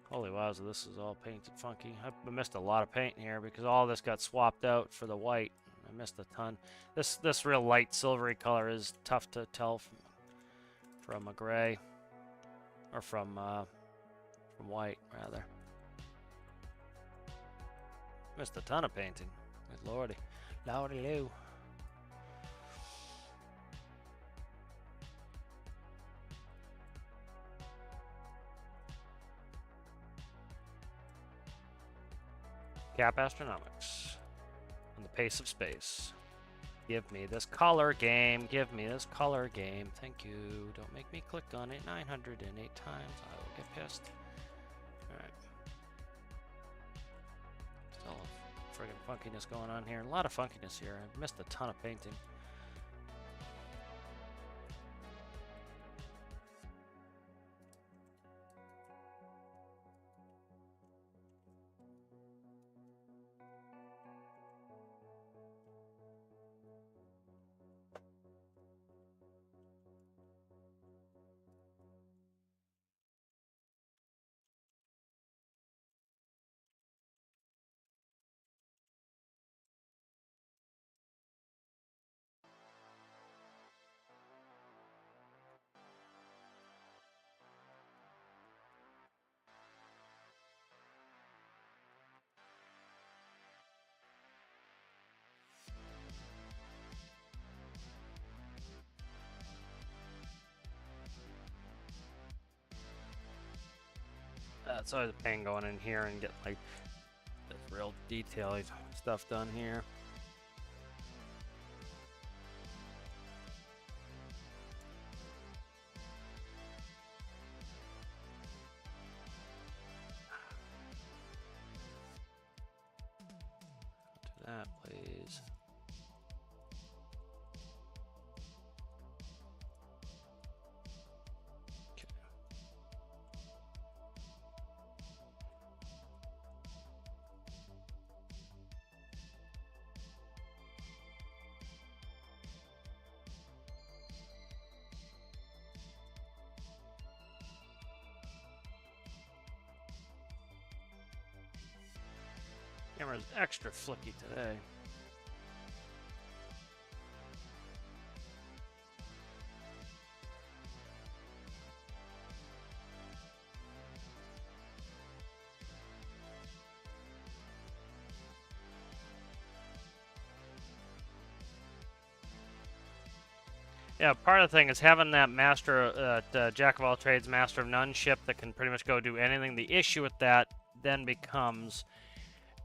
Holy wowza, this is all painted funky. I missed a lot of paint here because all this got swapped out for the white. I missed a ton. This real light silvery color is tough to tell from a gray, or from white rather. Missed a ton of painting. Good lordy, lordy loo. Cap Astronomics. On the pace of space. Give me this color game. Give me this color game. Thank you. Don't make me click on it 908 times. I will get pissed. Alright. Still a friggin' funkiness going on here. A lot of funkiness here. I missed a ton of painting. It's always a pain going in here and get like this real detailed stuff done here. Do that, please. Camera's extra flicky today. Yeah, part of the thing is having that master, jack of all trades, master of none ship that can pretty much go do anything. The issue with that then becomes,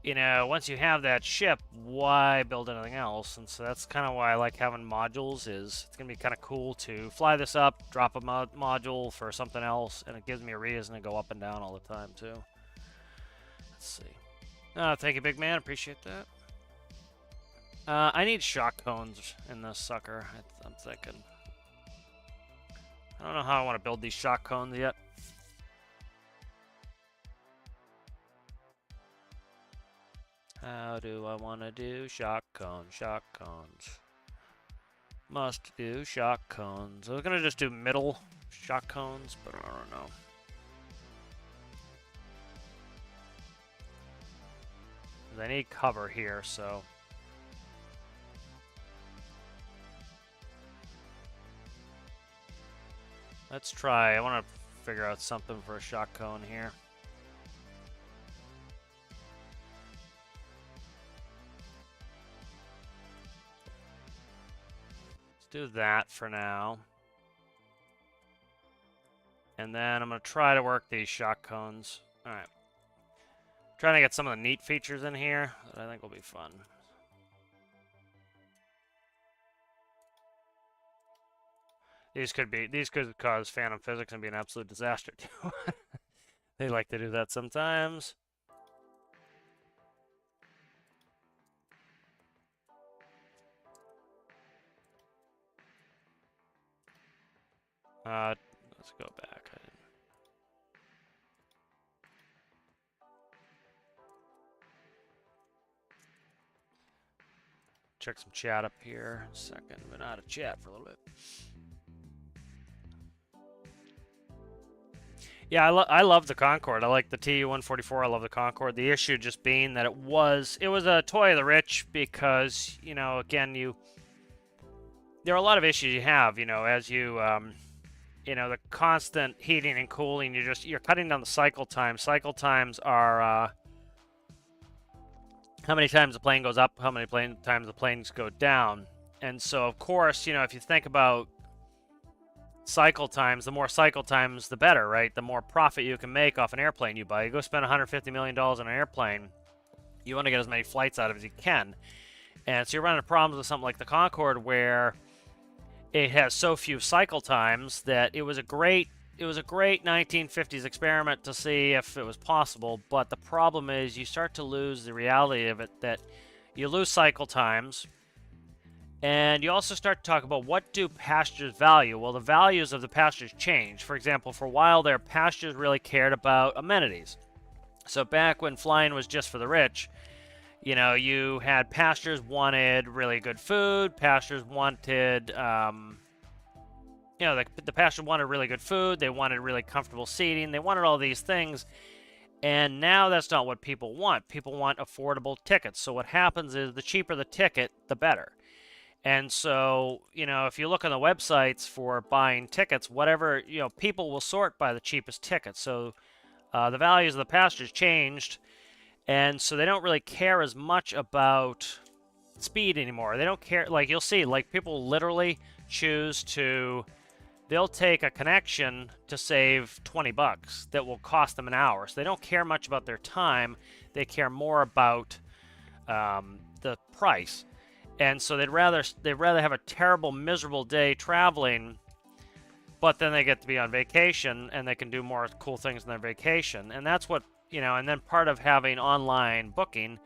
you know, once you have that ship, why build anything else? And so that's kind of why I like having modules. Is it's gonna be kind of cool to fly this up, drop a module for something else, and it gives me a reason to go up and down all the time too. Let's see. Thank you, big man. Appreciate that. I need shock cones in this sucker. I'm thinking. I don't know how I want to build these shock cones yet. How do I want to do shock cones? Shock cones. Must do shock cones. I was going to just do middle shock cones, but I don't know. I need cover here, so... Let's try. I want to figure out something for a shock cone here. Let's do that for now. And then I'm going to try to work these shock cones. Alright. Trying to get some of the neat features in here that I think will be fun. These could cause phantom physics and be an absolute disaster too. They like to do that sometimes. Let's go back. Check some chat up here. Second, been out of chat for a little bit. Yeah, I love the Concorde. I like the TU-144. I love the Concorde. The issue just being that it was a toy of the rich because, you know, again, there are a lot of issues you have, you know, as you you know, the constant heating and cooling, you're cutting down the cycle time. Cycle times are how many times the plane goes up, how many times the planes go down. And so, of course, you know, if you think about cycle times, the more cycle times, the better, right? The more profit you can make off an airplane you buy. You go spend $150 million on an airplane, you want to get as many flights out of it as you can. And so you're running into problems with something like the Concorde where it has so few cycle times that it was a great 1950s experiment to see if it was possible, but the problem is you start to lose the reality of it, that you lose cycle times, and you also start to talk about what do passengers value. Well, the values of the passengers change. For example, for a while there, passengers really cared about amenities. So back when flying was just for the rich, you know, you had passengers wanted really good food, passengers wanted, you know, the passenger wanted really good food, they wanted really comfortable seating, they wanted all these things, and now that's not what people want. People want affordable tickets. So what happens is the cheaper the ticket, the better. And so, you know, if you look on the websites for buying tickets, whatever, you know, people will sort by the cheapest ticket. So the values of the passengers changed, and so they don't really care as much about speed anymore. They don't care. Like, you'll see, like, people literally choose to, they'll take a connection to save 20 bucks that will cost them an hour. So they don't care much about their time. They care more about the price. And so they'd rather have a terrible, miserable day traveling, but then they get to be on vacation and they can do more cool things on their vacation. And that's what, you know, and then part of having online booking,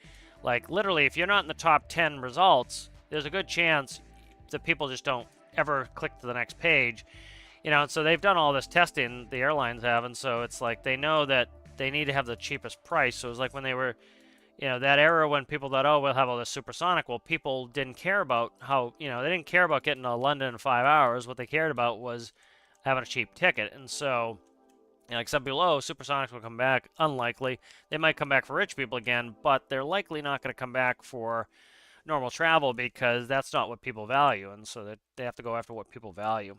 like literally if you're not in the top 10 results, there's a good chance that people just don't ever click to the next page. You know, and so they've done all this testing, the airlines have, and so it's like they know that they need to have the cheapest price. So it was like when they were, you know, that era when people thought, oh, we'll have all this supersonic. Well, people didn't care about how, you know, they didn't care about getting to London in 5 hours. What they cared about was having a cheap ticket. And so, you know, except below, supersonics will come back. Unlikely. They might come back for rich people again, but they're likely not going to come back for normal travel because that's not what people value. And so that they have to go after what people value.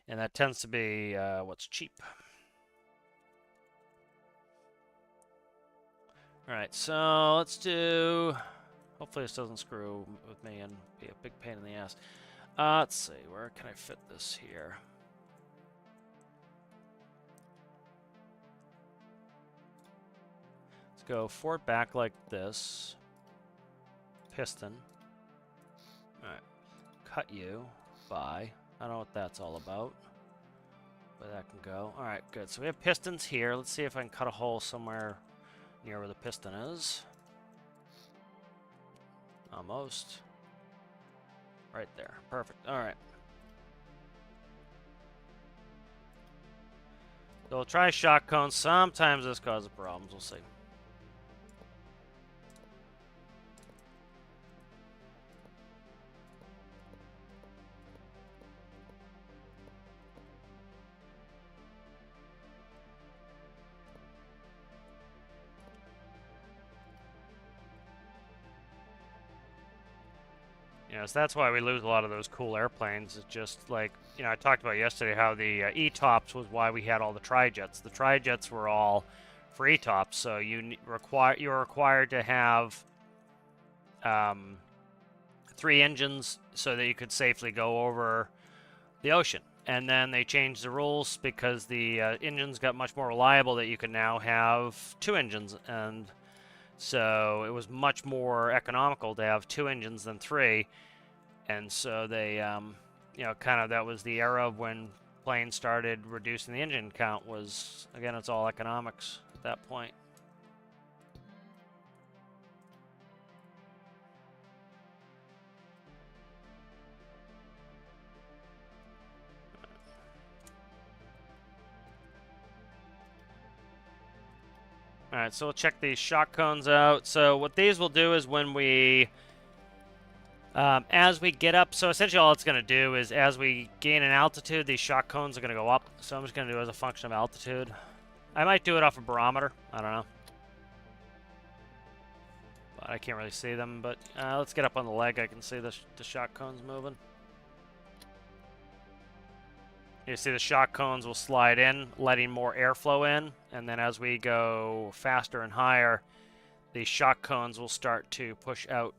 And that tends to be what's cheap. Alright, so let's do... Hopefully this doesn't screw with me and be a big pain in the ass. Let's see, where can I fit this here? Let's go forward back like this. Piston. Alright, cut you by... I don't know what that's all about. Where that can go. Alright, good. So we have pistons here. Let's see if I can cut a hole somewhere near where the piston is. Almost. Right there. Perfect. Alright. So we'll try shock cones. Sometimes this causes problems. We'll see. You know, so that's why we lose a lot of those cool airplanes. It's just like, you know, I talked about yesterday how the E-tops was why we had all the tri-jets. The tri-jets were all for E-tops, so you're required to have 3 engines so that you could safely go over the ocean. And then they changed the rules because the engines got much more reliable that you can now have 2 engines, and so it was much more economical to have 2 engines than 3. And so they, you know, kind of that was the era of when planes started reducing the engine count. Was, again, it's all economics at that point. Alright, so we'll check these shock cones out. So what these will do is when we... as we get up, so essentially all it's going to do is as we gain an altitude, these shock cones are going to go up. So I'm just going to do it as a function of altitude. I might do it off a barometer. I don't know. But I can't really see them. But let's get up on the leg. I can see the shock cones moving. You see the shock cones will slide in, letting more airflow in. And then as we go faster and higher, the shock cones will start to push out.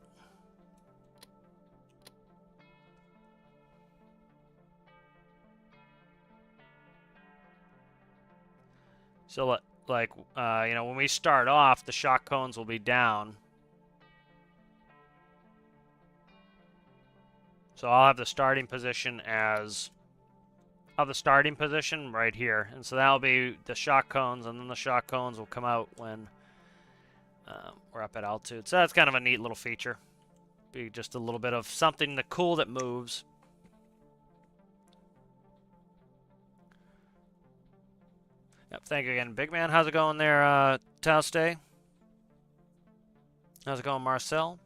So, like, you know, when we start off, the shock cones will be down. So I'll have the starting position as... I'll have the starting position right here. And so that'll be the shock cones, and then the shock cones will come out when we're up at altitude. So that's kind of a neat little feature. Be just a little bit of something cool that moves. Yep, thank you again, Big Man. How's it going there, Tauste? How's it going, Marcel?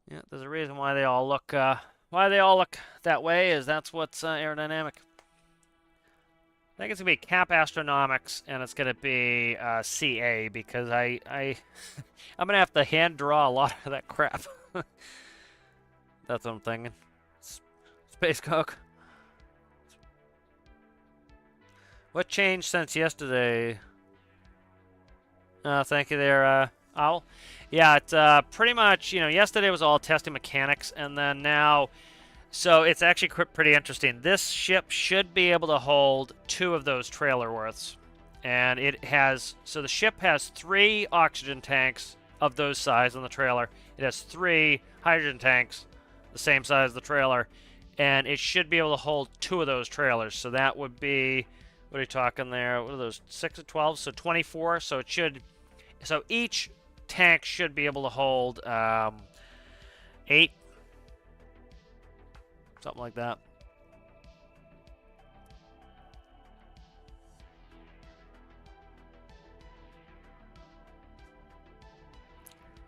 Yeah, there's a reason why they all look that way. Is that's what's aerodynamic. I think it's gonna be Cap Astronomics, and it's gonna be CA because I'm gonna have to hand draw a lot of that crap. That's what I'm thinking. Space Coke. What changed since yesterday? Thank you there, Owl. Yeah, it's pretty much, you know, yesterday was all testing mechanics, and then now, so it's actually pretty interesting. This ship should be able to hold 2 of those trailer worths. And it has, so the ship has 3 oxygen tanks of those size on the trailer. It has 3 hydrogen tanks, the same size as the trailer. And it should be able to hold 2 of those trailers. So that would be, what are you talking there? What are those, 6 or 12? So 24. So it should, so each tank should be able to hold 8. Something like that.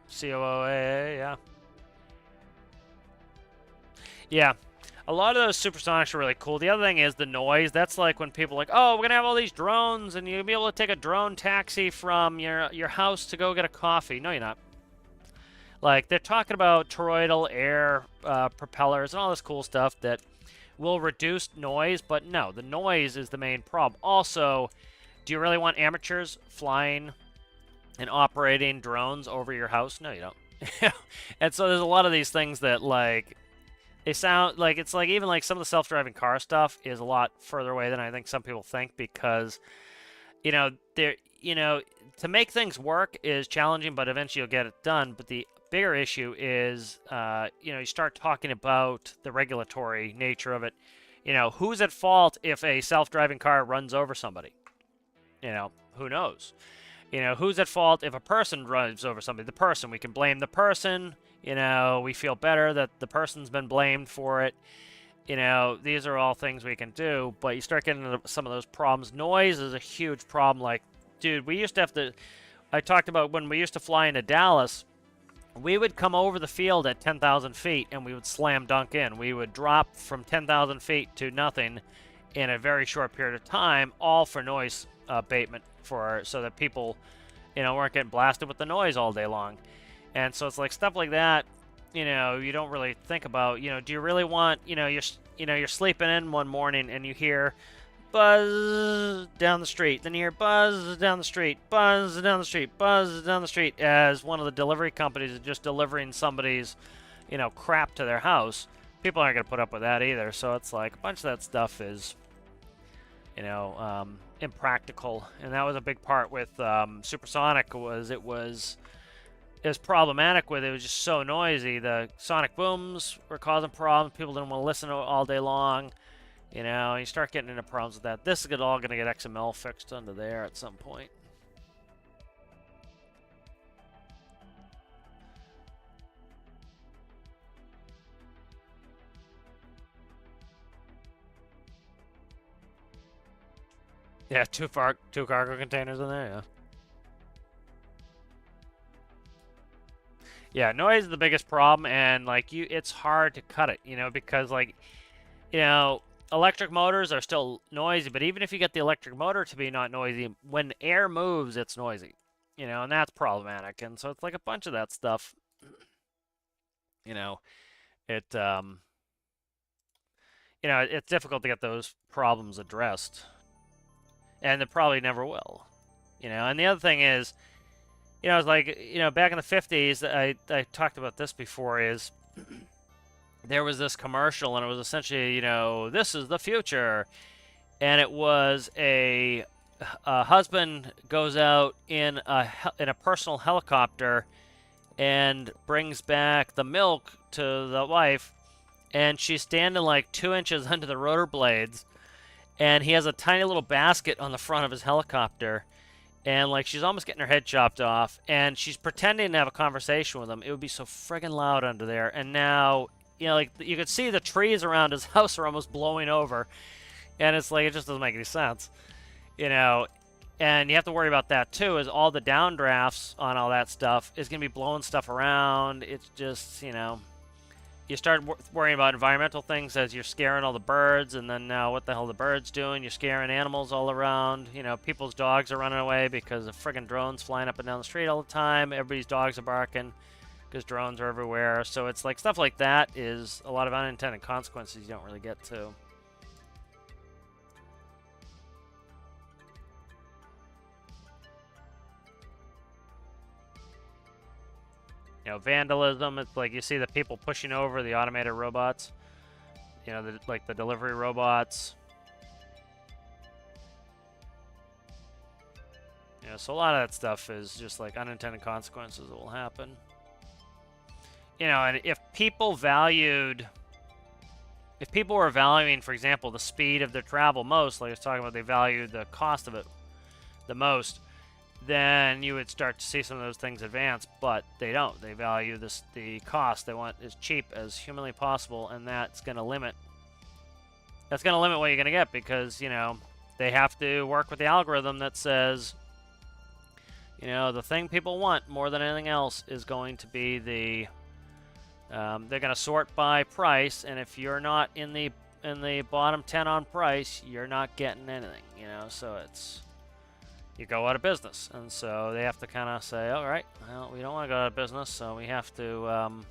COOAA, yeah. Yeah. A lot of those supersonics are really cool. The other thing is the noise. That's like when people are like, oh, we're going to have all these drones, and you'll be able to take a drone taxi from your house to go get a coffee. No, you're not. Like, they're talking about toroidal air propellers and all this cool stuff that will reduce noise, but no, the noise is the main problem. Also, do you really want amateurs flying and operating drones over your house? No, you don't. And so there's a lot of these things that, like, they sound like, it's like even like some of the self-driving car stuff is a lot further away than I think some people think, because, you know, to make things work is challenging, but eventually you'll get it done. But the bigger issue is, you know, you start talking about the regulatory nature of it. You know, who's at fault if a self-driving car runs over somebody? You know, who knows? You know, who's at fault if a person runs over somebody? The person. We can blame the person. You know, we feel better that the person's been blamed for it. You know, these are all things we can do, but you start getting into some of those problems. Noise is a huge problem. Like, dude, we used to have to... I talked about when we used to fly into Dallas, we would come over the field at 10,000 feet, and we would slam dunk in. We would drop from 10,000 feet to nothing in a very short period of time, all for noise abatement, so that people, you know, weren't getting blasted with the noise all day long. And so it's like stuff like that, you know, you don't really think about. You know, do you really want, you're sleeping in one morning and you hear buzz down the street, then you hear buzz down the street, buzz down the street, buzz down the street, as one of the delivery companies is just delivering somebody's, you know, crap to their house. People aren't going to put up with that either. So it's like a bunch of that stuff is, you know, impractical. And that was a big part with Supersonic, was it was problematic with it. It was just so noisy. The sonic booms were causing problems. People didn't want to listen to it all day long. You know, you start getting into problems with that. This is all going to get XML fixed under there at some point. Yeah, two cargo containers in there, yeah. Yeah, noise is the biggest problem, and like it's hard to cut it, because like, electric motors are still noisy, but even if you get the electric motor to be not noisy, when air moves, it's noisy, and that's problematic. And so it's like a bunch of that stuff, you know, it it's difficult to get those problems addressed, and it probably never will, And the other thing is, it's like, back in the 50s, I talked about this before, is there was this commercial, and it was essentially, this is the future, and it was a husband goes out in a personal helicopter and brings back the milk to the wife, and she's standing like 2 inches under the rotor blades, and he has a tiny little basket on the front of his helicopter, and like she's almost getting her head chopped off, and she's pretending to have a conversation with him. It would be so friggin' loud under there, and now, like you could see the trees around his house are almost blowing over, and it's like it just doesn't make any sense, and you have to worry about that too, is all the downdrafts on all that stuff is going to be blowing stuff around. It's just, you start worrying about environmental things as you're scaring all the birds, and then now what the hell are the birds doing? You're scaring animals all around. People's dogs are running away because of friggin' drones flying up and down the street all the time. Everybody's dogs are barking because drones are everywhere. So it's like stuff like that is a lot of unintended consequences you don't really get to. Vandalism. It's like you see the people pushing over the automated robots. Like the delivery robots. So a lot of that stuff is just like unintended consequences that will happen. And if people were valuing, for example, the speed of their travel most, like I was talking about, they value the cost of it the most, then you would start to see some of those things advance, but they don't. They value the cost. They want as cheap as humanly possible, and that's going to limit what you're going to get, because, they have to work with the algorithm that says, the thing people want more than anything else is going to be they're going to sort by price, and if you're not in the bottom 10 on price, you're not getting anything, so you go out of business. And so they have to kind of say, all right, well, we don't want to go out of business, so we have to,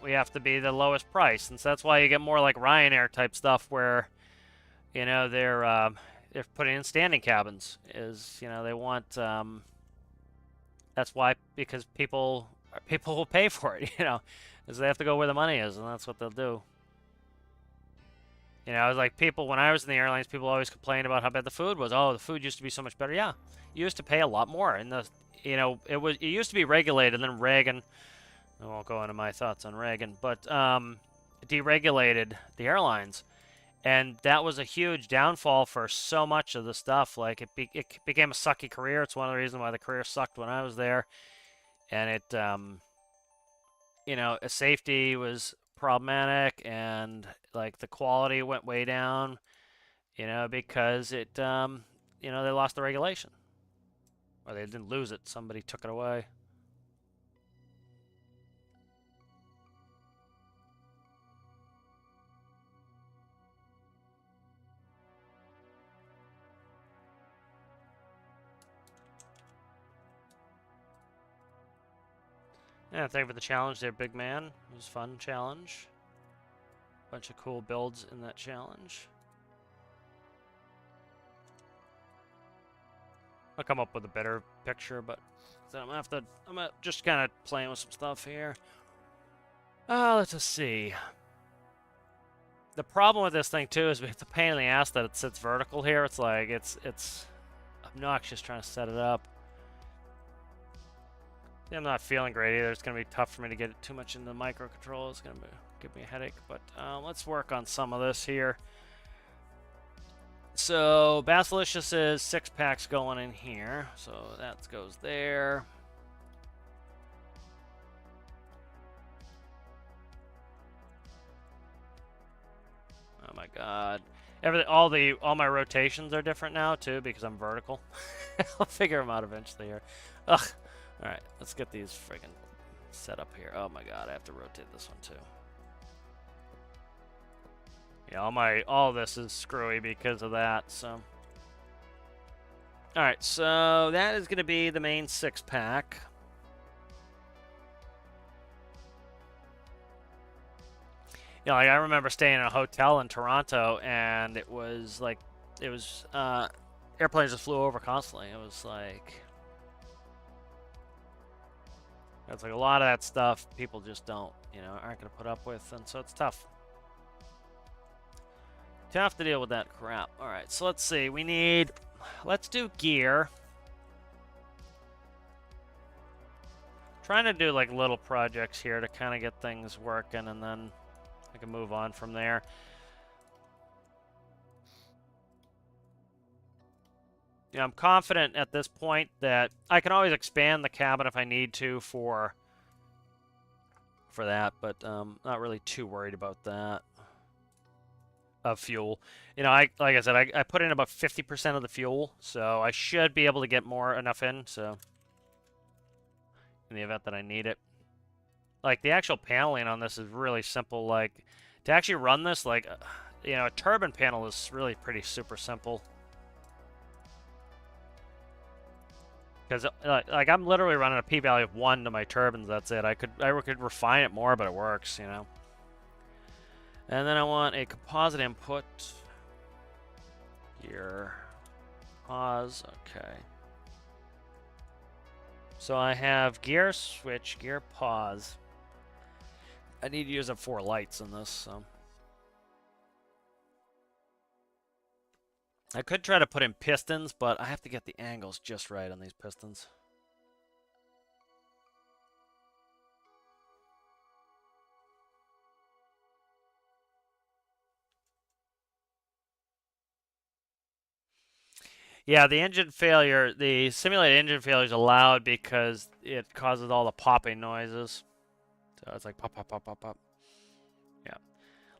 we have to be the lowest price. And so that's why you get more like Ryanair type stuff where, they're putting in standing cabins. They want, that's why, because people will pay for it, is they have to go where the money is, and that's what they'll do. It was like when I was in the airlines, people always complained about how bad the food was. Oh, the food used to be so much better. Yeah, you used to pay a lot more, and it used to be regulated. And then Reagan, I won't go into my thoughts on Reagan, but deregulated the airlines, and that was a huge downfall for so much of the stuff. Like it became a sucky career. It's one of the reasons why the career sucked when I was there, and it safety was problematic, and like the quality went way down, because they lost the regulation, or they didn't lose it, somebody took it away. Yeah, thank you for the challenge there, big man. It was a fun challenge. Bunch of cool builds in that challenge. I'll come up with a better picture, but I'm just kind of playing with some stuff here. Let's just see. The problem with this thing too is we have the pain in the ass that it sits vertical here. It's like it's obnoxious trying to set it up. I'm not feeling great either. It's going to be tough for me to get it too much into the microcontroller. It's going to give me a headache. But let's work on some of this here. So Basilicious is 6 packs going in here. So that goes there. Oh my god. All my rotations are different now too because I'm vertical. I'll figure them out eventually here. Ugh. All right, let's get these friggin' set up here. Oh my god, I have to rotate this one too. Yeah, all this is screwy because of that. So. All right, so that is going to be the main 6-pack. You know, like I remember staying in a hotel in Toronto, and it was like, airplanes just flew over constantly. It was like a lot of that stuff people just aren't going to put up with, and so it's tough. Tough to deal with that crap. All right, so let's see. Let's do gear. Trying to do like little projects here to kind of get things working, and then I can move on from there. Yeah, I'm confident at this point that I can always expand the cabin if I need to for that, but not really too worried about that. Of fuel. You know, like I said, I put in about 50% of the fuel, so I should be able to get enough in, so in the event that I need it. Like, the actual paneling on this is really simple. Like, to actually run this, like, a turbine panel is really pretty super simple. Because, like, I'm literally running a p-value of 1 to my turbines, that's it. I could refine it more, but it works, you know. And then I want a composite input. Gear. Pause. Okay. So I have gear switch, gear pause. I need to use up 4 lights in this, so. I could try to put in pistons, but I have to get the angles just right on these pistons. Yeah, the engine failure, the simulated engine failure is allowed because it causes all the popping noises. So it's like pop, pop, pop, pop, pop. Yeah.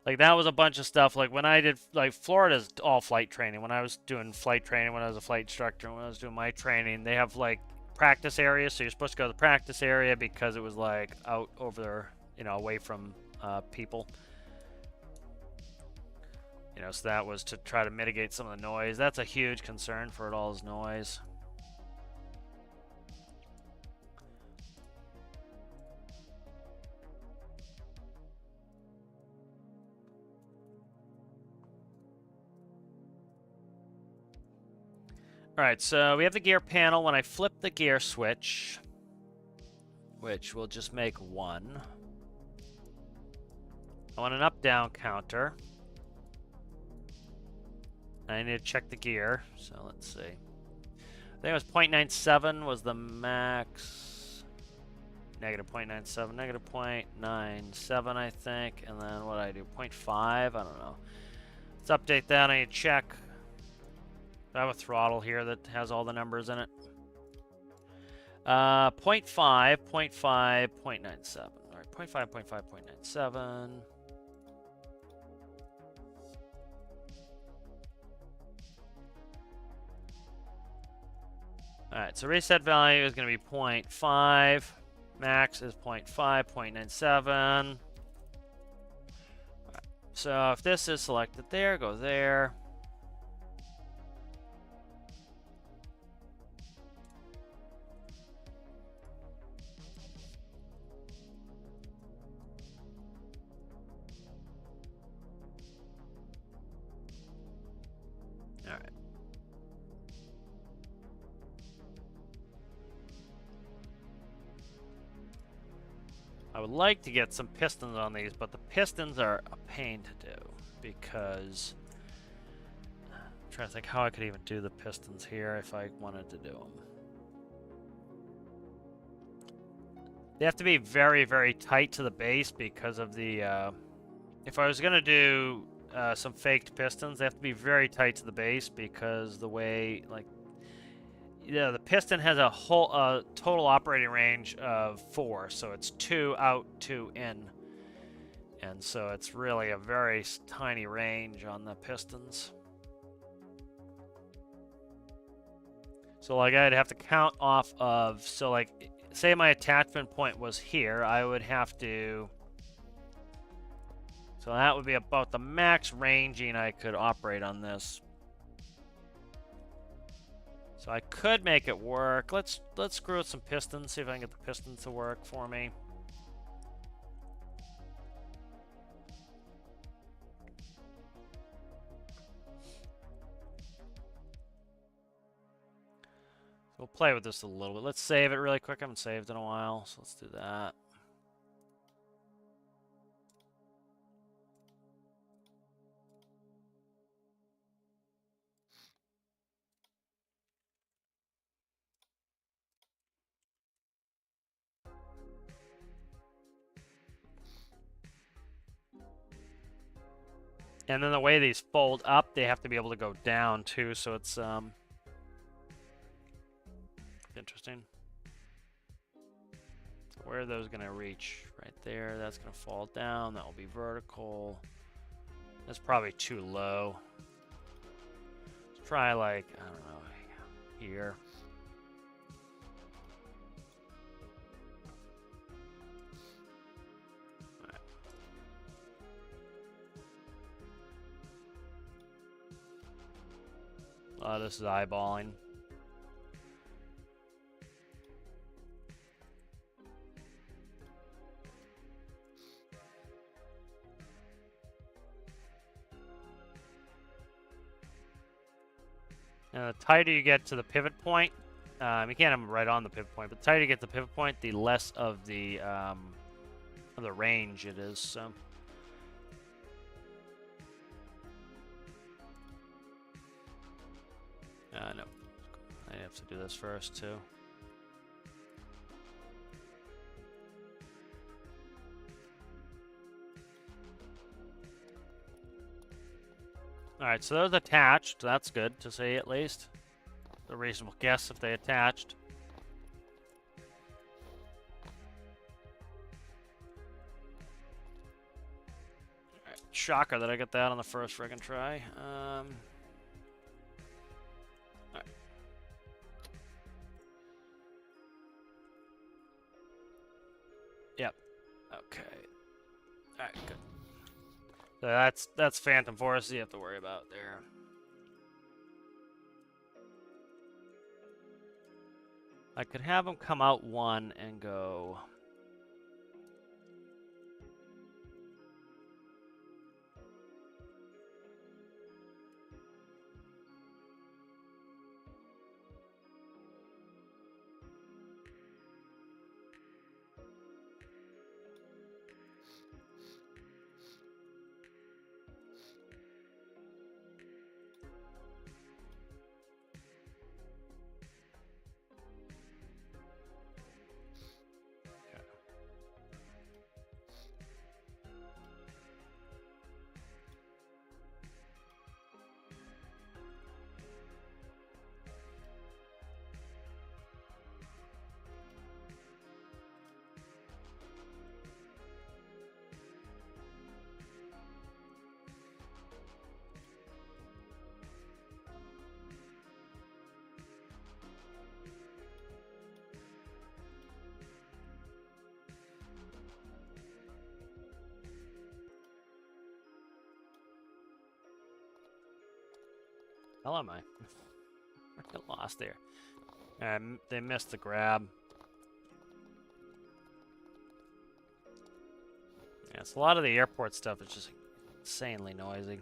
Like that was a bunch of stuff. Like when I did, like Florida's all flight training. When I was doing flight training, when I was a flight instructor, when I was doing my training, they have like practice areas. So you're supposed to go to the practice area because it was like out over there, away from people. So that was to try to mitigate some of the noise. That's a huge concern for it all's noise. Alright, so we have the gear panel. When I flip the gear switch, which will just make 1, I want an up-down counter. I need to check the gear, so let's see. I think it was 0.97 was the max. Negative 0.97, negative 0.97, I think. And then what did I do? 0.5? I don't know. Let's update that. I need to check. I have a throttle here that has all the numbers in it. 0.5, 0.5, 0.97. All right, 0.5, 0.5, 0.97. Alright, so reset value is going to be 0.5. Max is 0.5, 0.97. Right. So if this is selected there, go there. Alright. I would like to get some pistons on these, but the pistons are a pain to do because I'm trying to think how I could even do the pistons here if I wanted to do them. They have to be very, very tight to the base because of the, if I was going to do some faked pistons, they have to be very tight to the base because the way, like, the piston has a whole total operating range of 4, so it's 2 out, 2 in. And so it's really a very tiny range on the pistons. So like I'd have to count off of, so like say my attachment point was here, I would have to, so that would be about the max ranging I could operate on this. So I could make it work. Let's screw with some pistons, see if I can get the pistons to work for me. We'll play with this a little bit. Let's save it really quick. I haven't saved in a while, so let's do that. And then the way these fold up, they have to be able to go down too, so it's interesting. So where are those going to reach? Right there. That's going to fall down. That will be vertical. That's probably too low. Let's try like, I don't know, here. This is eyeballing. The tighter you get to the pivot point, you can't have them right on the pivot point, but the tighter you get to the pivot point, the less of the range it is. So. No, I have to do this first too. Alright, so those attached. That's good to see, at least. A reasonable guess if they attached. Alright, shocker that I got that on the first friggin' try. Alright. Yep. Okay. Alright, good. So that's Phantom Force you have to worry about there. I could have them come out one and go. Hell am I? I got lost there. They missed the grab. Yeah, so a lot of the airport stuff is just insanely noisy.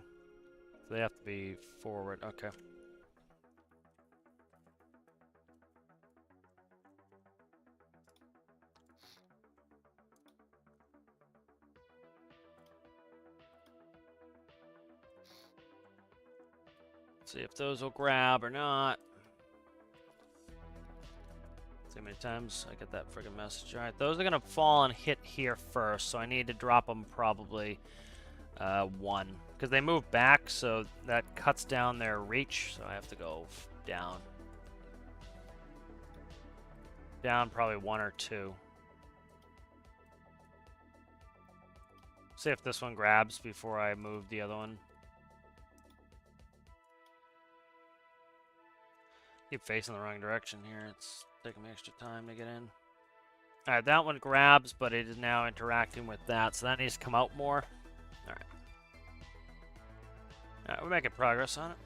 So they have to be forward. Okay. See if those will grab or not. See how many times I get that friggin' message. Alright, those are gonna fall and hit here first, so I need to drop them probably one. Because they move back, so that cuts down their reach, so I have to go down. Down probably one or two. See if this one grabs before I move the other one. Keep facing the wrong direction here. It's taking me extra time to get in. Alright, that one grabs, but it is now interacting with that, so that needs to come out more. Alright. Alright, we're making progress on it.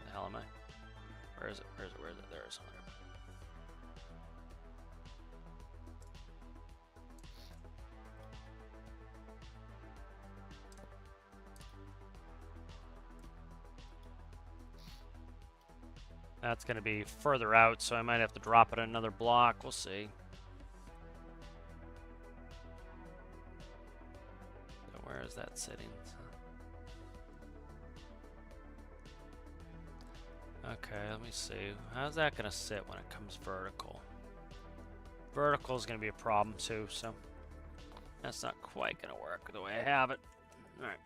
The hell am I? Where is it? Where is it? Where is it? There is something. That's going to be further out, so I might have to drop it another block. We'll see. So where is that sitting? Okay, let me see. How's that going to sit when it comes vertical? Vertical is going to be a problem too, so that's not quite going to work the way I have it. All right.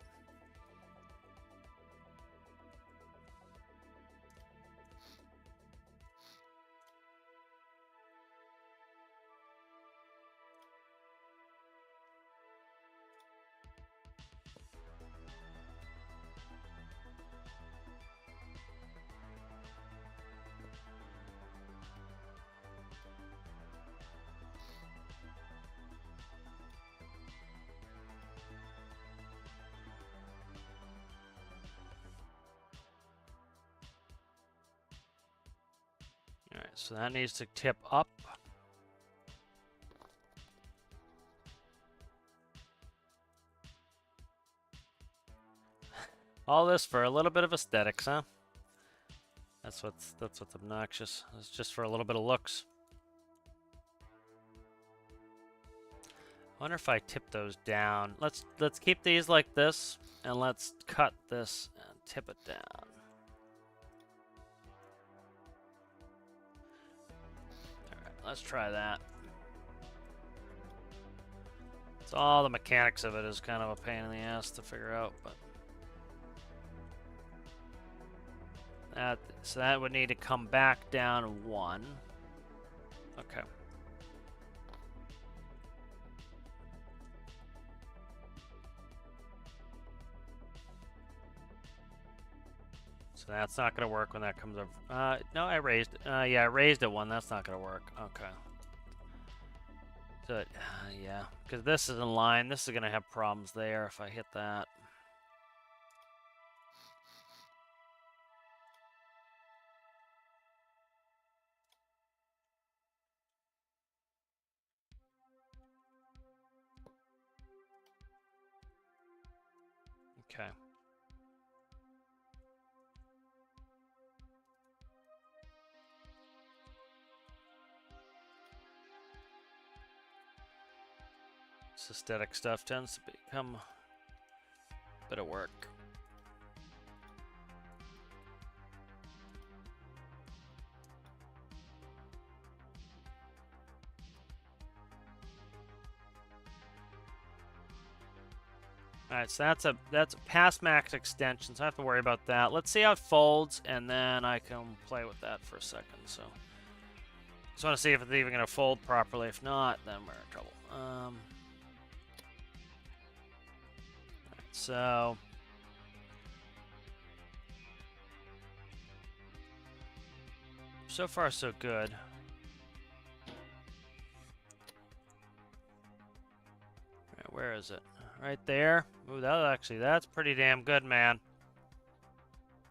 Alright, so that needs to tip up. All this for a little bit of aesthetics, huh? That's what's obnoxious. It's just for a little bit of looks. I wonder if I tip those down. Let's keep these like this, and let's cut this and tip it down. Let's try that. So all the mechanics of it is kind of a pain in the ass to figure out, but so that would need to come back down one. Okay. So that's not going to work when that comes over. No, I raised. Yeah, I raised it one. That's not going to work. Okay. So, yeah, because this is in line. This is going to have problems there if I hit that. Okay. This aesthetic stuff tends to become a bit of work. Alright, so that's a past max extension, so I have to worry about that. Let's see how it folds, and then I can play with that for a second. So, just want to see if it's even going to fold properly. If not, then we're in trouble. So far so good. Alright, where is it? Right there. Ooh, that's pretty damn good, man.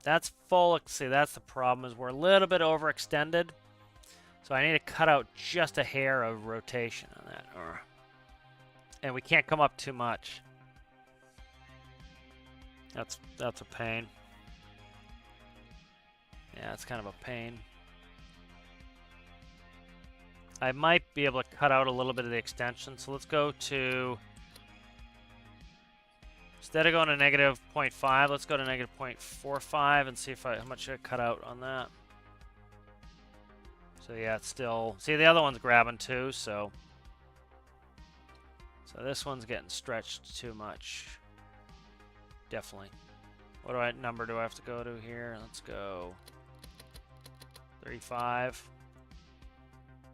That's full. See, that's the problem, is we're a little bit overextended. So I need to cut out just a hair of rotation on that. And we can't come up too much. That's a pain. Yeah, it's kind of a pain. I might be able to cut out a little bit of the extension. So let's go to... Instead of going to negative 0.5, let's go to negative 0.45 and see if how much I cut out on that. So yeah, it's still... See, the other one's grabbing too, so... So this one's getting stretched too much. Definitely. What number do I have to go to here? Let's go 35.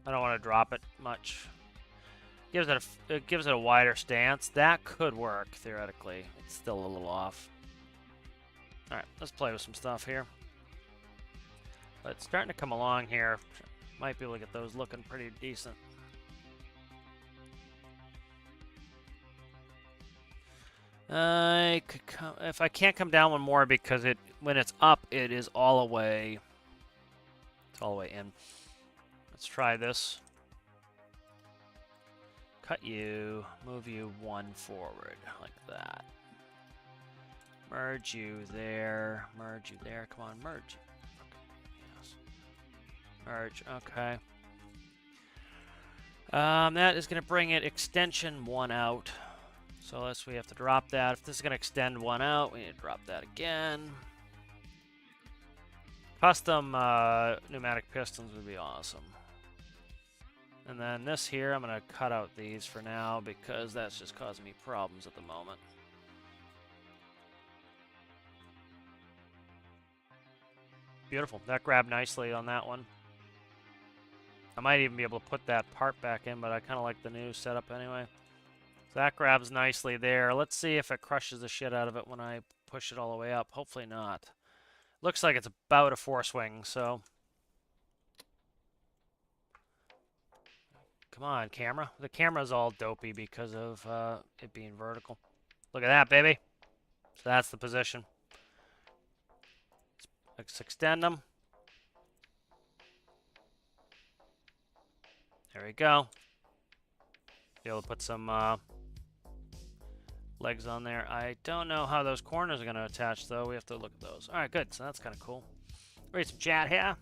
I don't want to drop it much. It gives it a wider stance. That could work, theoretically. It's still a little off. Alright, let's play with some stuff here. But it's starting to come along here. Might be able to get those looking pretty decent. I could come, if I can't come down one more because when it's up, it is all the way. It's all the way in. Let's try this. Cut you, move you one forward, like that. Merge you there, merge you there. Come on, merge. Okay. Yes. Merge, okay. That is going to bring it extension 1 out. So we have to drop that. If this is going to extend 1 out, we need to drop that again. Custom pneumatic pistons would be awesome. And then this here, I'm going to cut out these for now because that's just causing me problems at the moment. Beautiful. That grabbed nicely on that one. I might even be able to put that part back in, but I kind of like the new setup anyway. So that grabs nicely there. Let's see if it crushes the shit out of it when I push it all the way up. Hopefully not. Looks like it's about a 4-swing, so... Come on, camera. The camera's all dopey because of it being vertical. Look at that, baby. So that's the position. Let's extend them. There we go. Be able to put some legs on there. I don't know how those corners are going to attach, though. We have to look at those. All right, good. So that's kind of cool. Read some chat here.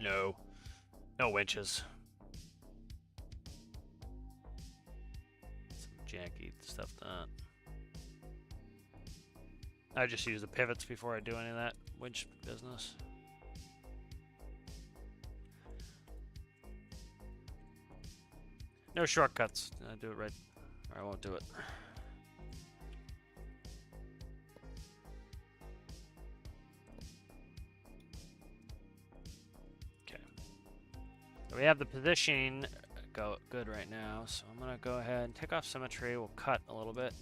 No. No winches. Some janky stuff that. I just use the pivots before I do any of that winch business. No shortcuts. I do it right, or I won't do it. We have the positioning good right now, so I'm going to go ahead and take off symmetry. We'll cut a little bit.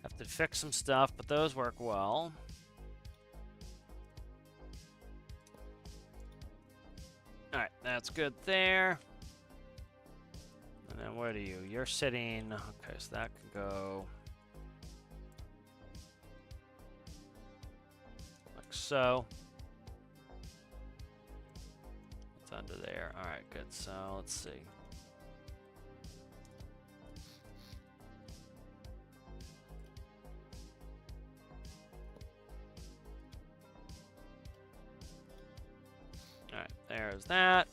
Have to fix some stuff, but those work well. Alright, that's good there. And then where do you? You're sitting... Okay, so that can go... like so. Under there. Alright, good. So let's see. Alright, there's that.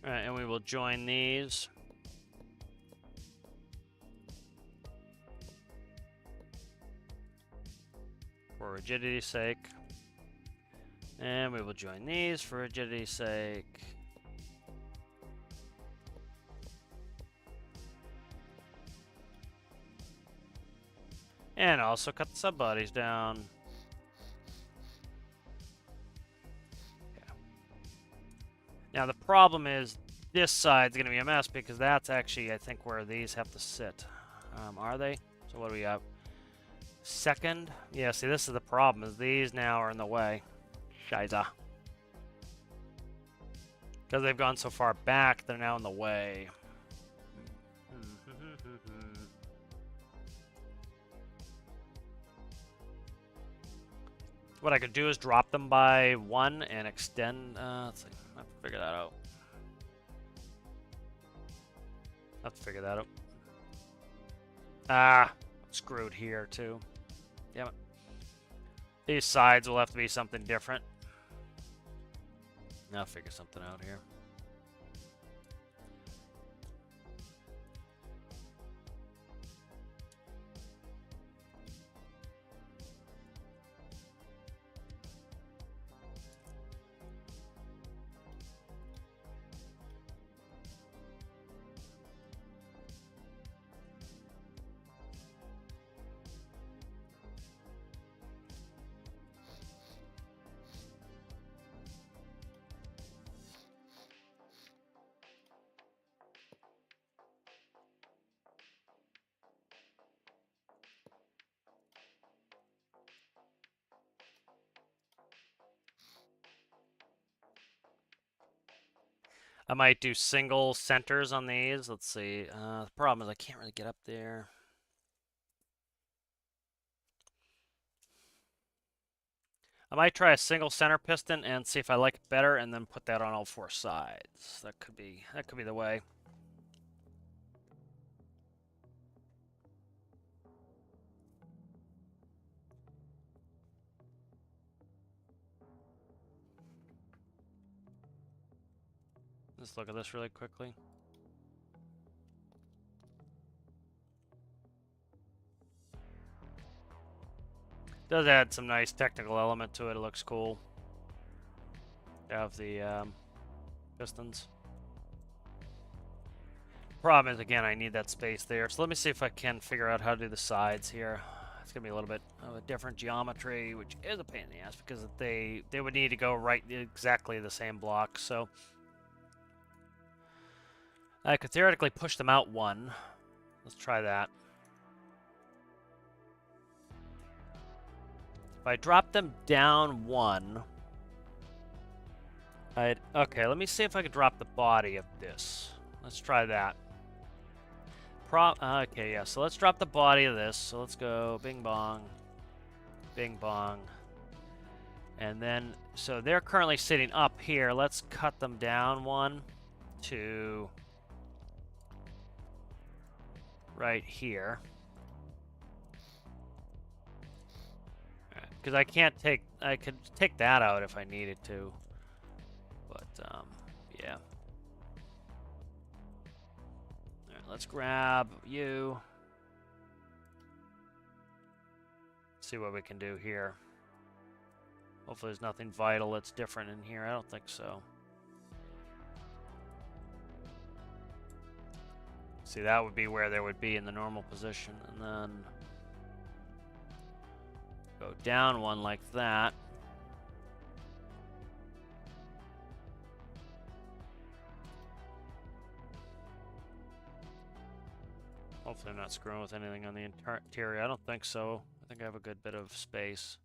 Alright, and we will join these. For rigidity's sake. And we will join these for rigidity's sake. And also cut the sub-bodies down. Now the problem is this side's going to be a mess because that's actually, I think, where these have to sit. Are they? So what do we have? Second? Yeah, see, this is the problem, is these now are in the way. Scheiße. Because they've gone so far back, they're now in the way. What I could do is drop them by 1 and extend. Let's see. I have to figure that out. Have to figure that out. Ah, screwed here too. Damn it. These sides will have to be something different. I'll figure something out here. I might do single centers on these. Let's see. The problem is I can't really get up there. I might try a single center piston and see if I like it better, and then put that on all 4 sides. That could be the way. Let's look at this really quickly. Does add some nice technical element to it. It looks cool. Have the pistons. Problem is, again, I need that space there. So let me see if I can figure out how to do the sides here. It's gonna be a little bit of a different geometry, which is a pain in the ass because they would need to go right exactly the same block. So I could theoretically push them out 1. Let's try that. If I drop them down 1, okay, let me see if I can drop the body of this. Let's try that. Okay, yeah, so let's drop the body of this. So let's go bing bong, bing bong. And then, so they're currently sitting up here. Let's cut them down 1, 2, right here. Because I could take that out if I needed to. But, yeah. Alright, let's grab you. See what we can do here. Hopefully there's nothing vital that's different in here. I don't think so. See, that would be where there would be in the normal position. And then go down 1 like that. Hopefully I'm not screwing with anything on the interior. I don't think so. I think I have a good bit of space.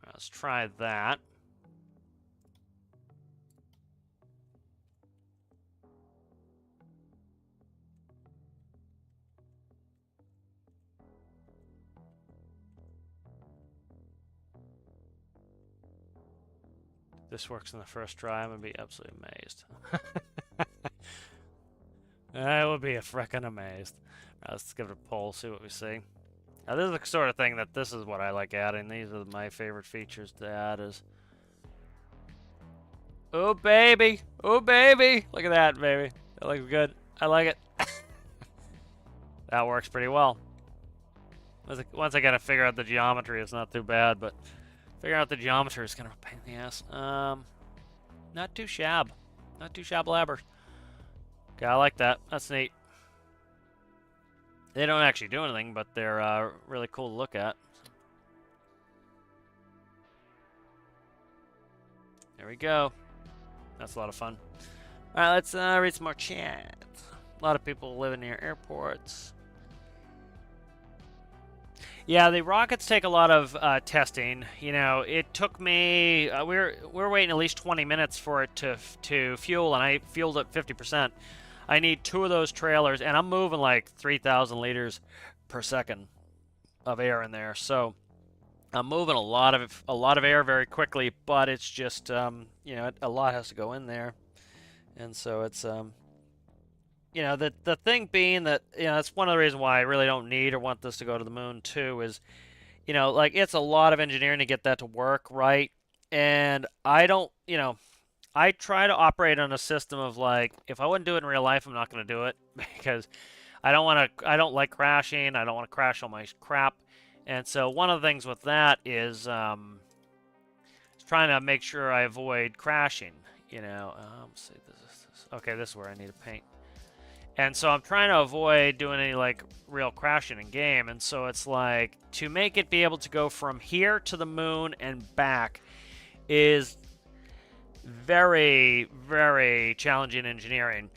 Let's try that. If this works in the first try, I'm going to be absolutely amazed. I will be a frickin' amazed. Let's give it a pull, see what we see. Now, this is the sort of thing that this is what I like adding. These are my favorite features to add is... Oh, baby! Oh, baby! Look at that, baby. That looks good. I like it. That works pretty well. Once I gotta figure out the geometry, it's not too bad, but figuring out the geometry is kind of a pain in the ass. Not too shab. Not too shabblabber. Okay, I like that. That's neat. They don't actually do anything, but they're really cool to look at. There we go. That's a lot of fun. All right, let's read some more chat. A lot of people living near airports. Yeah, the rockets take a lot of testing. You know, it took me... we're waiting at least 20 minutes for it to fuel, and I fueled at 50%. I need 2 of those trailers, and I'm moving like 3,000 liters per second of air in there. So I'm moving a lot of air very quickly, but it's just you know, a lot has to go in there, and so it's you know, the thing being that, you know, that's one of the reasons why I really don't need or want this to go to the moon too is, you know, like it's a lot of engineering to get that to work right, and I don't, you know, I try to operate on a system of like, if I wouldn't do it in real life, I'm not going to do it because I don't like crashing. I don't want to crash all my crap. And so one of the things with that is trying to make sure I avoid crashing. You know, let's see, okay, this is where I need to paint. And so I'm trying to avoid doing any like real crashing in game. And so it's like to make it be able to go from here to the moon and back is very, very challenging engineering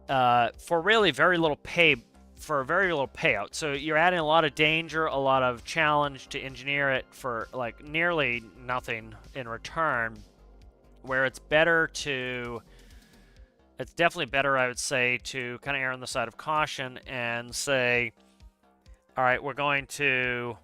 for really very little pay, for very little payout. So you're adding a lot of danger, a lot of challenge to engineer it for like nearly nothing in return, where it's better to, it's definitely better, I would say, to kind of err on the side of caution and say, all right, we're going to,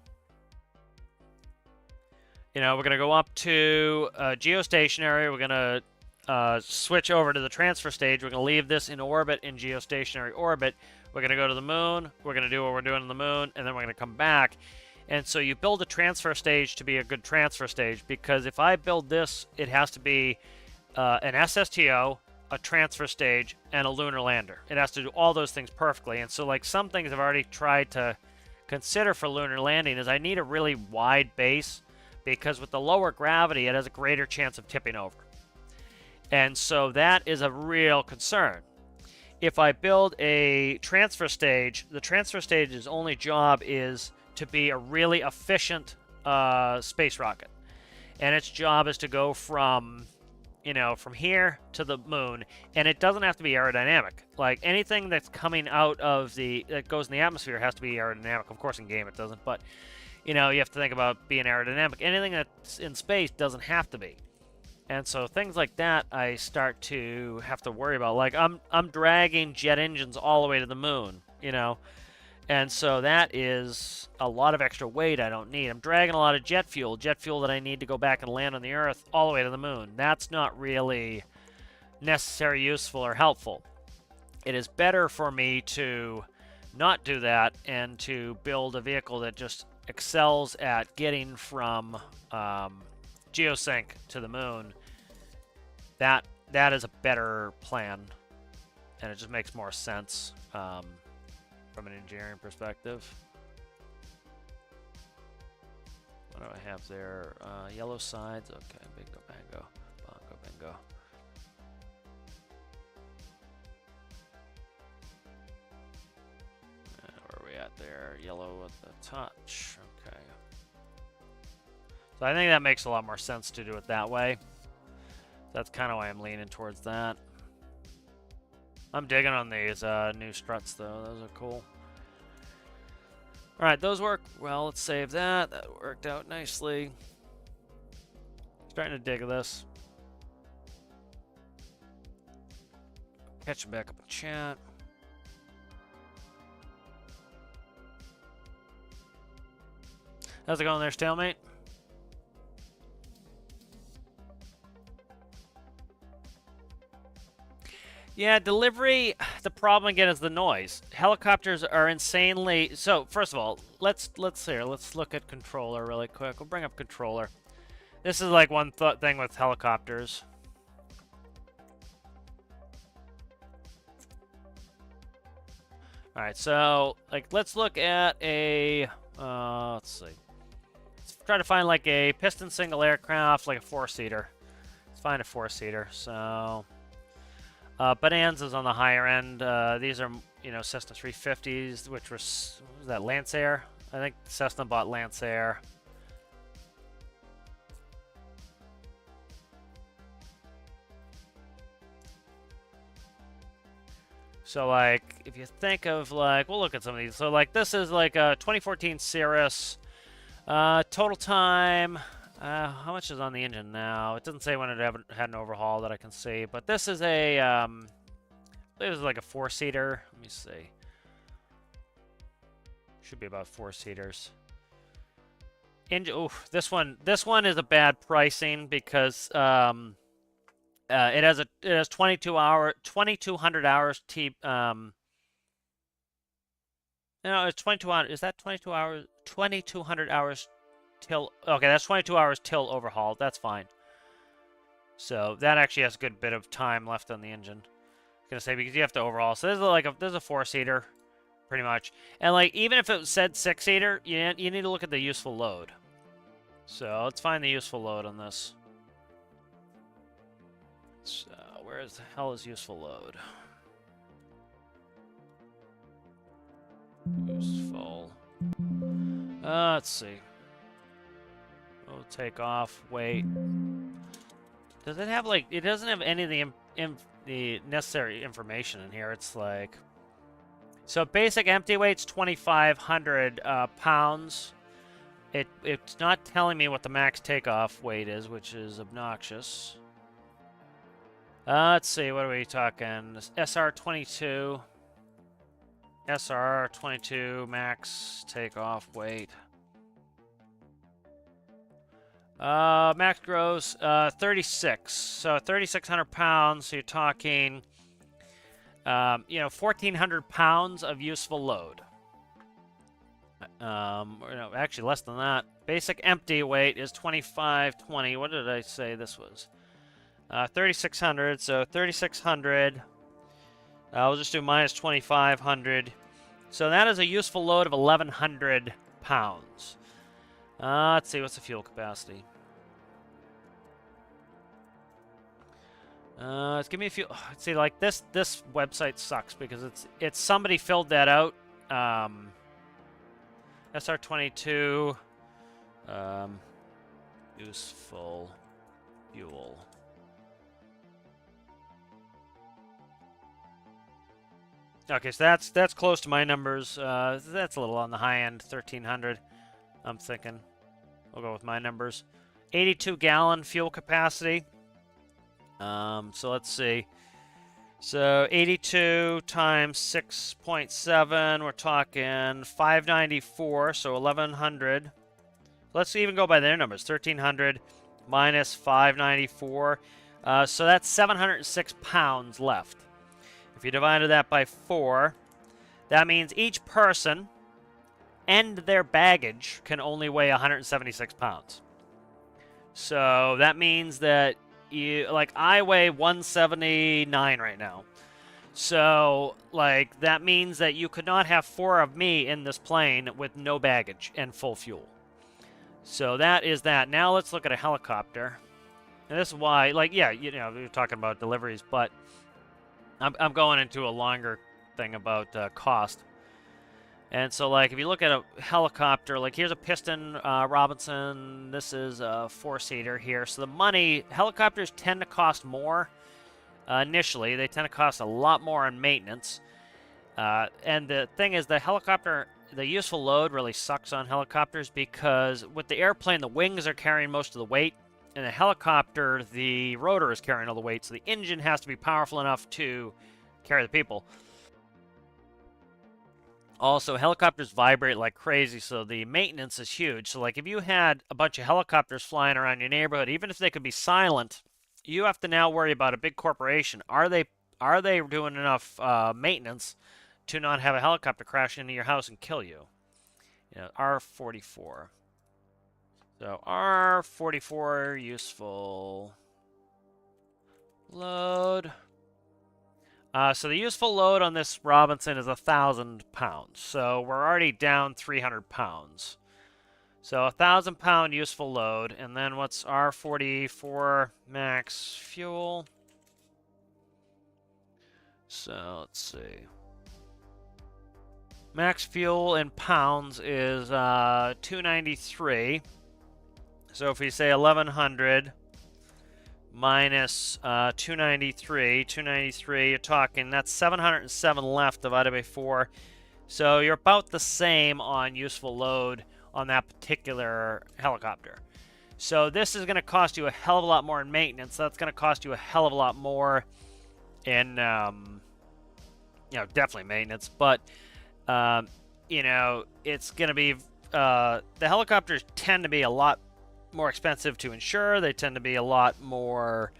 you know, we're going to go up to geostationary. We're going to switch over to the transfer stage. We're going to leave this in orbit, in geostationary orbit. We're going to go to the moon. We're going to do what we're doing on the moon, and then we're going to come back. And so you build a transfer stage to be a good transfer stage, because if I build this, it has to be an SSTO, a transfer stage, and a lunar lander. It has to do all those things perfectly. And so, like, some things I've already tried to consider for lunar landing is I need a really wide base, because with the lower gravity, it has a greater chance of tipping over. And so that is a real concern. If I build a transfer stage, the transfer stage's only job is to be a really efficient space rocket. And its job is to go from, you know, from here to the moon. And it doesn't have to be aerodynamic. Like, anything that's coming out of that goes in the atmosphere has to be aerodynamic. Of course, in game it doesn't, but, you know, you have to think about being aerodynamic. Anything that's in space doesn't have to be. And so things like that I start to have to worry about. Like, I'm dragging jet engines all the way to the moon, you know. And so that is a lot of extra weight I don't need. I'm dragging a lot of jet fuel that I need to go back and land on the Earth all the way to the moon. That's not really necessary, useful, or helpful. It is better for me to not do that and to build a vehicle that just excels at getting from geosync to the moon. That is a better plan, and it just makes more sense from an engineering perspective. What do I have there? Yellow sides. Okay, bingo, bango, bongo, bingo. Where are we at there? Yellow at the touch. Okay. So I think that makes a lot more sense to do it that way. That's kind of why I'm leaning towards that. I'm digging on these new struts, though. Those are cool. Alright, those work. Well, let's save that. That worked out nicely. Starting to dig this. Catching back up in chat. How's it going there, Stalemate? Yeah, delivery, the problem again is the noise. Helicopters are insanely... So, first of all, let's look at controller really quick. We'll bring up controller. This is like one thing with helicopters. Alright, so, like, let's look at a... let's see. Let's try to find, like, a piston single aircraft, like a 4-seater. Let's find a 4-seater, so... Bonanza's on the higher end. These are, you know, Cessna 350s, which was that Lancer? I think Cessna bought Lancer. So, like, if you think of, like, we'll look at some of these. So, like, this is, like, a 2014 Cirrus. Total time... how much is on the engine now? It doesn't say when it had an overhaul that I can see, but this is a, I believe this is like a 4-seater. Let me see. Should be about 4 seaters. Oof, this one is a bad pricing because it has 2200 hours no, it's 22 hours. Is that 22 hours? 2200 hours till, okay, that's 22 hours till overhaul. That's fine. So that actually has a good bit of time left on the engine. I was gonna say, because you have to overhaul. So there's a 4-seater, pretty much. And like, even if it said 6-seater, you need to look at the useful load. So let's find the useful load on this. So where the hell is useful load? Useful. Let's see. We'll take off. Wait. Does it have like? It doesn't have any of the necessary information in here. It's like. So basic empty weight's 2,500 pounds. It's not telling me what the max takeoff weight is, which is obnoxious. Let's see. What are we talking? SR22. SR22 max takeoff weight. Max gross 36. So 3,600 pounds. So you're talking, 1,400 pounds of useful load. No, actually less than that. Basic empty weight is 2,520. What did I say this was? 3,600. So 3,600. We'll just do minus 2,500. So that is a useful load of 1,100 pounds. Let's see, what's the fuel capacity? Let's give me a few. See, like this website sucks because it's somebody filled that out. SR22. Useful fuel. Okay, so that's close to my numbers. That's a little on the high end, 1,300. I'm thinking. We'll go with my numbers. 82-gallon fuel capacity. So let's see. So 82 times 6.7, we're talking 594, so 1,100. Let's even go by their numbers. 1,300 minus 594. So that's 706 pounds left. If you divided that by 4, that means each person and their baggage can only weigh 176 pounds. So that means that I weigh 179 right now. So, that means that you could not have 4 of me in this plane with no baggage and full fuel. So that is that. Now let's look at a helicopter. And this is why, we're talking about deliveries, but I'm going into a longer thing about cost. And so, if you look at a helicopter, here's a Piston Robinson. This is a 4-seater here. So helicopters tend to cost more initially. They tend to cost a lot more on maintenance. And the thing is, the useful load really sucks on helicopters because with the airplane, the wings are carrying most of the weight. In a helicopter, the rotor is carrying all the weight, so the engine has to be powerful enough to carry the people. Also, helicopters vibrate like crazy, so the maintenance is huge. So, if you had a bunch of helicopters flying around your neighborhood, even if they could be silent, you have to now worry about a big corporation. Are they doing enough maintenance to not have a helicopter crash into your house and kill you? R44. So R44 useful load. So the useful load on this Robinson is 1,000 pounds. So we're already down 300 pounds. So 1,000 pound useful load. And then what's R44 max fuel? So let's see. Max fuel in pounds is 293. So if we say 1,100 minus 293, you're talking, that's 707 left divided by 4. So you're about the same on useful load on that particular helicopter. So this is going to cost you a hell of a lot more in maintenance. That's going to cost you a hell of a lot more in, definitely maintenance. But, it's going to be the helicopters tend to be a lot more expensive to insure. They tend to be a lot more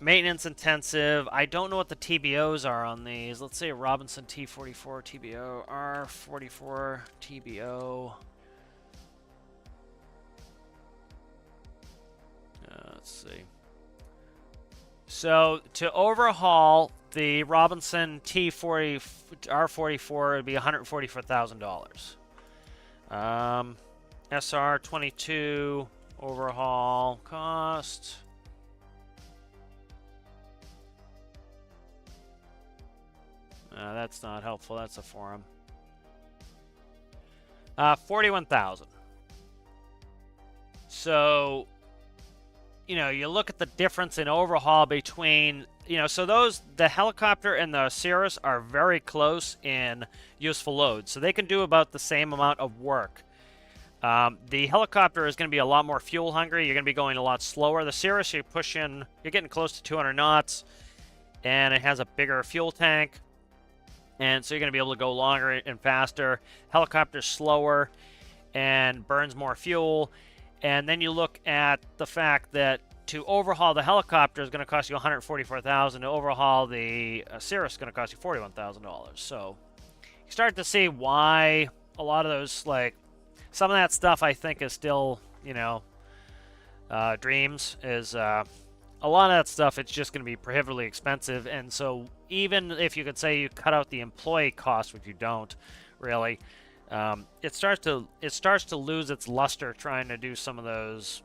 maintenance intensive. I don't know what the TBOs are on these. Let's say a Robinson T44 TBO, R44 TBO. Let's see. So to overhaul the Robinson T40 R44 would be $144,000. SR22 overhaul cost. That's not helpful. That's a forum. 41,000. So, you know, you look at the difference in overhaul between, you know, so the helicopter and the Cirrus are very close in useful load. So they can do about the same amount of work. The helicopter is going to be a lot more fuel hungry. You're going to be going a lot slower. The Cirrus, you're getting close to 200 knots, and it has a bigger fuel tank. And so you're going to be able to go longer and faster. Helicopter's slower and burns more fuel. And then you look at the fact that to overhaul the helicopter is going to cost you $144,000. To overhaul the Cirrus is going to cost you $41,000. So you start to see why a lot of those, like, some of that stuff I think is still, you know, dreams. Is a lot of that stuff, it's just going to be prohibitively expensive. And so even if you could say you cut out the employee cost, which you don't really, it starts to lose its luster trying to do some of those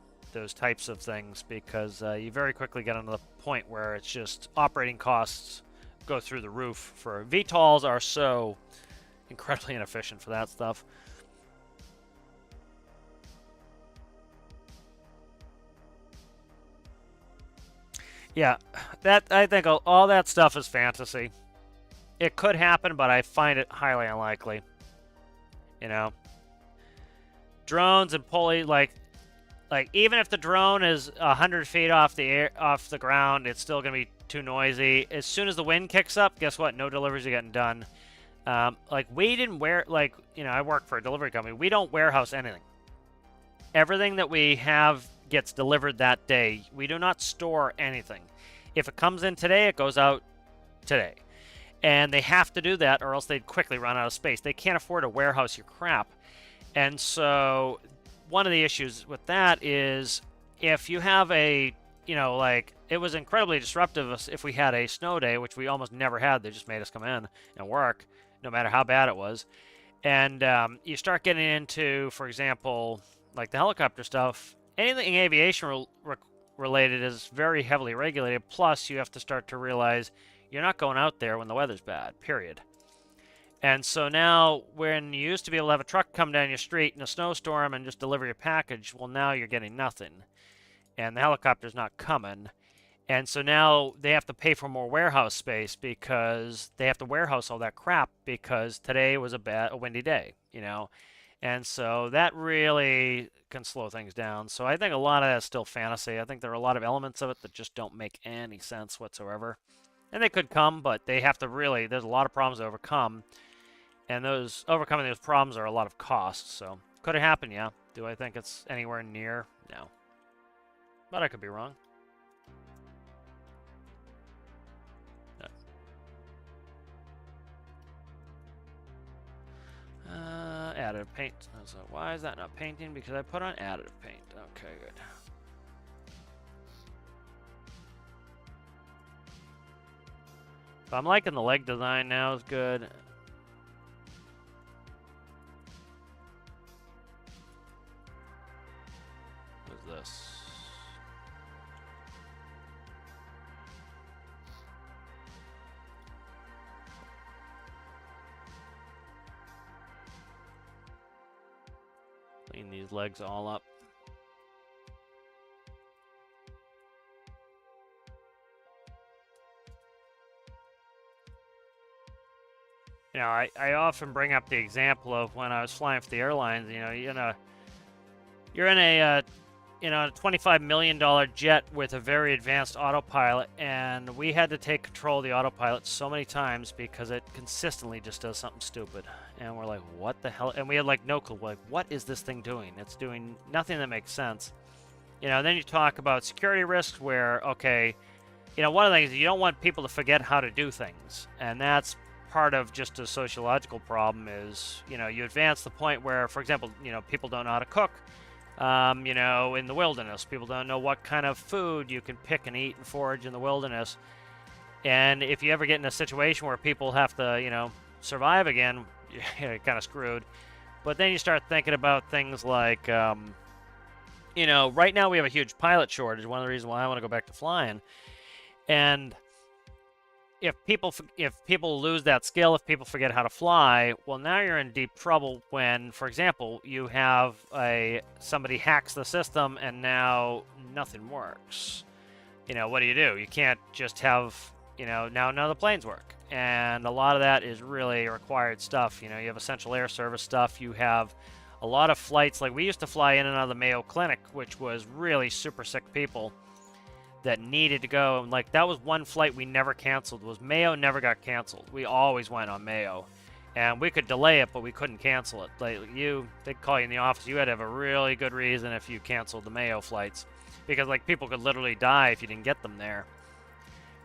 types of things, because you very quickly get into the point where it's just operating costs go through the roof. For VTOLs are so incredibly inefficient for that stuff. Yeah, I think all that stuff is fantasy. It could happen, but I find it highly unlikely. You know, drones and pulley, like even if the drone is 100 feet off the ground, it's still gonna be too noisy. As soon as the wind kicks up, guess what? No deliveries are getting done. Like, we didn't I work for a delivery company. We don't warehouse anything. Everything that we have gets delivered that day. We do not store anything. If it comes in today, it goes out today. And they have to do that, or else they'd quickly run out of space. They can't afford to warehouse your crap. And so one of the issues with that is, if you have it was incredibly disruptive if we had a snow day, which we almost never had. They just made us come in and work, no matter how bad it was. And you start getting into, for example, like the helicopter stuff. Anything aviation related is very heavily regulated. Plus, you have to start to realize you're not going out there when the weather's bad, period. And so now, when you used to be able to have a truck come down your street in a snowstorm and just deliver your package, well, now you're getting nothing. And the helicopter's not coming. And so now they have to pay for more warehouse space, because they have to warehouse all that crap, because today was a windy day, you know. And so that really can slow things down. So I think a lot of that's still fantasy. I think there are a lot of elements of it that just don't make any sense whatsoever. And they could come, but they have to really, there's a lot of problems to overcome. And overcoming those problems are a lot of costs. So could it happen? Yeah. Do I think it's anywhere near? No. But I could be wrong. Additive paint. So why is that not painting? Because I put on additive paint. Okay, good. But I'm liking the leg design now. Is good. What is this? Clean these legs all up. You know, I often bring up the example of when I was flying for the airlines. You know, you're in a you know, a $25 million jet with a very advanced autopilot, and we had to take control of the autopilot so many times because it consistently just does something stupid. And we're like, what the hell? And we had like no clue, like, what is this thing doing? It's doing nothing that makes sense. You know, then you talk about security risks where, okay, you know, one of the things, you don't want people to forget how to do things. And that's part of just a sociological problem is, you know, you advance the point where, for example, you know, people don't know how to cook. You know, in the wilderness, people don't know what kind of food you can pick and eat and forage in the wilderness. And if you ever get in a situation where people have to, you know, survive again, you're kind of screwed. But then you start thinking about things like, you know, right now we have a huge pilot shortage. One of the reasons why I want to go back to flying. And if people lose that skill, if people forget how to fly, well, now you're in deep trouble when, for example, you have somebody hacks the system and now nothing works. You know, what do? You can't just have, you know, now none of the planes work. And a lot of that is really required stuff. You know, you have essential air service stuff. You have a lot of flights. Like we used to fly in and out of the Mayo Clinic, which was really super sick people that needed to go. And like that was one flight we never canceled. Was Mayo never got canceled. We always went on Mayo, and we could delay it, but we couldn't cancel it. Like they'd call you in the office. You had to have a really good reason if you canceled the Mayo flights, because like people could literally die if you didn't get them there.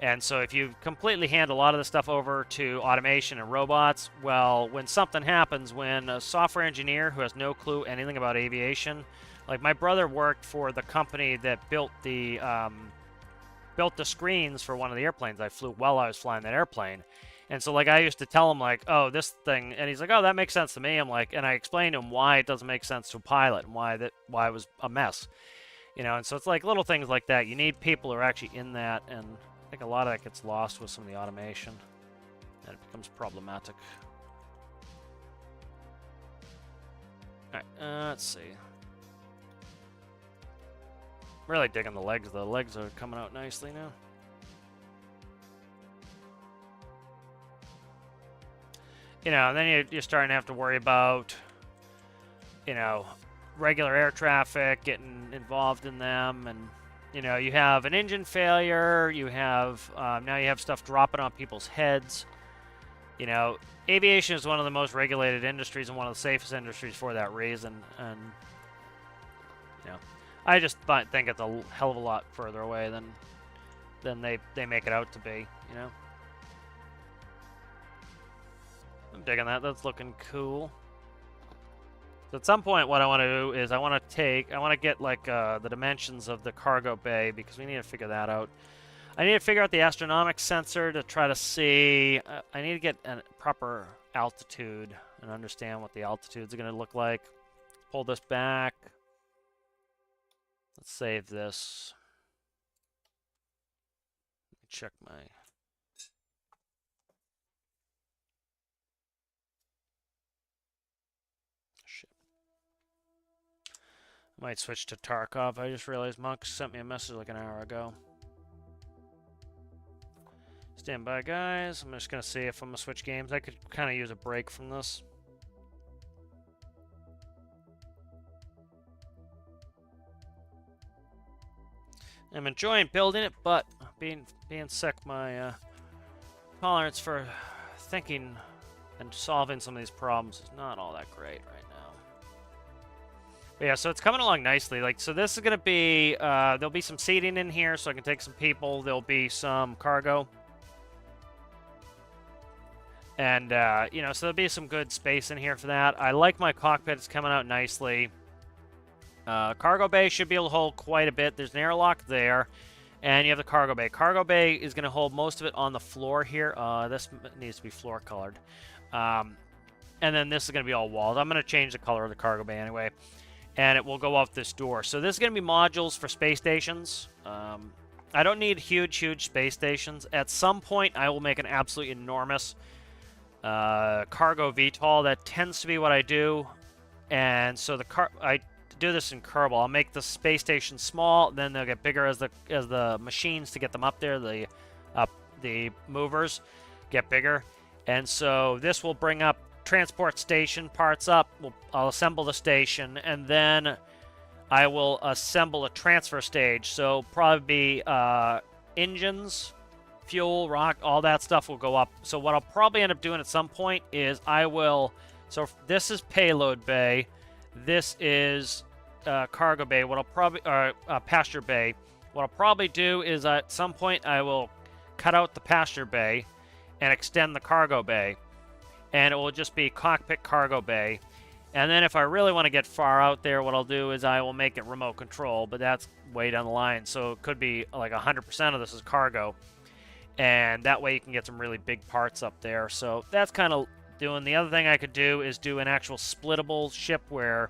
And so if you completely hand a lot of the stuff over to automation and robots, well, when something happens, when a software engineer who has no clue anything about aviation, like my brother worked for the company that built the screens for one of the airplanes I flew while I was flying that airplane. And so like I used to tell him like, oh, this thing, and he's like, oh, that makes sense to me. I'm like, and I explained to him why it doesn't make sense to a pilot and why it was a mess. You know, and so it's like little things like that. You need people who are actually in that, and I think a lot of that gets lost with some of the automation, and it becomes problematic. All right, let's see. Really digging the legs. The legs are coming out nicely now. You know, and then you're starting to have to worry about, you know, regular air traffic, getting involved in them, and you know, you have an engine failure. You have now you have stuff dropping on people's heads. You know, aviation is one of the most regulated industries and one of the safest industries for that reason, and you know, I just think it's a hell of a lot further away than they make it out to be, you know. I'm digging that. That's looking cool. So at some point, what I want to do is I want to get like the dimensions of the cargo bay, because we need to figure that out. I need to figure out the astronomic sensor to try to see. I need to get a proper altitude and understand what the altitudes are going to look like. Pull this back. Let's save this. Check my... Shit. Might switch to Tarkov. I just realized Monk sent me a message like an hour ago. Stand by, guys. I'm just going to see if I'm going to switch games. I could kind of use a break from this. I'm enjoying building it, but being sick, my tolerance for thinking and solving some of these problems is not all that great right now. But yeah, so it's coming along nicely. Like, so this is going to be, there'll be some seating in here so I can take some people. There'll be some cargo. And, you know, so there'll be some good space in here for that. I like my cockpit. It's coming out nicely. Cargo bay should be able to hold quite a bit. There's an airlock there, and you have the cargo bay. Cargo bay is going to hold most of it on the floor here. This needs to be floor colored. And then this is going to be all walled. I'm going to change the color of the cargo bay anyway, and it will go out this door. So this is going to be modules for space stations. I don't need huge space stations. At some point, I will make an absolutely enormous cargo VTOL. That tends to be what I do. And so I do this in Kerbal. I'll make the space station small, then they'll get bigger as the machines to get them up there, the movers get bigger. And so this will bring up transport station parts up. I'll assemble the station, and then I will assemble a transfer stage. So probably be engines, fuel, rock, all that stuff will go up. So what I'll probably end up doing at some point is I will... So this is payload bay. This is cargo bay. What I'll probably... passenger bay. What I'll probably do is at some point I will cut out the passenger bay and extend the cargo bay. And it will just be cockpit cargo bay. And then if I really want to get far out there, what I'll do is I will make it remote control, but that's way down the line. So it could be like 100% of this is cargo. And that way you can get some really big parts up there. So that's kind of doing. The other thing I could do is do an actual splittable ship where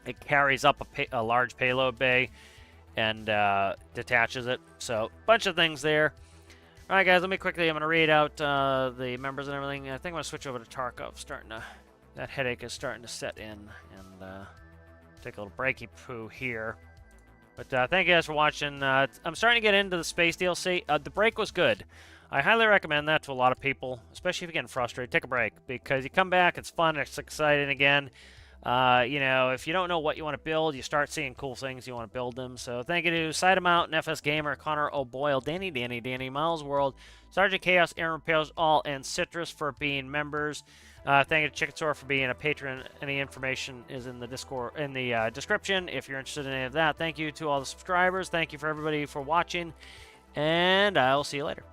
it carries up a large payload bay and detaches it. So a bunch of things there. All right, guys, let me quickly, I'm going to read out the members and everything. I think I'm going to switch over to Tarkov. That headache is starting to set in, and take a little breaky poo here. But thank you guys for watching. I'm starting to get into the space DLC. The break was good. I highly recommend that to a lot of people, especially if you're getting frustrated. Take a break, because you come back, it's fun, it's exciting again. You know, if you don't know what you want to build, you start seeing cool things, you want to build them. So thank you to Cytomount, FS Gamer, Connor O'Boyle, Danny, Miles World, Sergeant Chaos, Aaron Repairs All, and Citrus for being members. Thank you to Chicken Store for being a patron. Any information is in the Discord, in the description if you're interested in any of that. Thank you to all the subscribers. Thank you for everybody for watching, and I'll see you later.